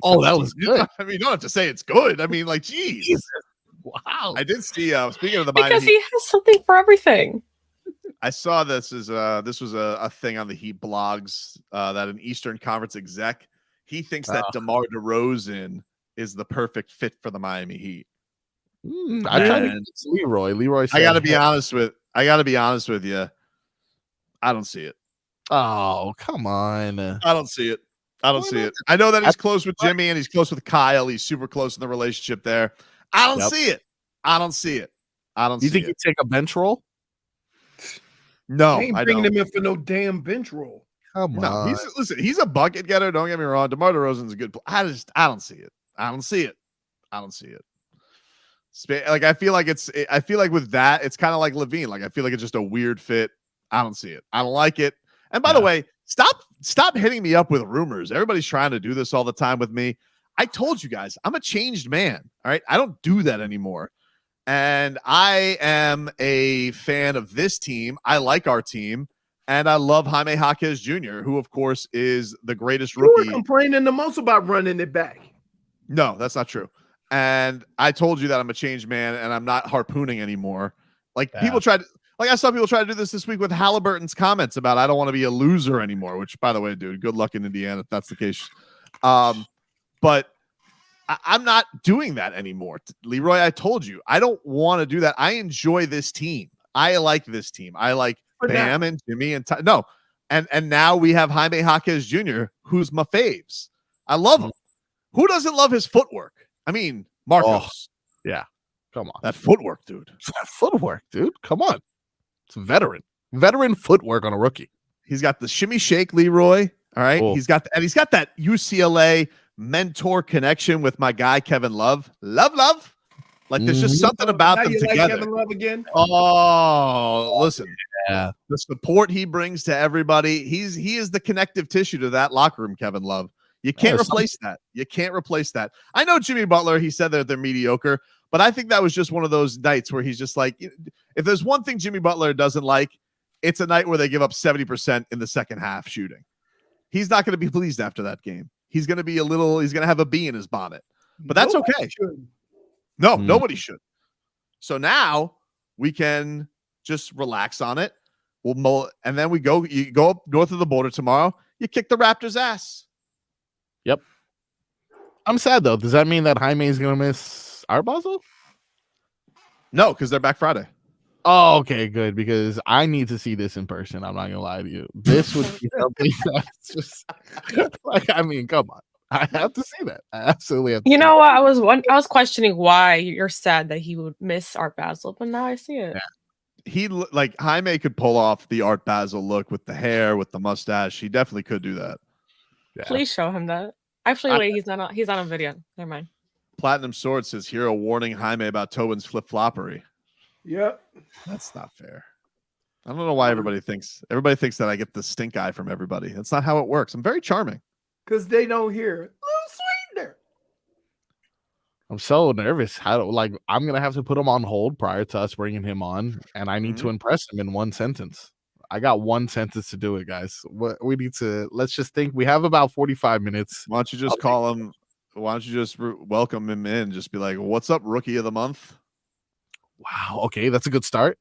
Oh, that was good. I mean, you don't have to say it's good. I mean, like, geez. Wow. I did see. Speaking of the Because Miami he has something for everything. I saw this was a thing on the Heat blogs that an Eastern Conference exec, he thinks that DeMar DeRozan is the perfect fit for the Miami Heat. I tried to get Leroy. Leroy said, I gotta be honest with you. I don't see it. Oh, come on. I don't see it. I know that he's close with Jimmy and he's close with Kyle. He's super close in the relationship there. I don't see it. You think he'd take a bench role? No, I ain't bringing him in for no damn bench role. Come on. He's a bucket getter. Don't get me wrong. DeMar DeRozan's a good player. I don't see it. Like, I feel like with that, it's kind of like Levine. Like, I feel like it's just a weird fit. I don't see it. I don't like it. And by the way, stop hitting me up with rumors. Everybody's trying to do this all the time with me. I told you guys, I'm a changed man. All right. I don't do that anymore. And I am a fan of this team. I like our team. And I love Jaime Jaquez Jr., who, of course, is the greatest rookie. You were complaining the most about running it back. No, that's not true. And I told you that I'm a changed man and I'm not harpooning anymore. Like, people tried to, like, I saw people try to do this week with Halliburton's comments about I don't want to be a loser anymore, which, by the way, dude, good luck in Indiana if that's the case. But I'm not doing that anymore. Leroy, I told you, I don't want to do that. I enjoy this team. I like this team. I like Bam and Jimmy and no. And now we have Jaime Jaquez Jr., who's my faves. I love him. Who doesn't love his footwork? I mean, Marcos. Yeah. Come on. That footwork, dude. Come on. It's veteran footwork on a rookie. He's got the shimmy shake, Leroy. All right. Cool. He's got that UCLA mentor connection with my guy Kevin Love. Love. Like, there's just something about Now them you together. like Kevin Love again? Oh, listen. Yeah. The support he brings to everybody. He is the connective tissue to that locker room, Kevin Love. You can't replace that. You can't replace that. I know Jimmy Butler, he said that they're mediocre, but I think that was just one of those nights where he's just like, if there's one thing Jimmy Butler doesn't like, it's a night where they give up 70% in the second half shooting. He's not going to be pleased after that game. He's going to be he's going to have a bee in his bonnet, but that's okay. No, nobody should. So now we can just relax on it. And then you go up north of the border tomorrow. You kick the Raptors' ass. Yep. I'm sad though. Does that mean that Jaime is going to miss Art Basel? No, because they're back Friday. Oh, okay, good. Because I need to see this in person. I'm not gonna lie to you. This would be something that's just like, I mean, come on. I have to see that. I absolutely have to. You know what? I was questioning why you're sad that he would miss Art Basel, but now I see it. Yeah. Like Jaime could pull off the Art Basel look with the hair, with the mustache. He definitely could do that. Yeah. Please show him that. Actually, wait, he's on a video. Never mind. Platinum Sword says Herro warning Jaime about Tobin's flip-floppery. Yep. That's not fair. I don't know why everybody thinks that I get the stink eye from everybody. That's not how it works. I'm very charming. Because they don't hear it. Little sweetener. I'm so nervous. I'm gonna have to put him on hold prior to us bringing him on, and I need to impress him in one sentence. I got one sentence to do it, guys. We need to. Let's just think. We have about 45 minutes. Why don't you just call him? Why don't you just welcome him in? Just be like, "What's up, Rookie of the Month?" Wow. Okay, that's a good start.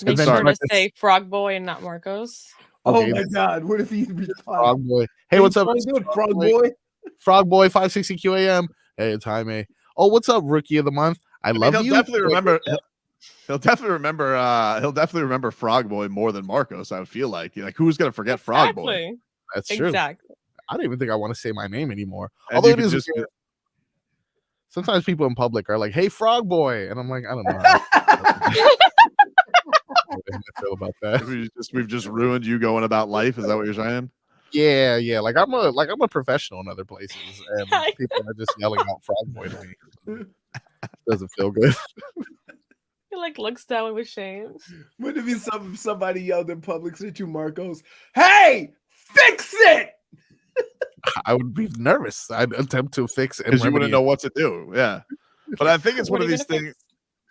Make sure to say Frog Boy and not Marcos. Oh my God! What if he Frog Boy? Hey, what's up, Frog Boy? Frog Boy, 560 QAM. Hey, it's Jaime. Oh, what's up, Rookie of the Month? I love he'll you. Definitely remember. He'll definitely remember. He'll definitely remember Frog Boy more than Marcos. I would feel like who's gonna forget Frog Boy? That's true. Exactly. I don't even think I want to say my name anymore. And Although you it could is just weird. Sometimes people in public are like, "Hey, Frog Boy," and I'm like, I don't know how I feel about that. We've just ruined you going about life. Is that what you're saying? Yeah. Like I'm a professional in other places, and people are just yelling out "Frog Boy" to me. Doesn't feel good. He like looks down with shame. Would it be somebody yelled in public at you, Marcos? Hey, fix it! I would be nervous. I'd attempt to fix it because you wouldn't know what to do. Yeah, but I think it's one of these things.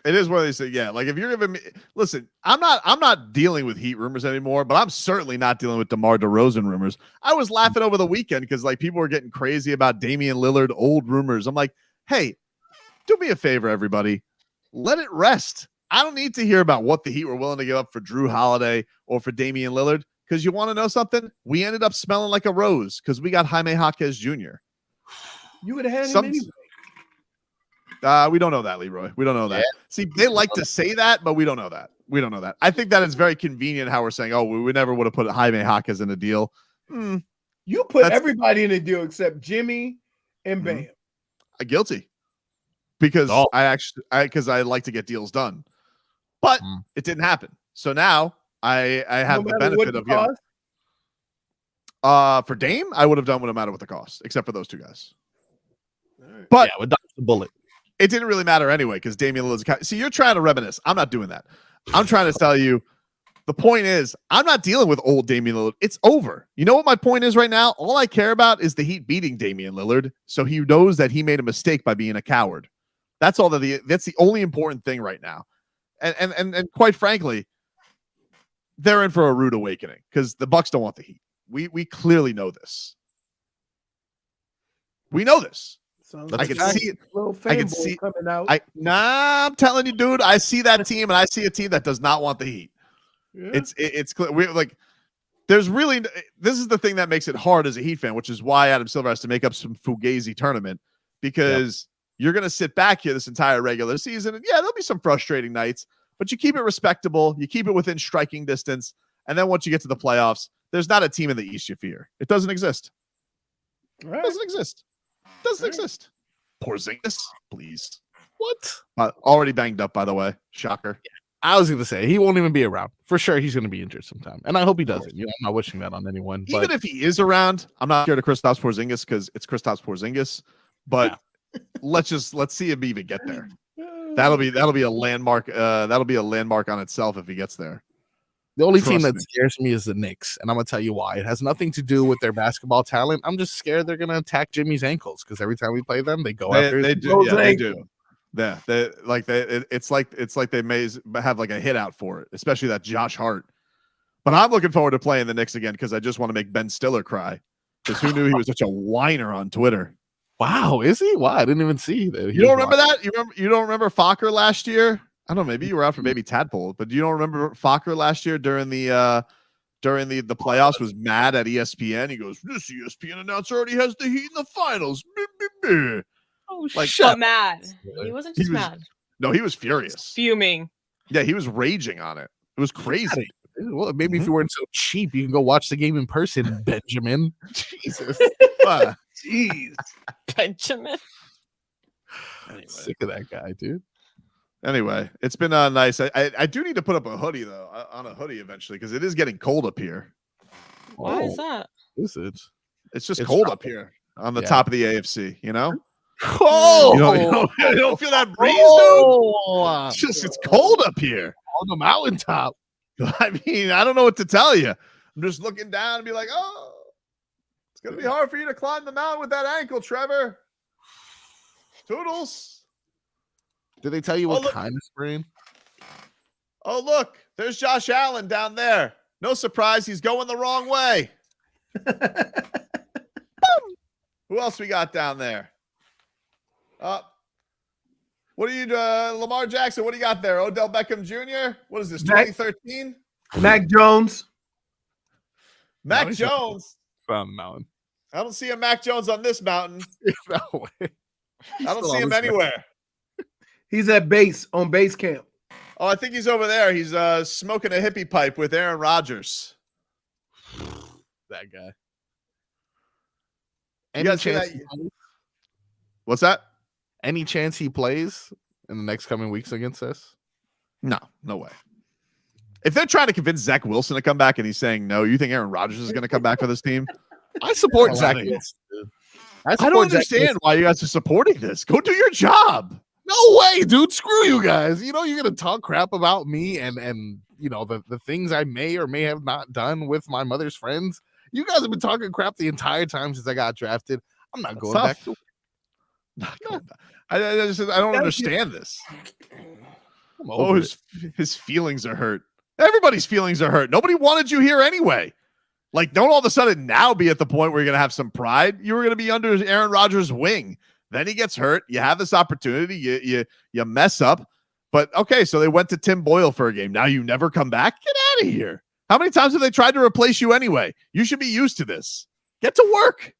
It is one of these things. Yeah, like if you're giving me, listen, I'm not dealing with Heat rumors anymore, but I'm certainly not dealing with DeMar DeRozan rumors. I was laughing over the weekend because like people were getting crazy about Damian Lillard old rumors. I'm like, hey, do me a favor, everybody, let it rest. I don't need to hear about what the Heat were willing to give up for Drew Holiday or for Damian Lillard. Because you want to know something? We ended up smelling like a rose because we got Jaime Jaquez Jr. You would have had him anyway. We don't know that, Leroy. We don't know that. Yeah. See, they like to say that, but we don't know that. We don't know that. I think that is very convenient how we're saying, oh, we never would have put Jaime Jaquez in a deal. You put everybody in a deal except Jimmy and Bam. Guilty. Because I like to get deals done. But it didn't happen. So now I have the benefit of him. For Dame, I would have done no matter what the cost, except for those two guys. Right. But with the bullet. It didn't really matter anyway because Damian Lillard's. See, you're trying to reminisce. I'm not doing that. I'm trying to tell you. The point is, I'm not dealing with old Damian Lillard. It's over. You know what my point is right now? All I care about is the Heat beating Damian Lillard, so he knows that he made a mistake by being a coward. That's all that's the only important thing right now. And quite frankly, they're in for a rude awakening because the Bucks don't want the Heat. We clearly know this. We know this. I can see it. I can see coming out. I'm telling you, dude. I see that team, and I see a team that does not want the Heat. Yeah. It's clear. We're like, there's really. This is the thing that makes it hard as a Heat fan, which is why Adam Silver has to make up some fugazi tournament because you're going to sit back here this entire regular season, and there'll be some frustrating nights, but you keep it respectable. You keep it within striking distance, and then once you get to the playoffs, there's not a team in the East you fear. It doesn't exist. Right. It doesn't exist. Doesn't exist. Porzingis, please. What? Already banged up, by the way. Shocker. Yeah. I was going to say he won't even be around. For sure, he's going to be injured sometime, and I hope he doesn't. I'm not wishing that on anyone. Even if he is around, I'm not scared of Kristaps Porzingis because it's Kristaps Porzingis. But let's see him even get there. That'll be a landmark. That'll be a landmark on itself if he gets there. The only team that scares me is the Knicks, and I'm gonna tell you why. It has nothing to do with their basketball talent. I'm just scared they're gonna attack Jimmy's ankles because every time we play them, they go after. They do. Yeah, they do. Yeah, it's like they may have like a hit out for it, especially that Josh Hart. But I'm looking forward to playing the Knicks again because I just want to make Ben Stiller cry. Because who knew he was such a whiner on Twitter? Wow, is he? Wow, I didn't even see that. You don't remember that? You don't remember Fokker last year? I don't know. Maybe you were out for baby tadpole, but you don't remember Fokker last year during the playoffs was mad at ESPN. He goes, "This ESPN announcer already has the Heat in the finals." Oh, like mad. He wasn't just mad. No, he was furious, fuming. Yeah, he was raging on it. It was crazy. Well, maybe if you weren't so cheap, you can go watch the game in person, Benjamin. Jesus, jeez, Benjamin. Anyway. Sick of that guy, dude. Anyway, it's been nice. I do need to put up a hoodie though, on a hoodie eventually because it is getting cold up here. Why is that? Is it? It's just cold up here on the top of the AFC. You know. Oh, you don't feel that breeze, dude. It's cold up here on the mountaintop. I mean, I don't know what to tell you. I'm just looking down and be like, oh, it's gonna be hard for you to climb the mountain with that ankle, Trevor. Toodles. Did they tell you what look. kind of sprain? Oh, look, there's Josh Allen down there. No surprise, he's going the wrong way. Who else we got down there? What are you, Lamar Jackson? What do you got there? Odell Beckham Jr. What is this? 2013? Mac Jones. Mac Jones. Found mountain. I don't see a Mac Jones on this mountain. No way. I don't see him anywhere. He's at on base camp. Oh, I think he's over there. He's smoking a hippie pipe with Aaron Rodgers. That guy. You guys see that? What's that? Any chance he plays in the next coming weeks against us? No way. If they're trying to convince Zach Wilson to come back and he's saying no, you think Aaron Rodgers is going to come back for this team? I support Zach Wilson. I don't understand why you guys are supporting this. Go do your job. No way, dude. Screw you guys. You know, you're going to talk crap about me and you know, the things I may or may have not done with my mother's friends. You guys have been talking crap the entire time since I got drafted. I'm not going back to I don't understand this. His feelings are hurt. Everybody's feelings are hurt. Nobody wanted you here anyway. Like, don't all of a sudden now be at the point where you're going to have some pride. You were going to be under Aaron Rodgers' wing. Then he gets hurt. You have this opportunity. You mess up. But, okay, so they went to Tim Boyle for a game. Now you never come back? Get out of here. How many times have they tried to replace you anyway? You should be used to this. Get to work.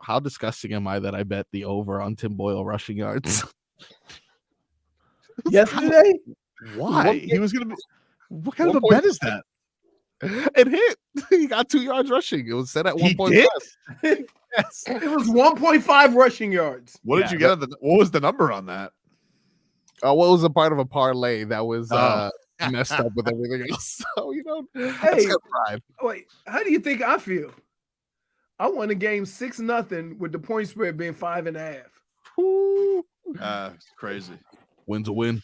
How disgusting am I that I bet the over on Tim Boyle rushing yards? Yesterday? Why? He was going to be... What kind of a bet is that? It hit. He got 2 yards rushing. It was set at 1.5. Yes. It was 1.5 rushing yards. What did you get? What was the number on that? What was a part of a parlay that was messed up with everything else? So, you know, hey, wait, how do you think I feel? I won a game 6-0 with the point spread being 5.5. It's crazy. Win's a win.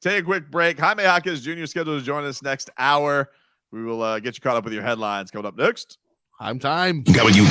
Take a quick break. Jaime Jaquez Jr. is scheduled to join us next hour. We will get you caught up with your headlines coming up next. Time. Coming you.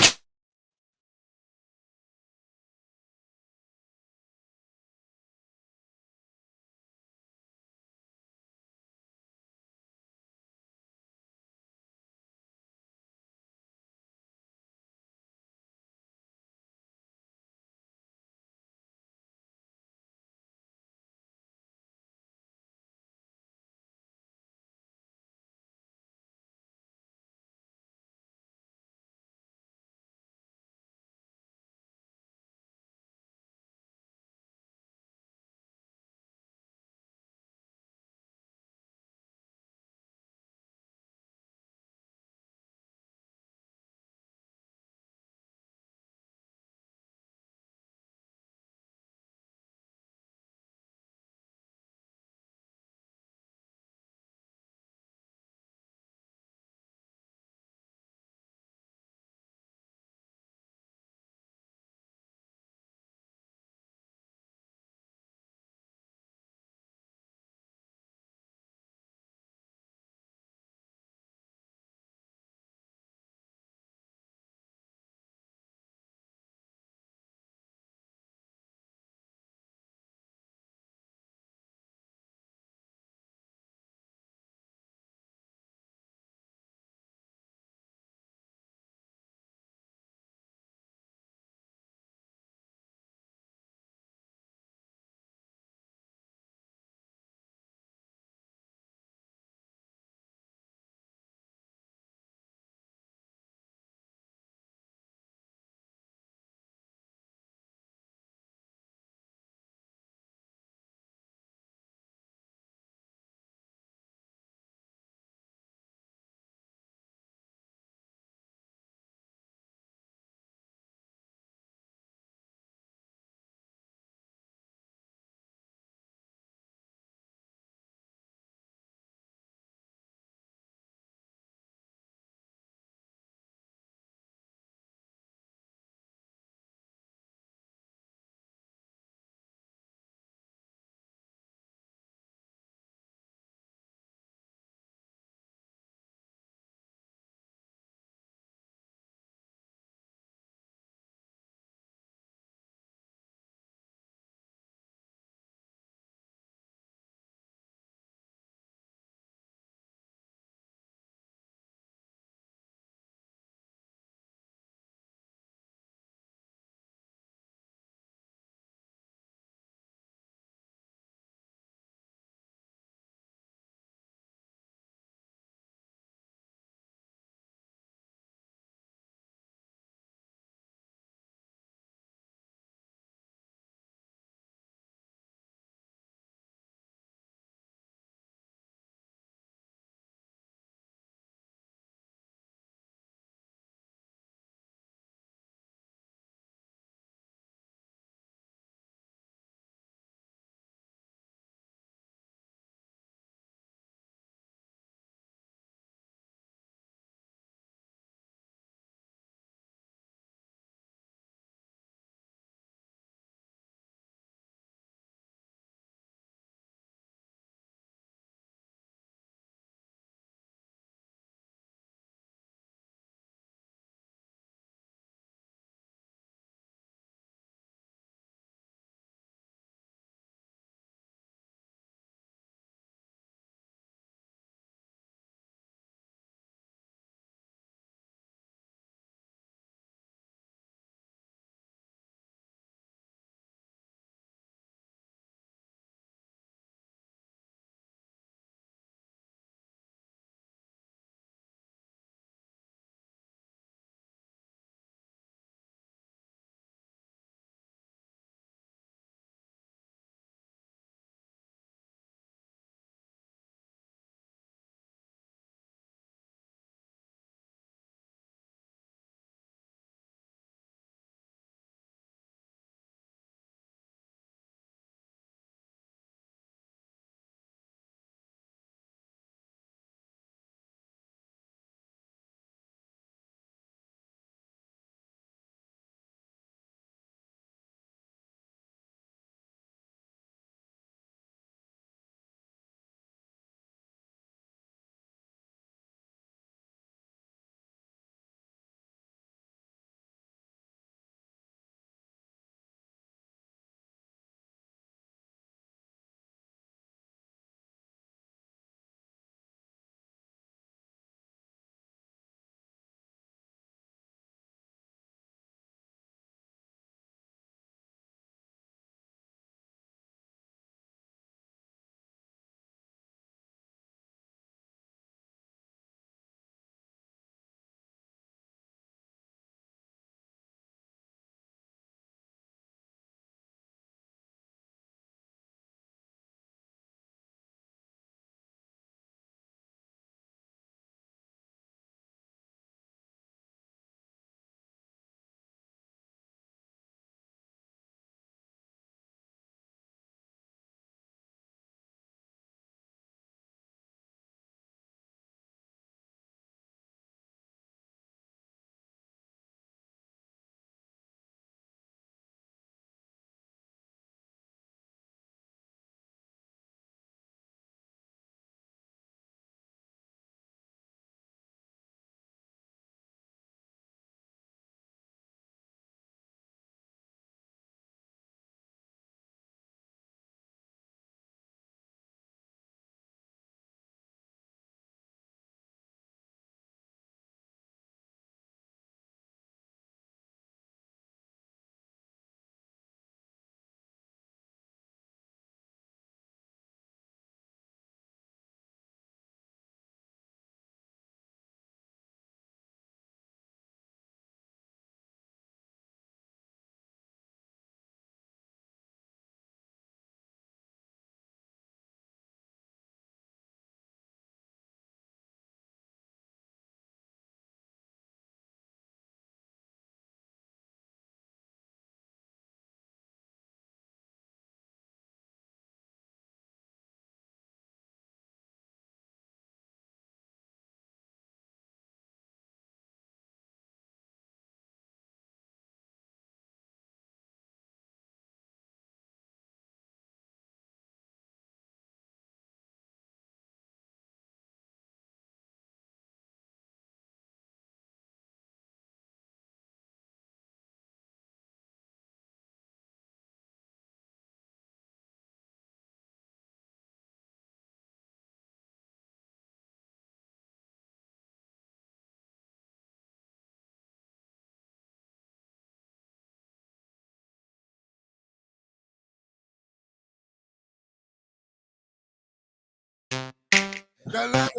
right.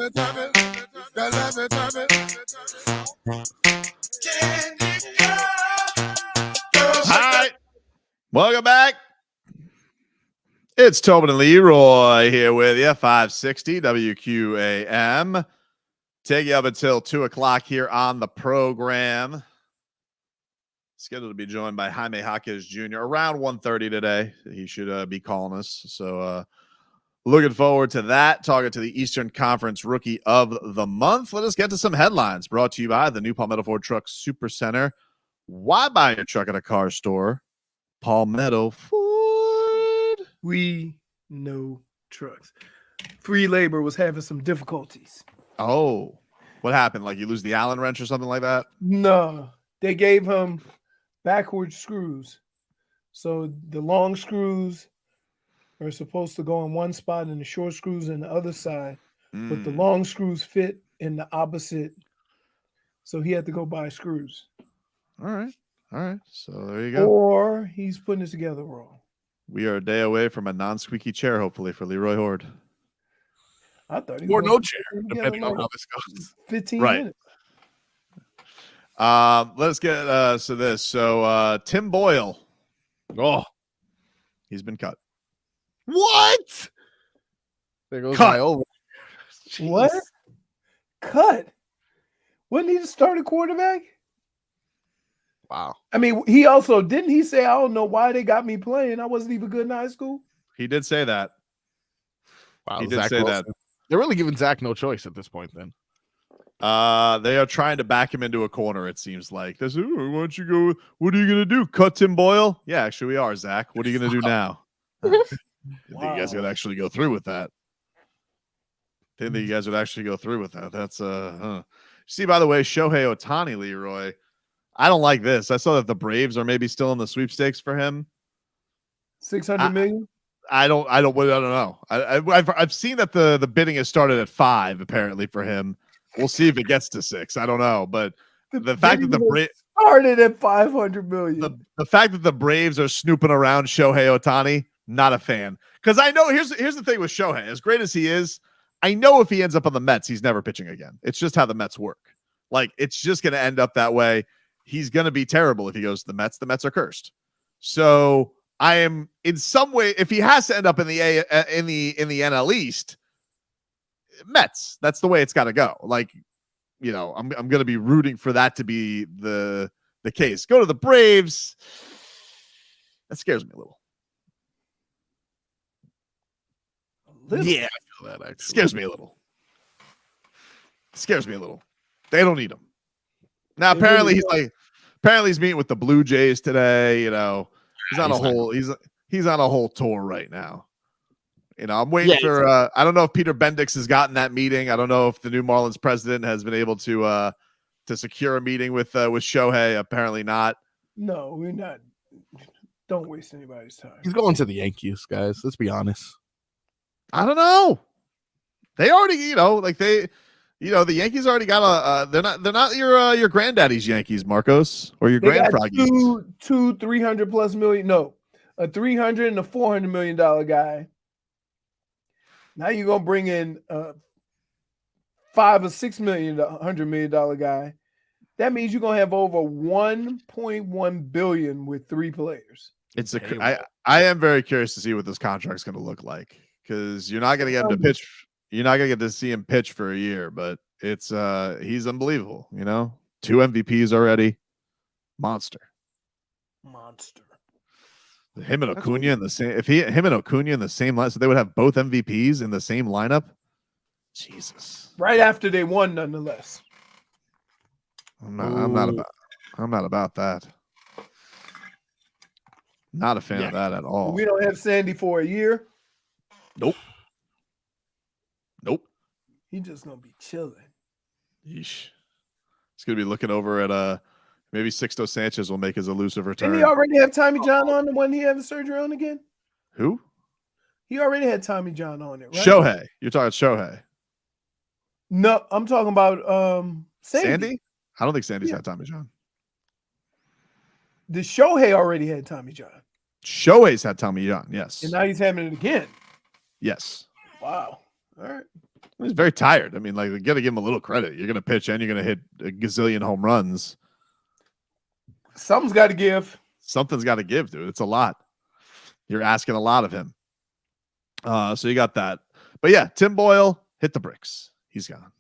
Welcome back. It's Tobin and Leroy here with you, 560 WQAM. Take you up until 2 o'clock here on the program. Scheduled to be joined by Jaime Jaquez Jr. around 1:30 today. He should be calling us. So looking forward to that. Talking to the Eastern Conference Rookie of the Month. Let us get to some headlines brought to you by the new Palmetto Ford Truck Super Center. Why buy your truck at a car store? Palmetto Ford. We know trucks. Free labor was having some difficulties. Oh, what happened? Like you lose the Allen wrench or something like that? No, they gave him backward screws. So the long screws are supposed to go in one spot and the short screws in the other side. But the long screws fit in the opposite. So he had to go buy screws. All right. All right. So there you go. Or he's putting it together wrong. We are a day away from a non-squeaky chair, hopefully, for Leroy Horde. I thought he or was no chair, depending on how this goes. 15 Right. minutes. Let's get to this. So Tim Boyle. Oh, he's been cut. What? There goes Cut. my over. What? Cut. Wasn't he the starting quarterback? Wow. I mean, he also didn't he say, I don't know why they got me playing. I wasn't even good in high school. He did say that. Wow, He did Zach say Wilson. that. They're really giving Zach no choice at this point then. They are trying to back him into a corner, it seems like. They say, why don't you go? What are you going to do? Cut Tim Boyle? Yeah, actually, we are, Zach. What are you going to do now? I think you guys would actually go through with that. I think that you guys would actually go through with that. That's See, by the way, Shohei Ohtani, Leroy. I don't like this. I saw that the Braves are maybe still in the sweepstakes for him. 600 million? I don't know. I've seen that the bidding has started at 5 apparently for him. We'll see if it gets to 6. I don't know, but the fact that the Braves started at 500 million. The fact that the Braves are snooping around Shohei Ohtani, not a fan. Because I know here's the thing with Shohei. As great as he is, I know if he ends up on the Mets, he's never pitching again. It's just how the Mets work. Like it's just going to end up that way. He's going to be terrible if he goes to the Mets. The Mets are cursed. So I am in some way, if he has to end up in the NL East, Mets. That's the way it's got to go. Like, you know, I'm going to be rooting for that to be the case. Go to the Braves. That scares me a little. Yeah, I feel that actually. Scares me a little. Scares me a little. They don't need him. Now apparently he's meeting with the Blue Jays today. You know, he's on a whole tour right now. You know, I'm waiting for I don't know if Peter Bendix has gotten that meeting. I don't know if the new Marlins president has been able to secure a meeting with Shohei. Apparently not. No, we're not. Don't waste anybody's time. He's going to the Yankees, guys. Let's be honest. I don't know. They already, the Yankees already got they're not your granddaddy's Yankees, Marcos, or your grandfroggies. Two $300+ million. No, a $300 and a $400 million guy. Now you're gonna bring in $5 or $6 million, $100 million guy. That means you're gonna have over $1.1 billion with 3 players. I am very curious to see what this contract's gonna look like because you're not gonna get him to pitch. You're not gonna get to see him pitch for a year, but it's he's unbelievable. You know, 2 MVPs already, monster. Him and Acuna in the same. Him and Acuna in the same line, so they would have both MVPs in the same lineup. Jesus! Right after they won, nonetheless. I'm not about that. Not a fan of that at all. We don't have Sandy for a year. Nope. He's just gonna be chilling. Yeesh. He's gonna be looking over at maybe Sixto Sanchez will make his elusive return. Didn't he already have Tommy John on the one he had the surgery on again? Who? He already had Tommy John on it, right? Shohei. You're talking Shohei. No, I'm talking about Sandy. I don't think Sandy's had Tommy John. The Shohei already had Tommy John. Shohei's had Tommy John, yes. And now he's having it again. Yes. Wow. All right. He's very tired. I mean, like, you got to give him a little credit. You're going to pitch and you're going to hit a gazillion home runs. Something's got to give. Something's got to give, dude. It's a lot. You're asking a lot of him. So you got that. But yeah, Tim Boyle hit the bricks. He's gone.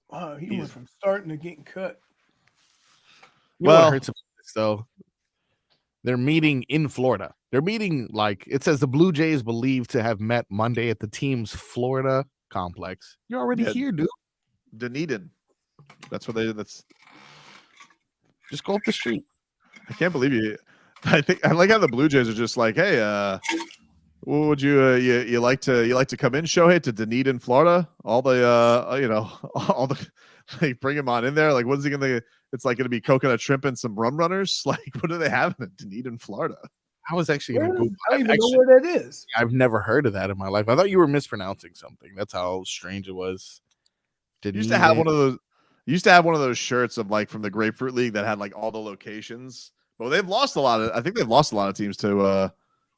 Wow, he went from starting to getting cut. Well, hurts about this, though. They're meeting in Florida. They're meeting, like, it says the Blue Jays believed to have met Monday at the team's Florida complex. You're already here, dude. Dunedin. That's what that's. Just go up the street. I can't believe you. I like how the Blue Jays are just like, hey, what would you like to come in, Shohei, to Dunedin, Florida? All the all the like, bring him on in there. Like, what is he gonna? It's like gonna be coconut shrimp and some rum runners. Like, what do they have in Dunedin, Florida? I was actually gonna Google. I don't even know where that is. I've never heard of that in my life. I thought you were mispronouncing something. That's how strange it was. Used to have one of those. Used to have one of those shirts of like from the Grapefruit League that had like all the locations. But they've lost a lot of. I think they've lost a lot of teams to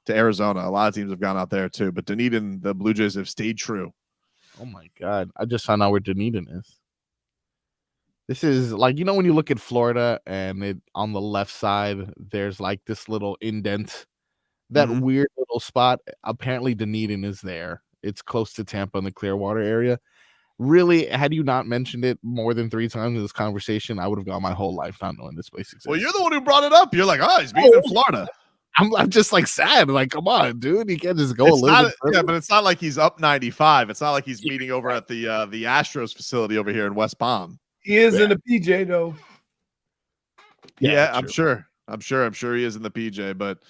Arizona. A lot of teams have gone out there too. But Dunedin, the Blue Jays have stayed true. Oh my God! I just found out where Dunedin is. This is like, when you look at Florida and on the left side, there's like this little indent, that weird little spot. Apparently, Dunedin is there. It's close to Tampa in the Clearwater area. Really, had you not mentioned it more than 3 times in this conversation, I would have gone my whole life not knowing this place exists. Well, you're the one who brought it up. You're like, oh, he's meeting in Florida. I'm just like sad. Like, come on, dude. You can't just go a little bit further. Yeah, but it's not like he's up 95. It's not like he's meeting over at the Astros facility over here in West Palm. He is in the PJ though. Yeah, I'm sure he is in the PJ, but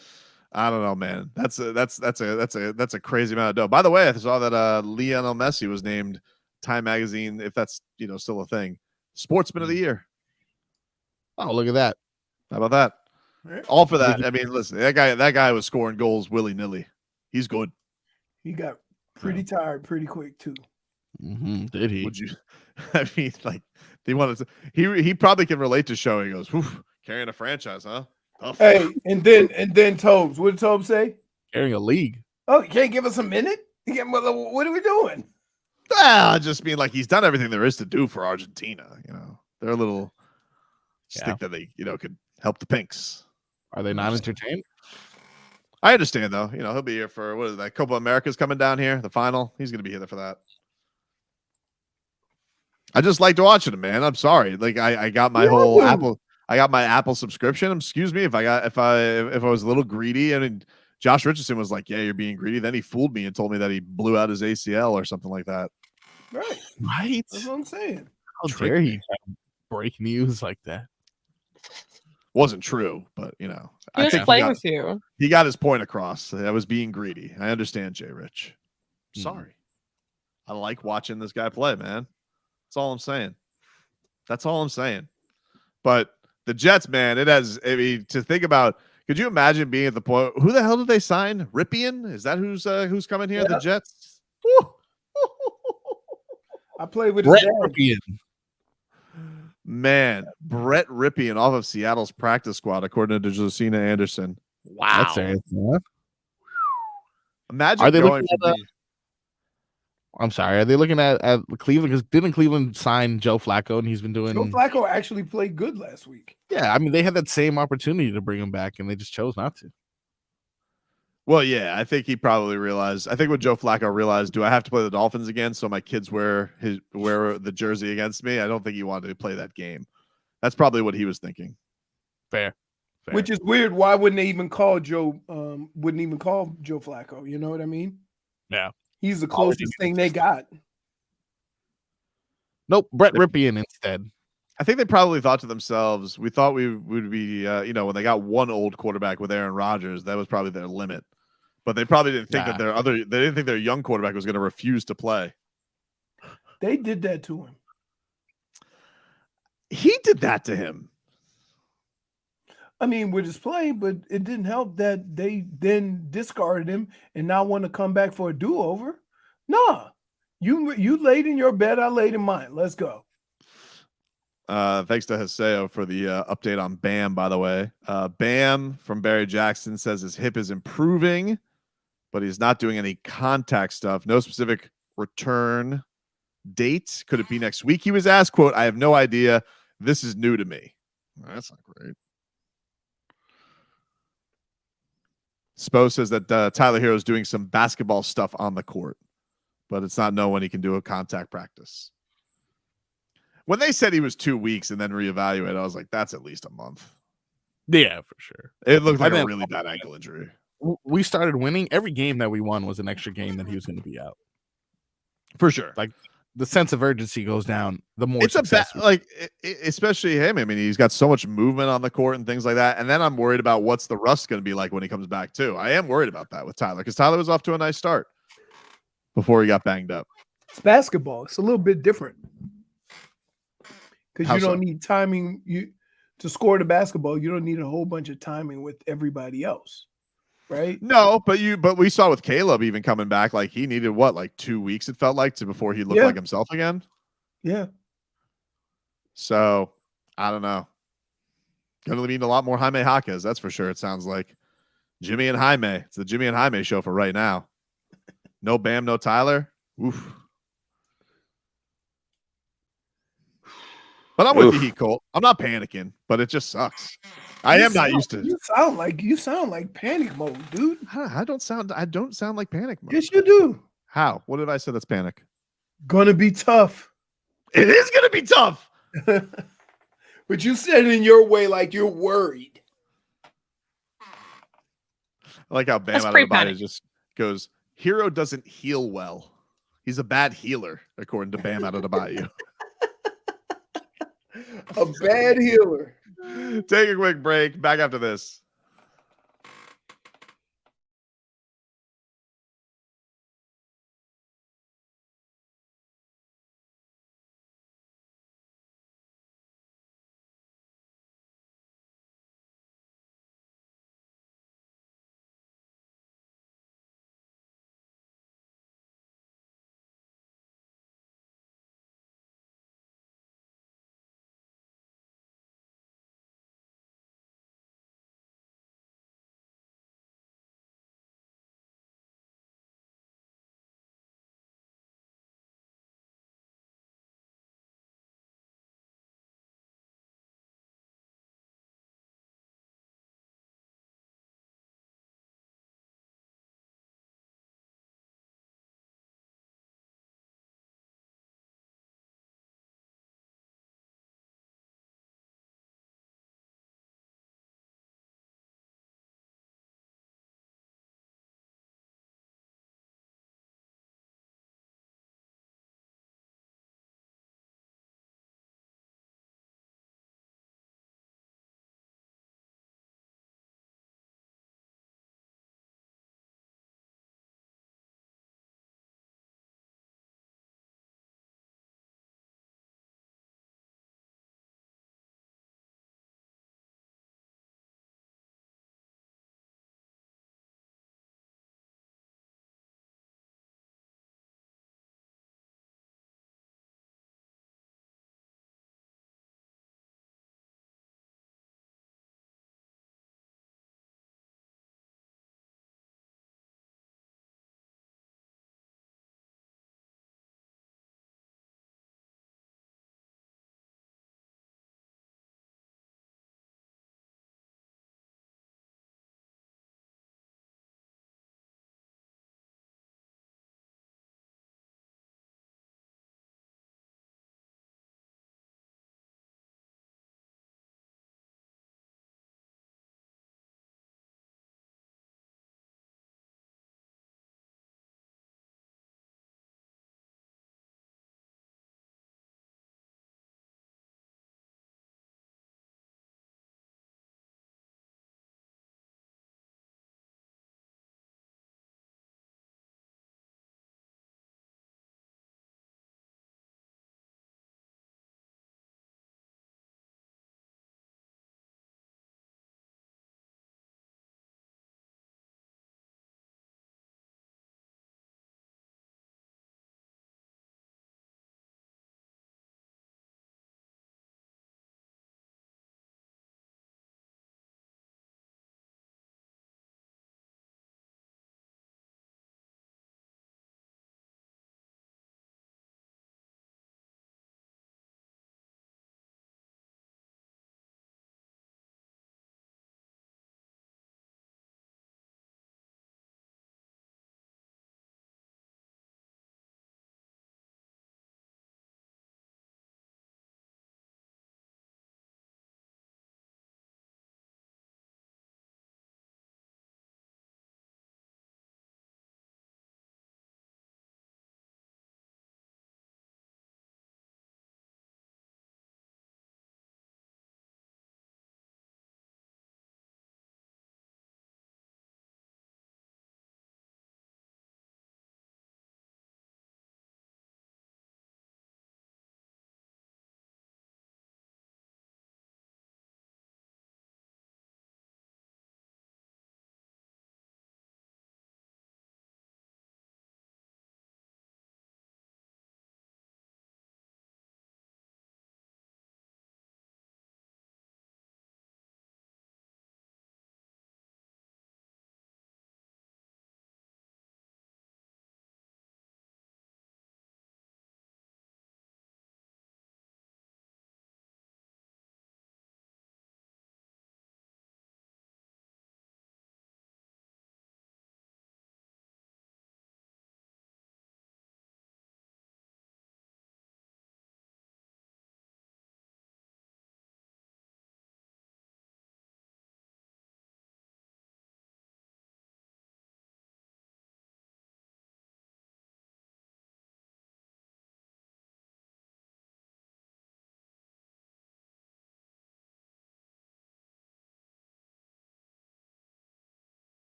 I don't know, man. That's a crazy amount of dough. By the way, I saw that Lionel Messi was named Time Magazine, if that's still a thing, Sportsman of the Year. Oh, look at that. How about that? All for that. I mean, listen, that guy was scoring goals willy-nilly. He's good. He got pretty tired pretty quick too. Did he? Would you? I mean, like, he wanted to. He probably can relate to Shohei. He goes, "Whew, carrying a franchise, huh?" Tough. Hey, and then Tobes. What did Tobes say? Carrying a league. Oh, you can't give us a minute? What are we doing? I just mean like he's done everything there is to do for Argentina. They're a little. Think that they could help the Pinks. Are they not entertained? I understand though. He'll be here for what is that? Copa America's coming down here, the final. He's going to be here for that. I just liked watching him, man. I'm sorry. Like I got my whole Apple. I got my Apple subscription. Excuse me if I was a little greedy. I mean, Josh Richardson was like, "Yeah, you're being greedy." Then he fooled me and told me that he blew out his ACL or something like that. Right. That's what I'm saying. How dare he break news like that? Wasn't true, but he was playing with you. He got his point across. I was being greedy. I understand, Jay Rich. Sorry. I like watching this guy play, man. That's all I'm saying. That's all I'm saying. But the Jets, man, to think about, could you imagine being at the point, who the hell did they sign? Ripien? Is that who's coming here? The Jets? I played with Brett his dad. Ripien. Man, Brett Ripien off of Seattle's practice squad, according to Josina Anderson. Wow. That's serious. Imagine Are they going looking at I'm sorry. Are they looking at Cleveland? Because didn't Cleveland sign Joe Flacco, and he's been doing? Joe Flacco actually played good last week. Yeah, I mean they had that same opportunity to bring him back, and they just chose not to. Well, yeah, I think he probably realized. I think when Joe Flacco realized, do I have to play the Dolphins again so my kids wear the jersey against me? I don't think he wanted to play that game. That's probably what he was thinking. Fair. Which is weird. Why wouldn't they even call Joe? Wouldn't even call Joe Flacco. You know what I mean? Yeah. He's the closest thing they got. Nope, Brett Ripien instead. I think they probably thought to themselves, we thought we would be, when they got one old quarterback with Aaron Rodgers, that was probably their limit. But they probably didn't think that they didn't think their young quarterback was going to refuse to play. They did that to him. He did that to him. I mean, with his play, but it didn't help that they then discarded him and now want to come back for a do-over. Nah, you laid in your bed, I laid in mine. Let's go. Thanks to Haseo for the update on Bam, by the way. Bam from Barry Jackson says his hip is improving, but he's not doing any contact stuff. No specific return date? Could it be next week? He was asked, quote, I have no idea. This is new to me. That's not great. Spo says that Tyler Herro is doing some basketball stuff on the court, but it's not known when he can do a contact practice. When they said he was 2 weeks and then reevaluate, I was like, that's at least a month. Yeah, for sure. It looked like a really bad ankle injury. We started winning. Every game that we won was an extra game that he was going to be out. For sure. Like the sense of urgency goes down the more it's especially him. I mean, he's got so much movement on the court and things like that. And then I'm worried about what's the rust going to be like when he comes back too. I am worried about that with Tyler because Tyler was off to a nice start before he got banged up. It's basketball. It's a little bit different because you don't need timing. To score the basketball, you don't need a whole bunch of timing with everybody else, right? No, but we saw with Caleb even coming back, like he needed what, like 2 weeks it felt like before he looked like himself again. Yeah. So I don't know. Going to mean a lot more Jaime Jaquez, that's for sure. It sounds like Jimmy and Jaime. It's the Jimmy and Jaime show for right now. No Bam, no Tyler. Oof. But I'm with you, Heat Colt. I'm not panicking, but it just sucks. I am not used to. You sound like panic mode, dude. I don't sound like panic mode. Yes, you do. How? What did I say that's panic? Gonna be tough. It is gonna be tough. But you said it in your way, like you're worried. I like how Bam Adebayo just goes, Herro doesn't heal well. He's a bad healer, according to Bam Adebayo. A bad healer. Take a quick break. Back after this.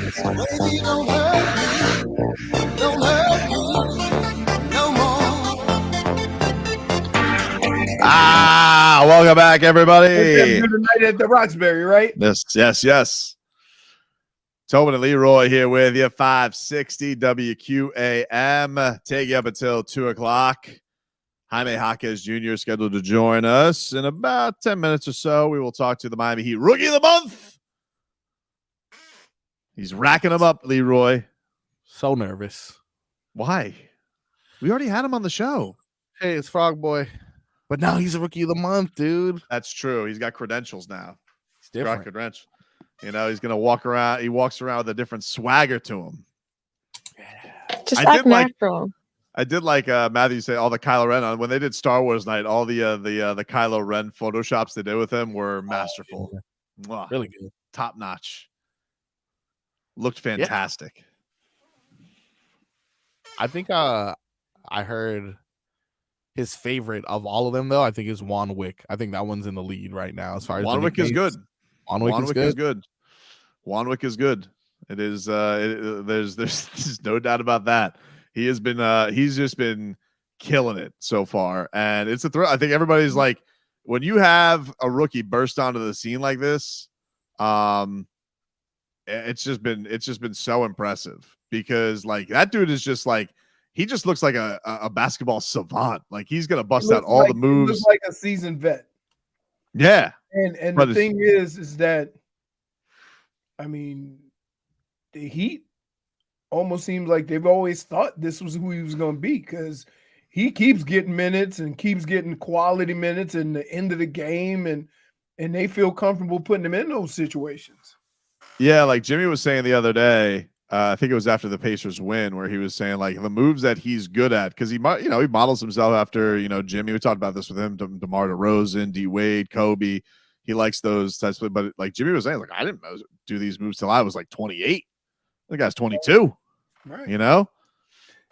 Baby, don't hurt me. Don't hurt me no more. Welcome back, everybody. Tonight at the Roxbury, right? Yes. Tobin and Leroy here with you, 560 WQAM. Take you up until 2 o'clock. Jaime Jaquez Jr. is scheduled to join us in about 10 minutes or so. We will talk to the Miami Heat Rookie of the Month. He's racking them up, Leroy. So nervous. Why? We already had him on the show. Hey, it's Frog Boy. But now he's a Rookie of the Month, dude. That's true. He's got credentials now. It's different. Got credentials. You know, he's going to walk around. He walks around with a different swagger to him. Just act natural. I did like Matthew say all the Kylo Ren on when they did Star Wars night. All the Kylo Ren photoshops they did with him were masterful. Yeah. Really good, top notch. Looked fantastic. Yeah. I think I heard his favorite of all of them though. I think is Wanwick. I think that one's in the lead right now as far as Wanwick is good. Wanwick is good. Wanwick is good. It is. There's no doubt about that. He has been. He's just been killing it so far, and it's a thrill. I think everybody's like, when you have a rookie burst onto the scene like this, it's just been so impressive because like that dude is just like he just looks like a basketball savant. Like he's gonna bust out all the moves. He looks like a seasoned vet. Yeah, and the thing is that, I mean, the Heat almost seems like they've always thought this was who he was going to be because he keeps getting minutes and keeps getting quality minutes in the end of the game, and they feel comfortable putting him in those situations. Yeah, like Jimmy was saying the other day, I think it was after the Pacers win, where he was saying like the moves that he's good at because he models himself after Jimmy. We talked about this with him, DeMar DeRozan, D Wade, Kobe. He likes those types of, but like Jimmy was saying, like I didn't do these moves till I was like 28. The guy's 22. Right.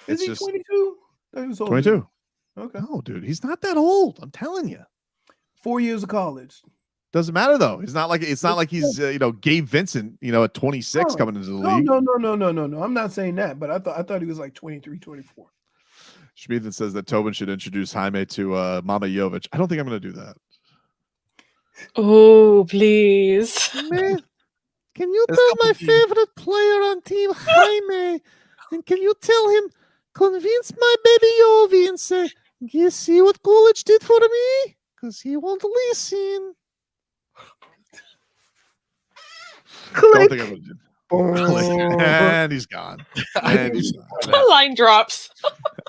Is he 22? 22. Okay. No, dude, he's not that old. I'm telling you. 4 years of college. Doesn't matter though. It's not like he's Gabe Vincent, at 26 coming into the league. No. I'm not saying that, but I thought he was like 23, 24. Schmiethan says that Tobin should introduce Jaime to Mama Jovic. I don't think I'm going to do that. Oh, please. Man, can you tell my favorite player on team, Jaime, and can you tell him, convince my baby Yovi and say, you see what college did for me? Because he won't listen. Click. Don't think I'm going to do. And he's gone. The line drops.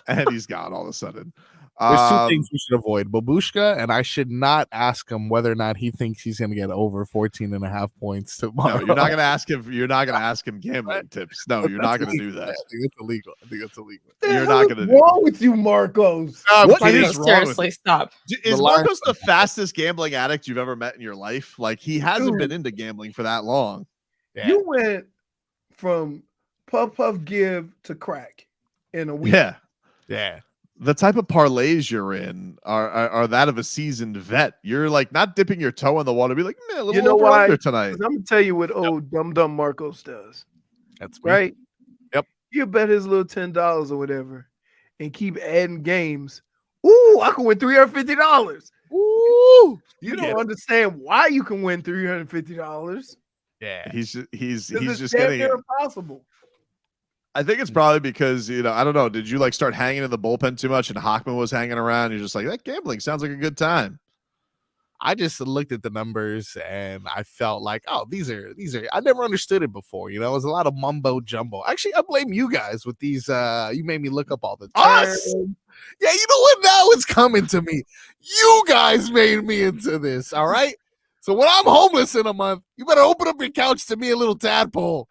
And he's gone all of a sudden. There's two things we should avoid. Babushka, and I should not ask him whether or not he thinks he's going to get over 14.5 points tomorrow. No, you're not going to ask him. You're not going to ask him gambling tips. No, you're not going to do that. I think it's illegal. You're not going to do wrong with you, Marcos? What is wrong? Seriously, stop. Is Marcos the fastest gambling addict you've ever met in your life? Like he hasn't been into gambling for that long. Yeah. You went from puff give to crack in a week. Yeah. The type of parlays you're in are that of a seasoned vet. You're like not dipping your toe in the water. Be like, man, a little over under tonight. I'm gonna tell you what old dumb Marcos does. That's me. Right. Yep. You bet his little $10 or whatever, and keep adding games. Ooh, I can win $350. Ooh, you don't understand why you can win $350. Yeah, he's just getting impossible. I think it's probably because, I don't know. Did you like start hanging in the bullpen too much and Hockman was hanging around? You're just like, that gambling sounds like a good time. I just looked at the numbers and I felt like, oh, these are, I never understood it before. It was a lot of mumbo jumbo. Actually, I blame you guys with these. You made me look up all the us. Yeah. You know what? Now it's coming to me. You guys made me into this. All right. So when I'm homeless in a month, you better open up your couch to me a little tadpole.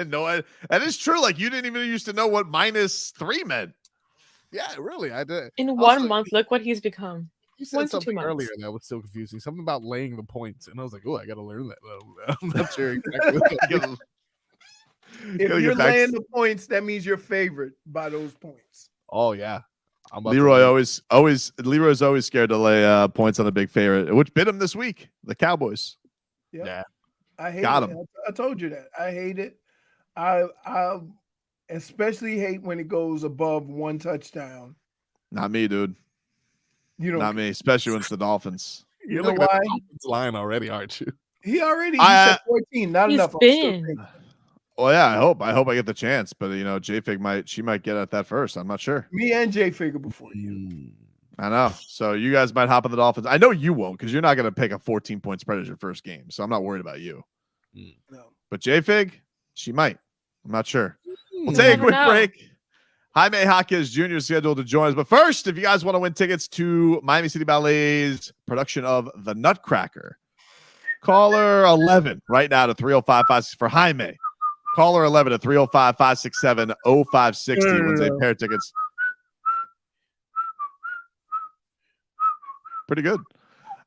No, that is true. Like you didn't even used to know what -3 meant. Yeah, really, I did. In 1 month, look what he's become. You said something earlier that was still confusing. Something about laying the points, and I was like, "Oh, I got to learn that." I'm not sure exactly. If you're laying the points, that means you're favored by those points. Oh yeah, Leroy's always scared to lay points on the big favorite, which bit him this week. The Cowboys. Yeah. I hate Got it. him. I told you that. I hate it. I especially hate when it goes above 1 touchdown. Not me, dude. You know, Not me, especially when it's the Dolphins. You You're know looking at why? the Dolphins line already, aren't you? He I- said 14, not He's enough. I'm still been. taking it. Well, yeah, I hope I get the chance, but J-Fig might get at that first. I'm not sure. Me and Jay figure before you. I know. So you guys might hop on the Dolphins. I know you won't because you're not going to pick a 14-point spread as your first game. So I'm not worried about you. No. But J-Fig, she might. I'm not sure. We'll You take a never quick know. break. Jaime Jaquez Jr. is scheduled to join us. But first, if you guys want to win tickets to Miami City Ballet's production of The Nutcracker, caller 11 right now to 305-560 for Jaime. Caller 11 at 305-567-0560 wins a pair of tickets. Pretty good.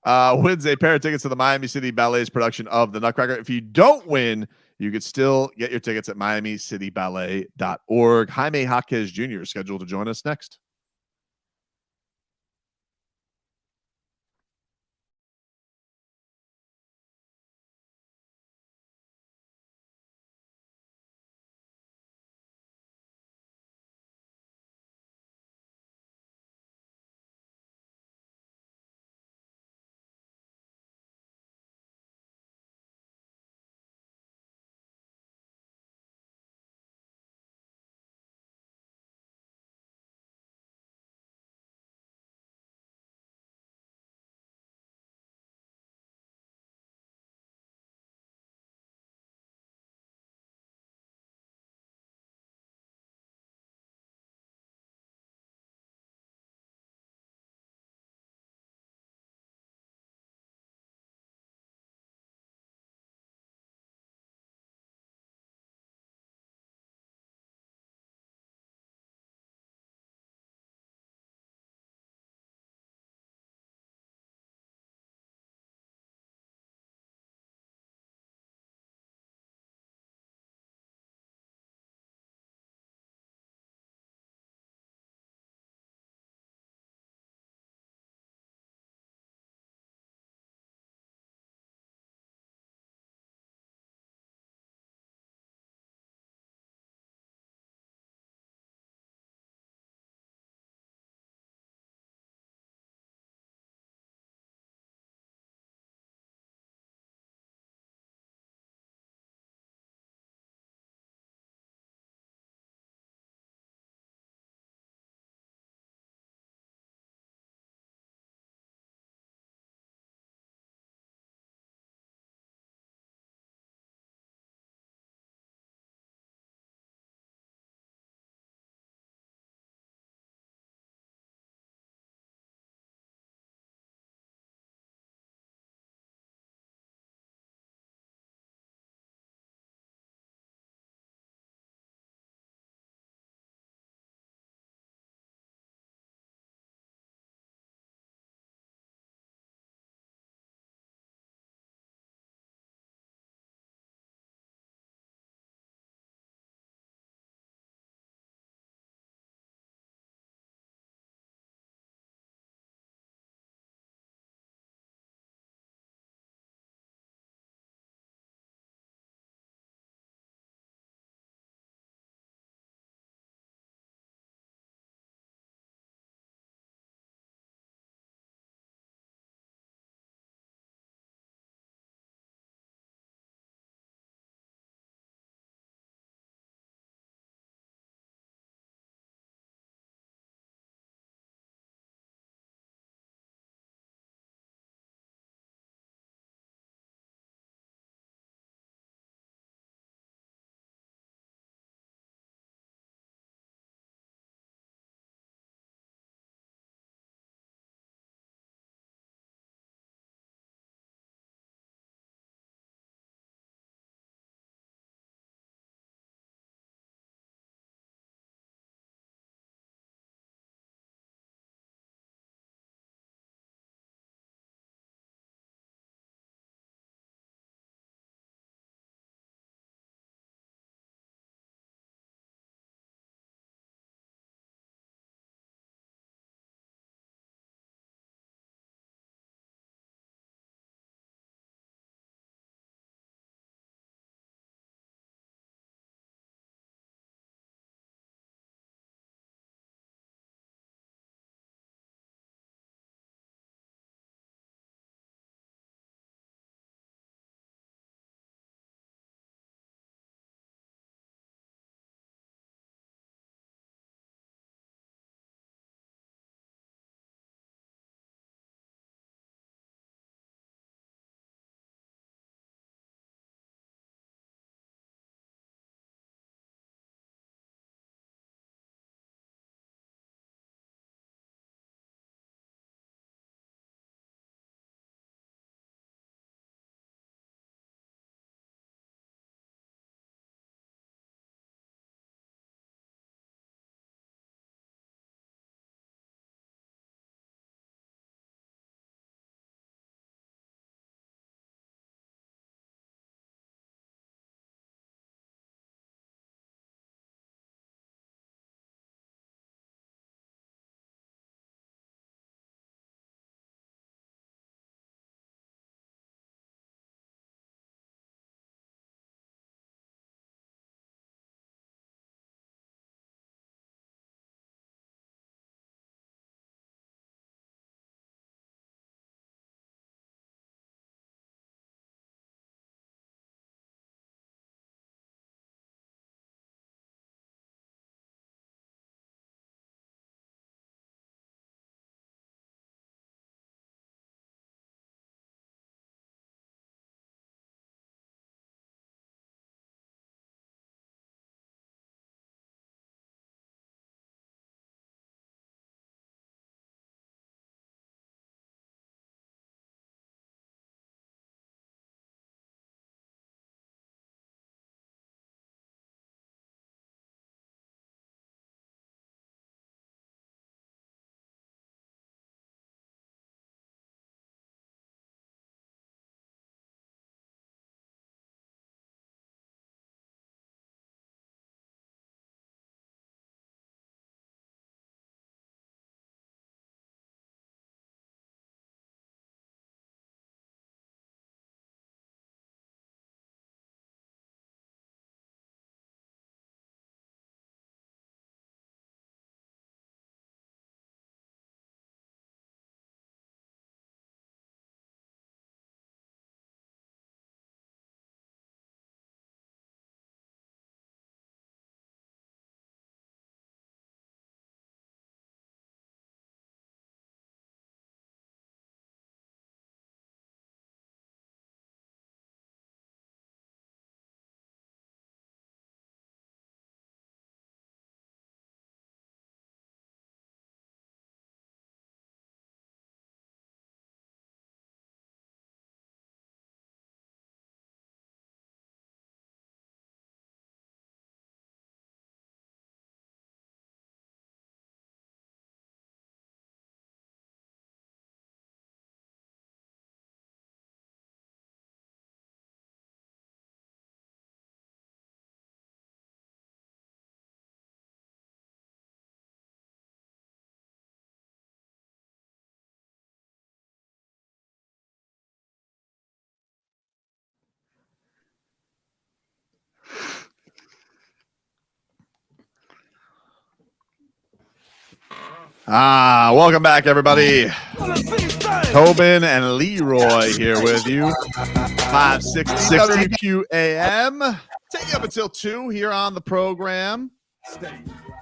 Wins a pair of tickets to the Miami City Ballet's production of The Nutcracker. If you don't win, you could still get your tickets at miamicityballet.org. Jaime Jaquez Jr. is scheduled to join us next. Welcome back, everybody. Tobin and Leroy here with you. 560 WQ AM. Take you up until 2 here on the program.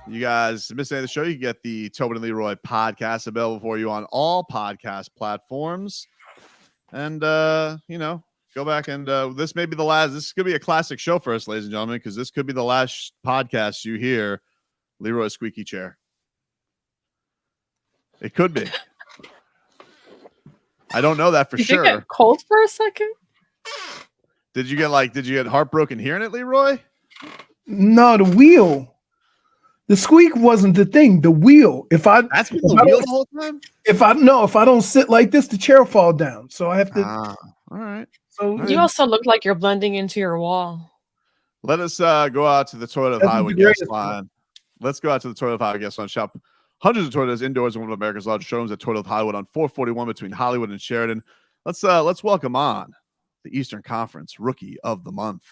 You guys missed any of the show, you can get the Tobin and Leroy podcast available for you on all podcast platforms. And, go back and this may be the last. This could be a classic show for us, ladies and gentlemen, because this could be the last podcast you hear Leroy's squeaky chair. It could be. I don't know that for Did sure. you get cold for a second? Did you get heartbroken hearing it, Leroy? No, the wheel. The squeak wasn't the thing. The wheel. That's been the wheel the whole time? If I don't sit like this, the chair will fall down. So I have to. All right. So You also look like you're blending into your wall. Let us go out to the Toyota That's Highway the guest greatest line. Let's go out to the Toyota Highway guest line. Shop hundreds of Toyotas indoors in one of America's largest showrooms at Toyota Hollywood on 441 between Hollywood and Sheridan. Let's welcome on the Eastern Conference Rookie of the Month.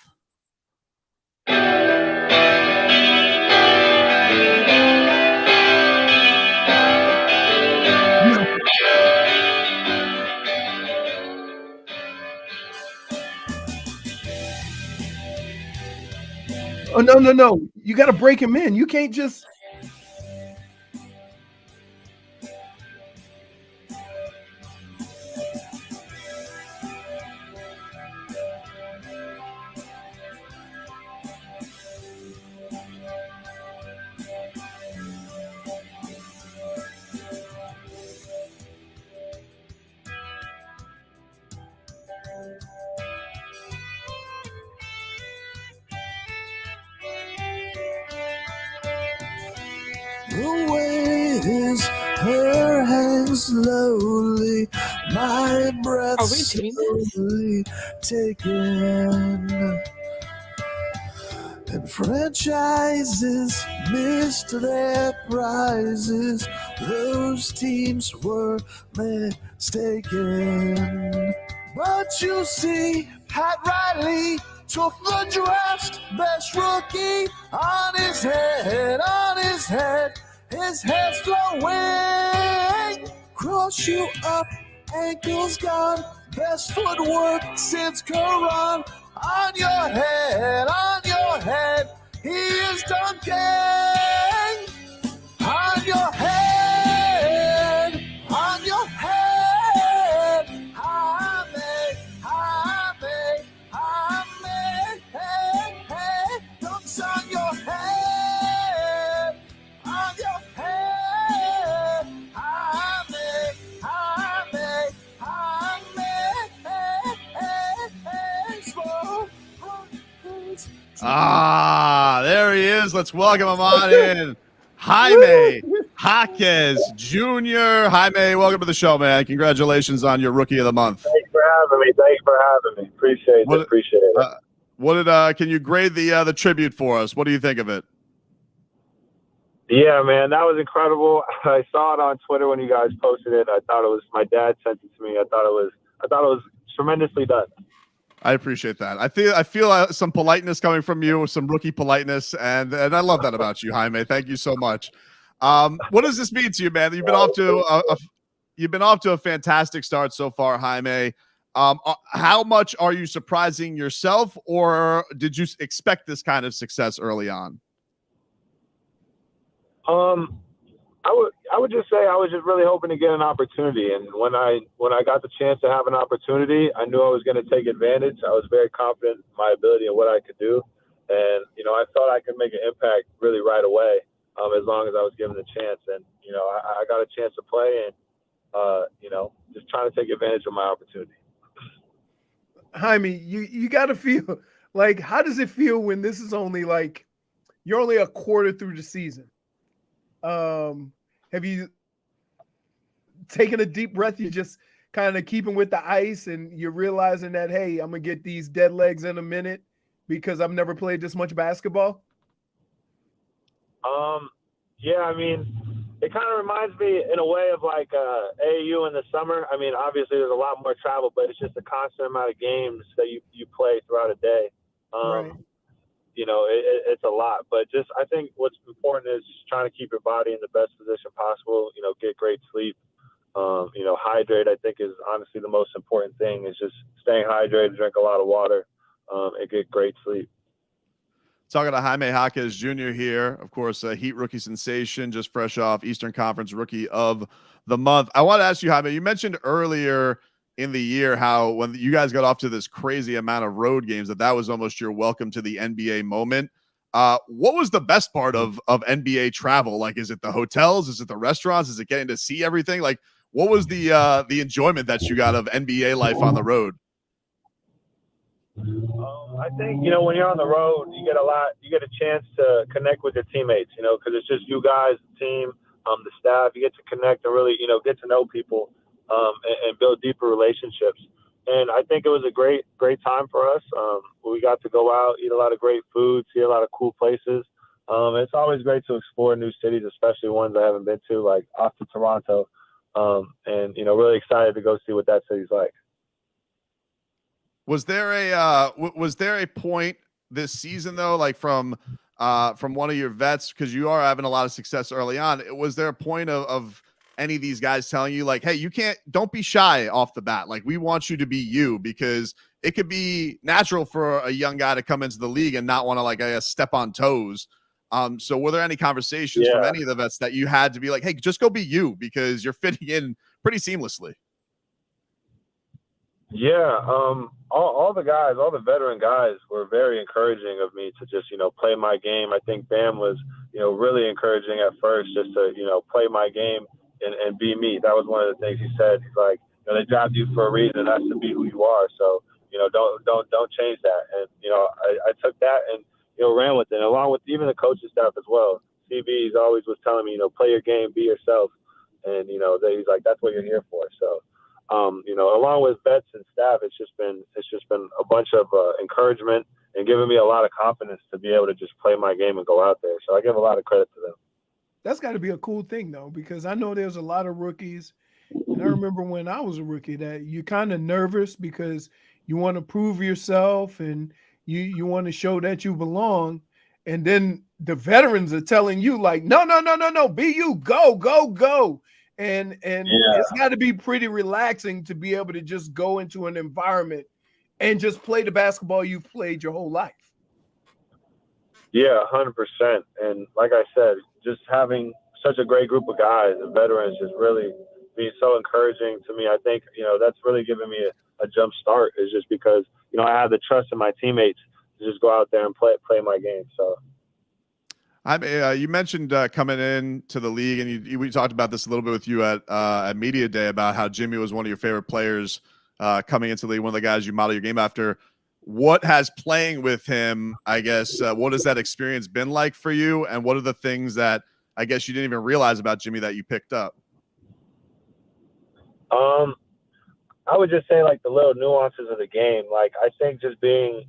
Oh no! You got to break him in. You can't just. The weight is her hands slowly, my breath Are we doing this? slowly taken. And franchises missed their prizes. Those teams were mistaken. But you see, Pat Riley took the draft, best rookie on his head, his head's flowing. Cross you up, ankles gone, best footwork since Quran. On your head, he is dunking. On your head, dunks on your head, There he is. Let's welcome him on in. Jaime Jaquez Jr. Jaime, welcome to the show, man. Congratulations on your Rookie of the Month. Thanks for having me. Appreciate it. Can you grade the tribute for us? What do you think of it? Yeah, man, that was incredible. I saw it on Twitter when you guys posted it. I thought it was, my dad sent it to me. I thought it was tremendously done. I appreciate that. I feel some politeness coming from you, some rookie politeness, and I love that about you, Jaime. Thank you so much. What does this mean to you, man? You've been off to a fantastic start so far, Jaime. How much are you surprising yourself, or did you expect this kind of success early on? I would just say I was just really hoping to get an opportunity, and when I got the chance to have an opportunity, I knew I was going to take advantage. I was very confident in my ability and what I could do, and I thought I could make an impact really right away, as long as I was given the chance. And I got a chance to play, and just trying to take advantage of my opportunity. Jaime, you got to feel like, how does it feel when this is only like you're only a quarter through the season? Have you taken a deep breath? You just kind of keeping with the ice, and you're realizing that, hey, I'm gonna get these dead legs in a minute because I've never played this much basketball? Yeah, I mean, it kind of reminds me in a way of like AAU in the summer. I mean, obviously there's a lot more travel, but it's just a constant amount of games that you play throughout a day. Right. it's a lot. But just I think what's important is just trying to keep your body in the best position possible. Get great sleep. Hydrate, I think, is honestly the most important thing, is just staying hydrated, drink a lot of water, and get great sleep. Talking to Jaime Jaquez Jr. here, of course, a Heat rookie sensation, just fresh off Eastern Conference Rookie of the Month. I want to ask you, Jaime, you mentioned earlier in the year how when you guys got off to this crazy amount of road games, that was almost your welcome to the NBA moment. What was the best part of NBA travel? Like, is it the hotels? Is it the restaurants? Is it getting to see everything? Like, what was the enjoyment that you got of NBA life on the road? I think, when you're on the road, you get a chance to connect with your teammates, because it's just you guys, the team, the staff. You get to connect and really, get to know people and build deeper relationships. And I think it was a great time for us. We got to go out, eat a lot of great food, see a lot of cool places. It's always great to explore new cities, especially ones I haven't been to, like off to Toronto. And really excited to go see what that city's like. Was there a point this season though, like from one of your vets, because you are having a lot of success early on? Was there a point of any of these guys telling you like, hey, don't be shy off the bat. Like, we want you to be you, because it could be natural for a young guy to come into the league and not want to, like, I guess, step on toes. So were there any conversations from any of the vets that you had to be like, hey, just go be you, because you're fitting in pretty seamlessly? Yeah. All the guys, all the veteran guys were very encouraging of me to just, play my game. I think Bam was, really encouraging at first, just to, play my game and be me. That was one of the things he said. He's like, they drafted you for a reason. That's to be who you are. So, don't change that. And, I took that and, ran with it, along with even the coaching staff as well. CB's always was telling me, play your game, be yourself. And, he's like, that's what you're here for. So, along with vets and staff, it's just been a bunch of encouragement and giving me a lot of confidence to be able to just play my game and go out there. So I give a lot of credit to them. That's got to be a cool thing, though, because I know there's a lot of rookies. And I remember when I was a rookie that you're kind of nervous because you want to prove yourself and you want to show that you belong. And then the veterans are telling you like, no, be you, go. And it's got to be pretty relaxing to be able to just go into an environment and just play the basketball you've played your whole life. Yeah, 100%. And like I said, just having such a great group of guys and veterans just really being so encouraging to me. I think, that's really given me a jump start, is just because, I have the trust in my teammates to just go out there and play my game. So. You mentioned coming in to the league, and we talked about this a little bit with you at Media Day about how Jimmy was one of your favorite players coming into the league, one of the guys you model your game after. What has playing with him, I guess, what has that experience been like for you, and what are the things that I guess you didn't even realize about Jimmy that you picked up? I would just say like the little nuances of the game. Like, I think just being,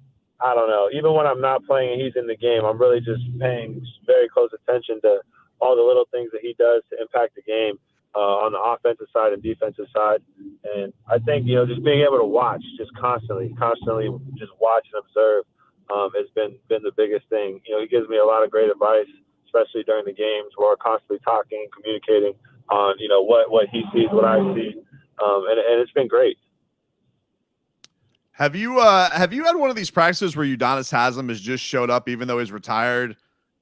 I don't know, even when I'm not playing and he's in the game, I'm really just paying very close attention to all the little things that he does to impact the game on the offensive side and defensive side. And I think, just being able to watch just constantly just watch and observe has been the biggest thing. He gives me a lot of great advice, especially during the games where we're constantly talking, communicating on, what he sees, what I see. And it's been great. Have you had one of these practices where Udonis Haslem has just showed up even though he's retired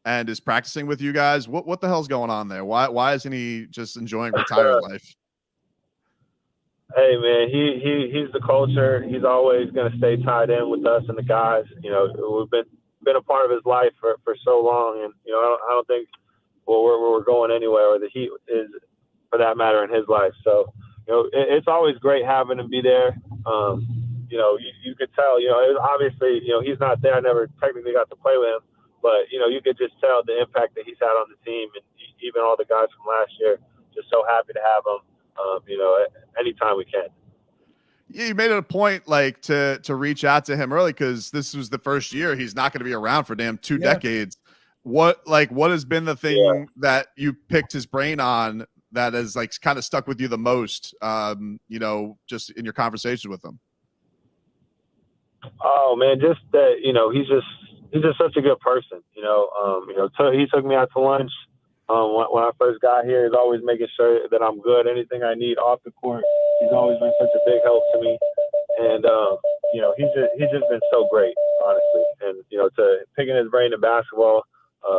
and is practicing with you guys? What the hell's going on there? Why isn't he just enjoying retired life? Hey man, he's the culture. He's always going to stay tied in with us and the guys. We've been a part of his life for so long, and I don't think we're going anywhere, or the Heat is, for that matter, in his life. So it's always great having him be there. You could tell, obviously, he's not there. I never technically got to play with him, but, you could just tell the impact that he's had on the team, and even all the guys from last year, just so happy to have him, anytime we can. Yeah, you made it a point like to reach out to him early because this was the first year he's not going to be around for two decades. What has been the thing that you picked his brain on that has like kind of stuck with you the most, just in your conversations with him? Oh man, just that, he's just he's just such a good person. He took me out to lunch when I first got here. He's always making sure that I'm good. Anything I need off the court, he's always been such a big help to me. And he's just been so great, honestly. And to picking his brain in basketball,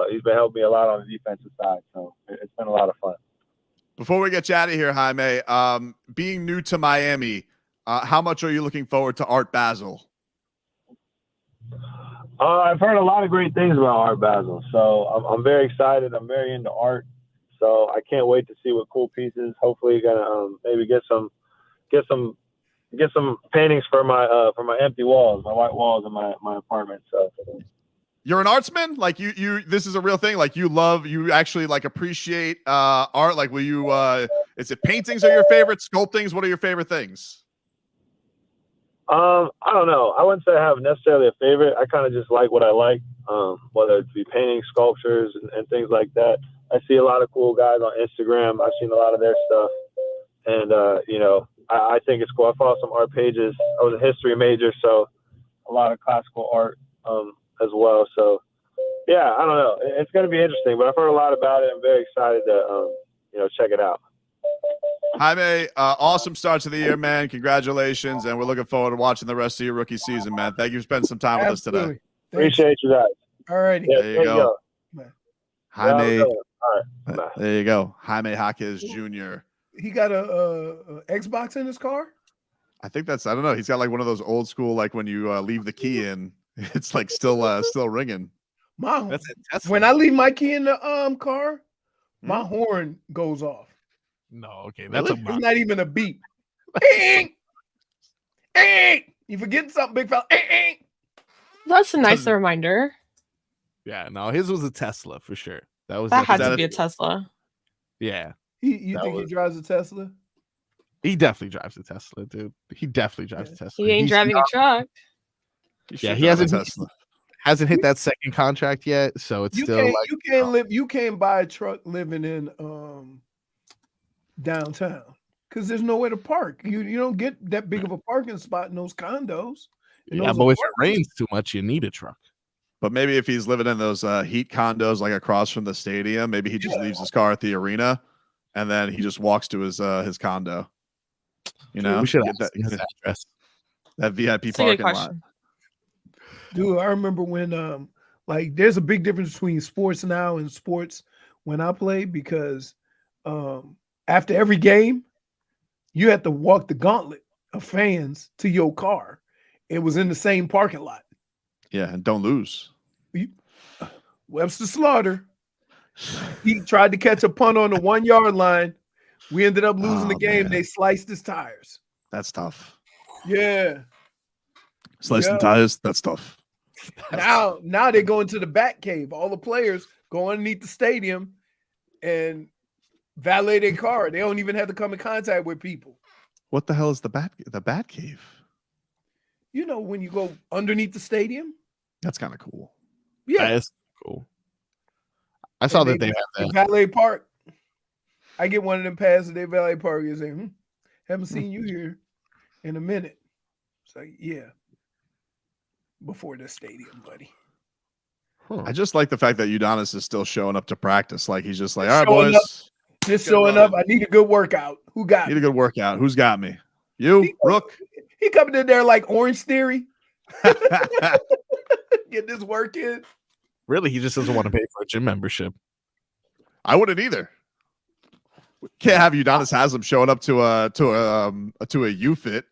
he's been helping me a lot on the defensive side. So it's been a lot of fun. Before we get you out of here, Jaime, being new to Miami, how much are you looking forward to Art Basel? I've heard a lot of great things about Art Basel, so I'm very excited. I'm very into art, so I can't wait to see what cool pieces. Hopefully, gonna maybe get some paintings for my empty walls, my white walls in my apartment. So. You're an artsman? Like you this is a real thing? Like you actually like appreciate art? Like will you is it paintings are your favorite, sculptings? What are your favorite things? I don't know. I wouldn't say I have necessarily a favorite. I kind of just like what I like, whether it be painting, sculptures, and things like that. I see a lot of cool guys on Instagram. I've seen a lot of their stuff, and I think it's cool. I follow some art pages. I was a history major, so a lot of classical art as well. So yeah, I don't know. It's going to be interesting, but I've heard a lot about it. I'm very excited to check it out. Jaime, awesome start to the year, man. Congratulations, and we're looking forward to watching the rest of your rookie season, man. Thank you for spending some time with us today. Appreciate you guys. All righty. Yeah, there you go. Jaime. All right. Bye. There you go. Jaime Jaquez Jr. He got a Xbox in his car? I think that's, I don't know. He's got like one of those old school, like when you leave the key in, it's like still ringing. When I leave my key in the car, my horn goes off. No, okay, that's it's not even a beep. You forgetting something, big fella? That's a nice reminder. Yeah, no, his was a Tesla for sure. That had to be a Tesla. Yeah. You think he drives a Tesla? He definitely drives a Tesla, dude. He definitely drives a Tesla. He ain't driving a truck. Yeah, he hasn't hit that second contract yet, so it's still like you can't buy a truck living in downtown because there's nowhere to park. You don't get that big of a parking spot in those condos. Yeah, but if it rains too much, you need a truck. But maybe if he's living in those heat condos like across from the stadium, maybe he just leaves his car at the arena and then he just walks to his condo. We should have his address. That VIP parking lot. Dude, I remember when there's a big difference between sports now and sports when I played because after every game, you had to walk the gauntlet of fans to your car. It was in the same parking lot. Yeah, and don't lose. Webster Slaughter. He tried to catch a punt on the 1 yard line. We ended up losing the game. Man. They sliced his tires. That's tough. Yeah. Slicing tires, that's tough. Now they go into the bat cave. All the players go underneath the stadium and valet their car. They don't even have to come in contact with people. What the hell is the bat cave? You know, when you go underneath the stadium? That's kind of cool. Yeah. That is cool. I saw that they have that. Valet park. I get one of them passes at their valet park and say, haven't seen you here in a minute. It's like, yeah. Before the stadium, buddy. I just like the fact that Udonis is still showing up to practice. Like he's just like, all right, boys. Just showing up. I need a good workout. Who got me? Need a good workout. Who's got me? You, Rook. He coming in there like Orange Theory. Get this work in. Really, he just doesn't want to pay for a gym membership. I wouldn't either. Can't have Udonis Haslam showing up to a UFIT.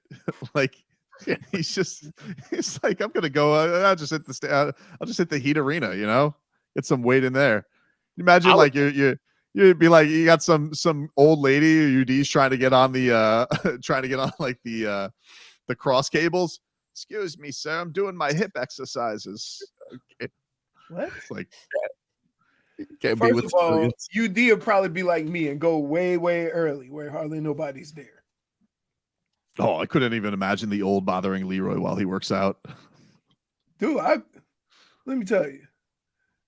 Like he's like, I'm gonna go. I'll just hit the Heat Arena. Get some weight in there. Imagine like you'd be like you got some old lady or UD's trying to get on like the cross cables. Excuse me, sir. I'm doing my hip exercises. Okay. What? It's like First of all, UD would probably be like me and go way, way early where hardly nobody's there. Oh, I couldn't even imagine the old bothering Leroy while he works out. Dude, let me tell you.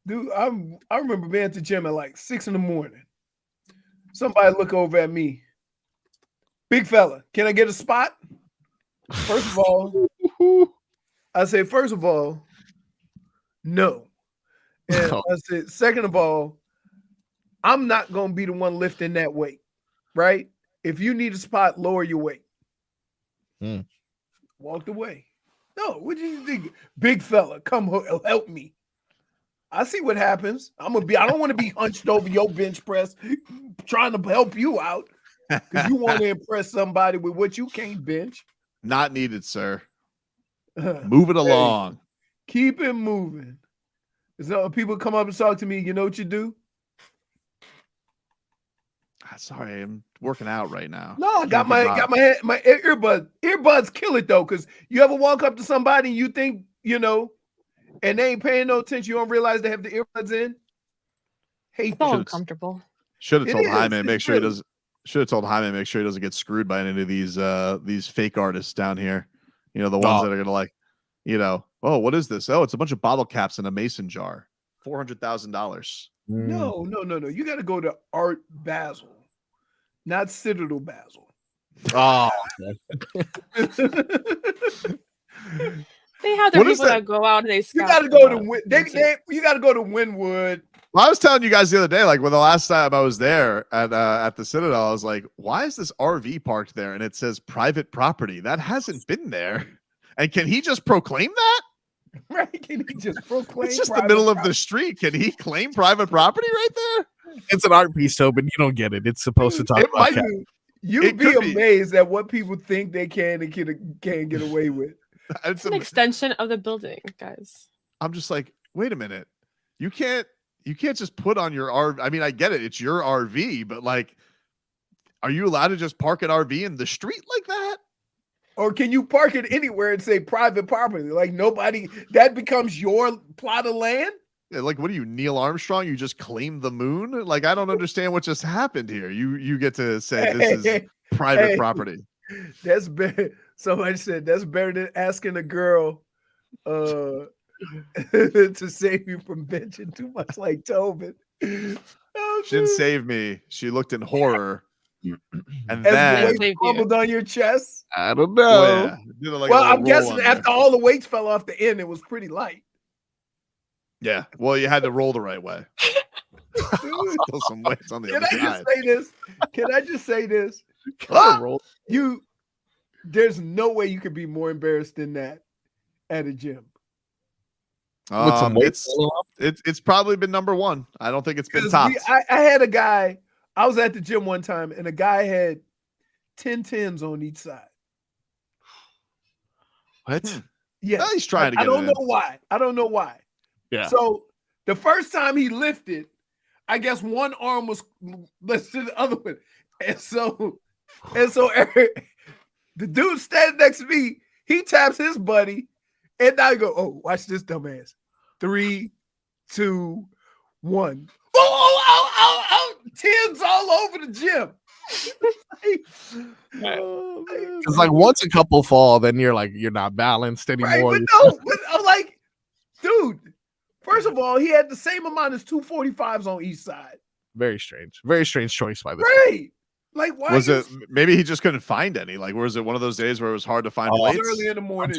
Dude, I remember being at the gym at like 6 a.m. Somebody look over at me. Big fella, can I get a spot? First of all, I say, first of all, No. And I said, second of all, I'm not going to be the one lifting that weight, right? If you need a spot, lower your weight. Walked away. No, what do you think? Big fella, come help me. I see what happens. I don't want to be hunched over your bench press trying to help you out because you want to impress somebody with what you can't bench. Not needed, sir. Move it along. Keep it moving. So people come up and talk to me, you know what you do? Sorry, I'm working out right now. No, I got my earbuds. Earbuds kill it though, because you ever walk up to somebody and you think, and they ain't paying no attention, you don't realize they have the earbuds in. Hate so uncomfortable. Should have told Jaime make sure he doesn't. Should have told Jaime make sure he doesn't get screwed by any of these fake artists down here. The ones that are gonna oh, what is this? Oh, it's a bunch of bottle caps in a mason jar. $400,000. No. You got to go to Art Basel, not Citadel Basel. Oh, they have their people that go out and they scout. You got to go to you got to go to Wynwood. Well, I was telling you guys the other day, like when the last time I was there at the Citadel, I was like, why is this RV parked there and it says private property? That hasn't been there. And can he just proclaim that? Right? Can he just proclaim? It's just the middle of the street. Can he claim private property right there? It's an art piece, Tobin. You don't get it. It's supposed to talk about cat. You'd be amazed at what people think they can and can't get away with. It's an extension of the building, guys. I'm just like, wait a minute. You can't just put on your RV. I mean, I get it. It's your RV, but like, are you allowed to just park an RV in the street like that? Or can you park it anywhere and say private property? Like nobody, that becomes your plot of land? Yeah, like, what are you, Neil Armstrong? You just claim the moon? Like, I don't understand what just happened here. You get to say this is private property. That's better. Somebody said that's better than asking a girl to save you from benching too much like Tobin. Oh, she didn't save me. She looked in horror. And then the weight crumbled on your chest. I don't know. Oh, yeah. Like I'm guessing after all the weights fell off the end, it was pretty light. Yeah. Well, you had to roll the right way. Still some weights on the other side. Can I just say this? There's no way you could be more embarrassed than that at a gym. It's probably been number one. I don't think it's been top. I had a guy. I was at the gym one time, and a guy had 10 tens on each side. What? Yeah, he's trying to get I don't know why. Yeah. So the first time he lifted, I guess one arm was less to the other one, and so Eric, the dude standing next to me, he taps his buddy, and I go, "Oh, watch this dumbass! 3, 2, 1." Oh, tens all over the gym. Because like once a couple fall, then you're not balanced anymore. Right, but I'm like, dude, first of all, he had the same amount as 245s on each side. Very strange choice by this. Right. Like, why was it? Maybe he just couldn't find any. Like, was it one of those days where it was hard to find plates? Early in the morning.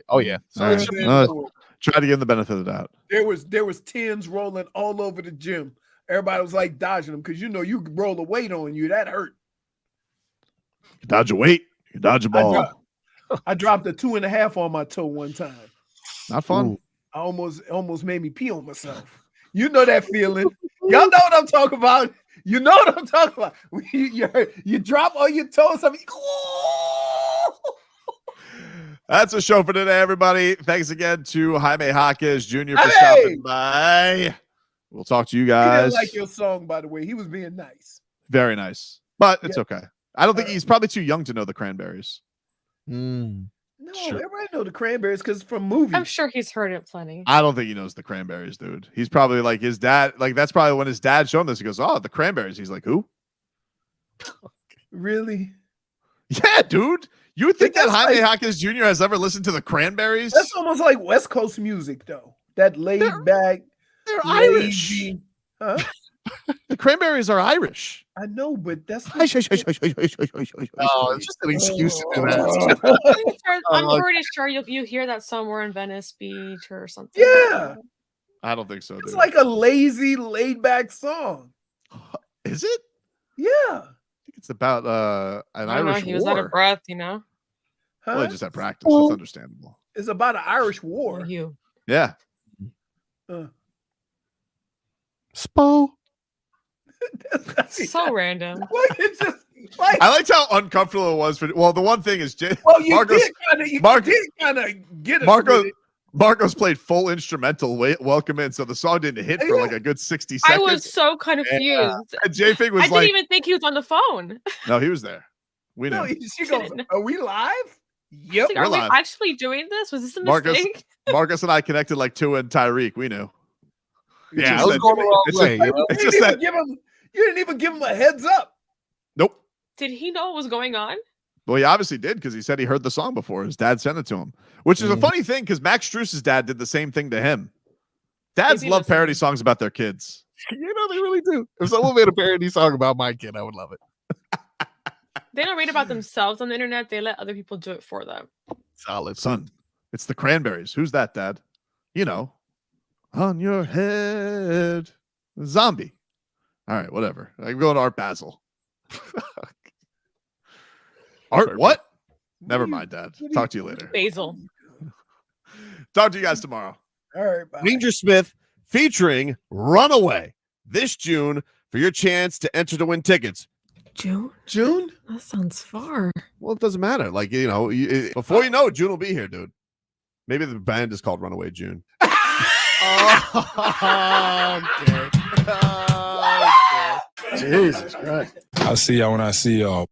Oh yeah. Try to give him the benefit of the doubt. There was tens rolling all over the gym. Everybody was like dodging them because you could roll a weight on you. That hurt. You dodge a weight, you dodge a ball. I dropped a 2.5 on my toe one time. Not fun. Ooh. I almost made me pee on myself. You know that feeling. Y'all know what I'm talking about. You know what I'm talking about. You drop on your toes. That's a show for today, everybody. Thanks again to Jaime Jaquez Jr. for stopping by. We'll talk to you guys. He didn't like your song, by the way. He was being nice. Very nice. But it's okay. I don't think he's probably too young to know the Cranberries. No, everybody know the Cranberries because from movies. I'm sure he's heard it plenty. I don't think he knows the Cranberries, dude. He's probably like his dad. Like that's probably when his dad showed him this. He goes, "Oh, the Cranberries." He's like, "Who?" Really? Yeah, dude. You would think that Jaime Jaquez Jr. has ever listened to the Cranberries? That's almost like West Coast music, though. That laid back. They're Irish. Huh? The Cranberries are Irish. I know, but that's Oh, it's just an excuse to do that. I'm pretty sure you hear that somewhere in Venice Beach or something. Yeah. I don't think so. It's Dude. like a lazy, laid back song. Is it? Yeah. I think it's about an I don't know, Irish he war. was out of breath, you know. Well, Huh? they just had practice. It's understandable. It's about an Irish war. You. Yeah. Spo. So random. Like it's just like I liked how uncomfortable it was for. Well, the one thing is, well, you Marcos did kind of get it. Marcos played full instrumental welcome in, so the song didn't hit for like a good 60 I seconds. was so confused. And J-Fig was I like, didn't even think he was on the phone. no, he was there. We No, knew. she goes, "Are we live?" Yep, Like, are we live. actually doing this? Was this a Marcus, mistake? Marcus and I connected like Tua and Tyreek. We knew. Yeah, I was going the wrong way. It's just that. You didn't even give him a heads up. Nope. Did he know what was going on? Well, he obviously did because he said he heard the song before. His dad sent it to him, which is a funny thing because Max Struess's dad did the same thing to him. Dads he love listening? parody songs about their kids. You know they really do. If someone made a parody song about my kid, I would love it. They don't read about themselves on the internet. They let other people do it for them. Solid. Son, it's the Cranberries. Who's that, Dad? You know, on your head. Zombie. All right, whatever. I'm going to Art Basel. Art, what? Never mind, Dad. Talk to you later. Basil. Talk to you guys tomorrow. All right, bye. Ranger Smith featuring Runaway this June for your chance to enter to win tickets. June? That sounds far. Well, it doesn't matter. Like, you know, before you know it, June will be here, dude. Maybe the band is called Runaway June. Okay. Jesus Christ. I'll see y'all when I see y'all.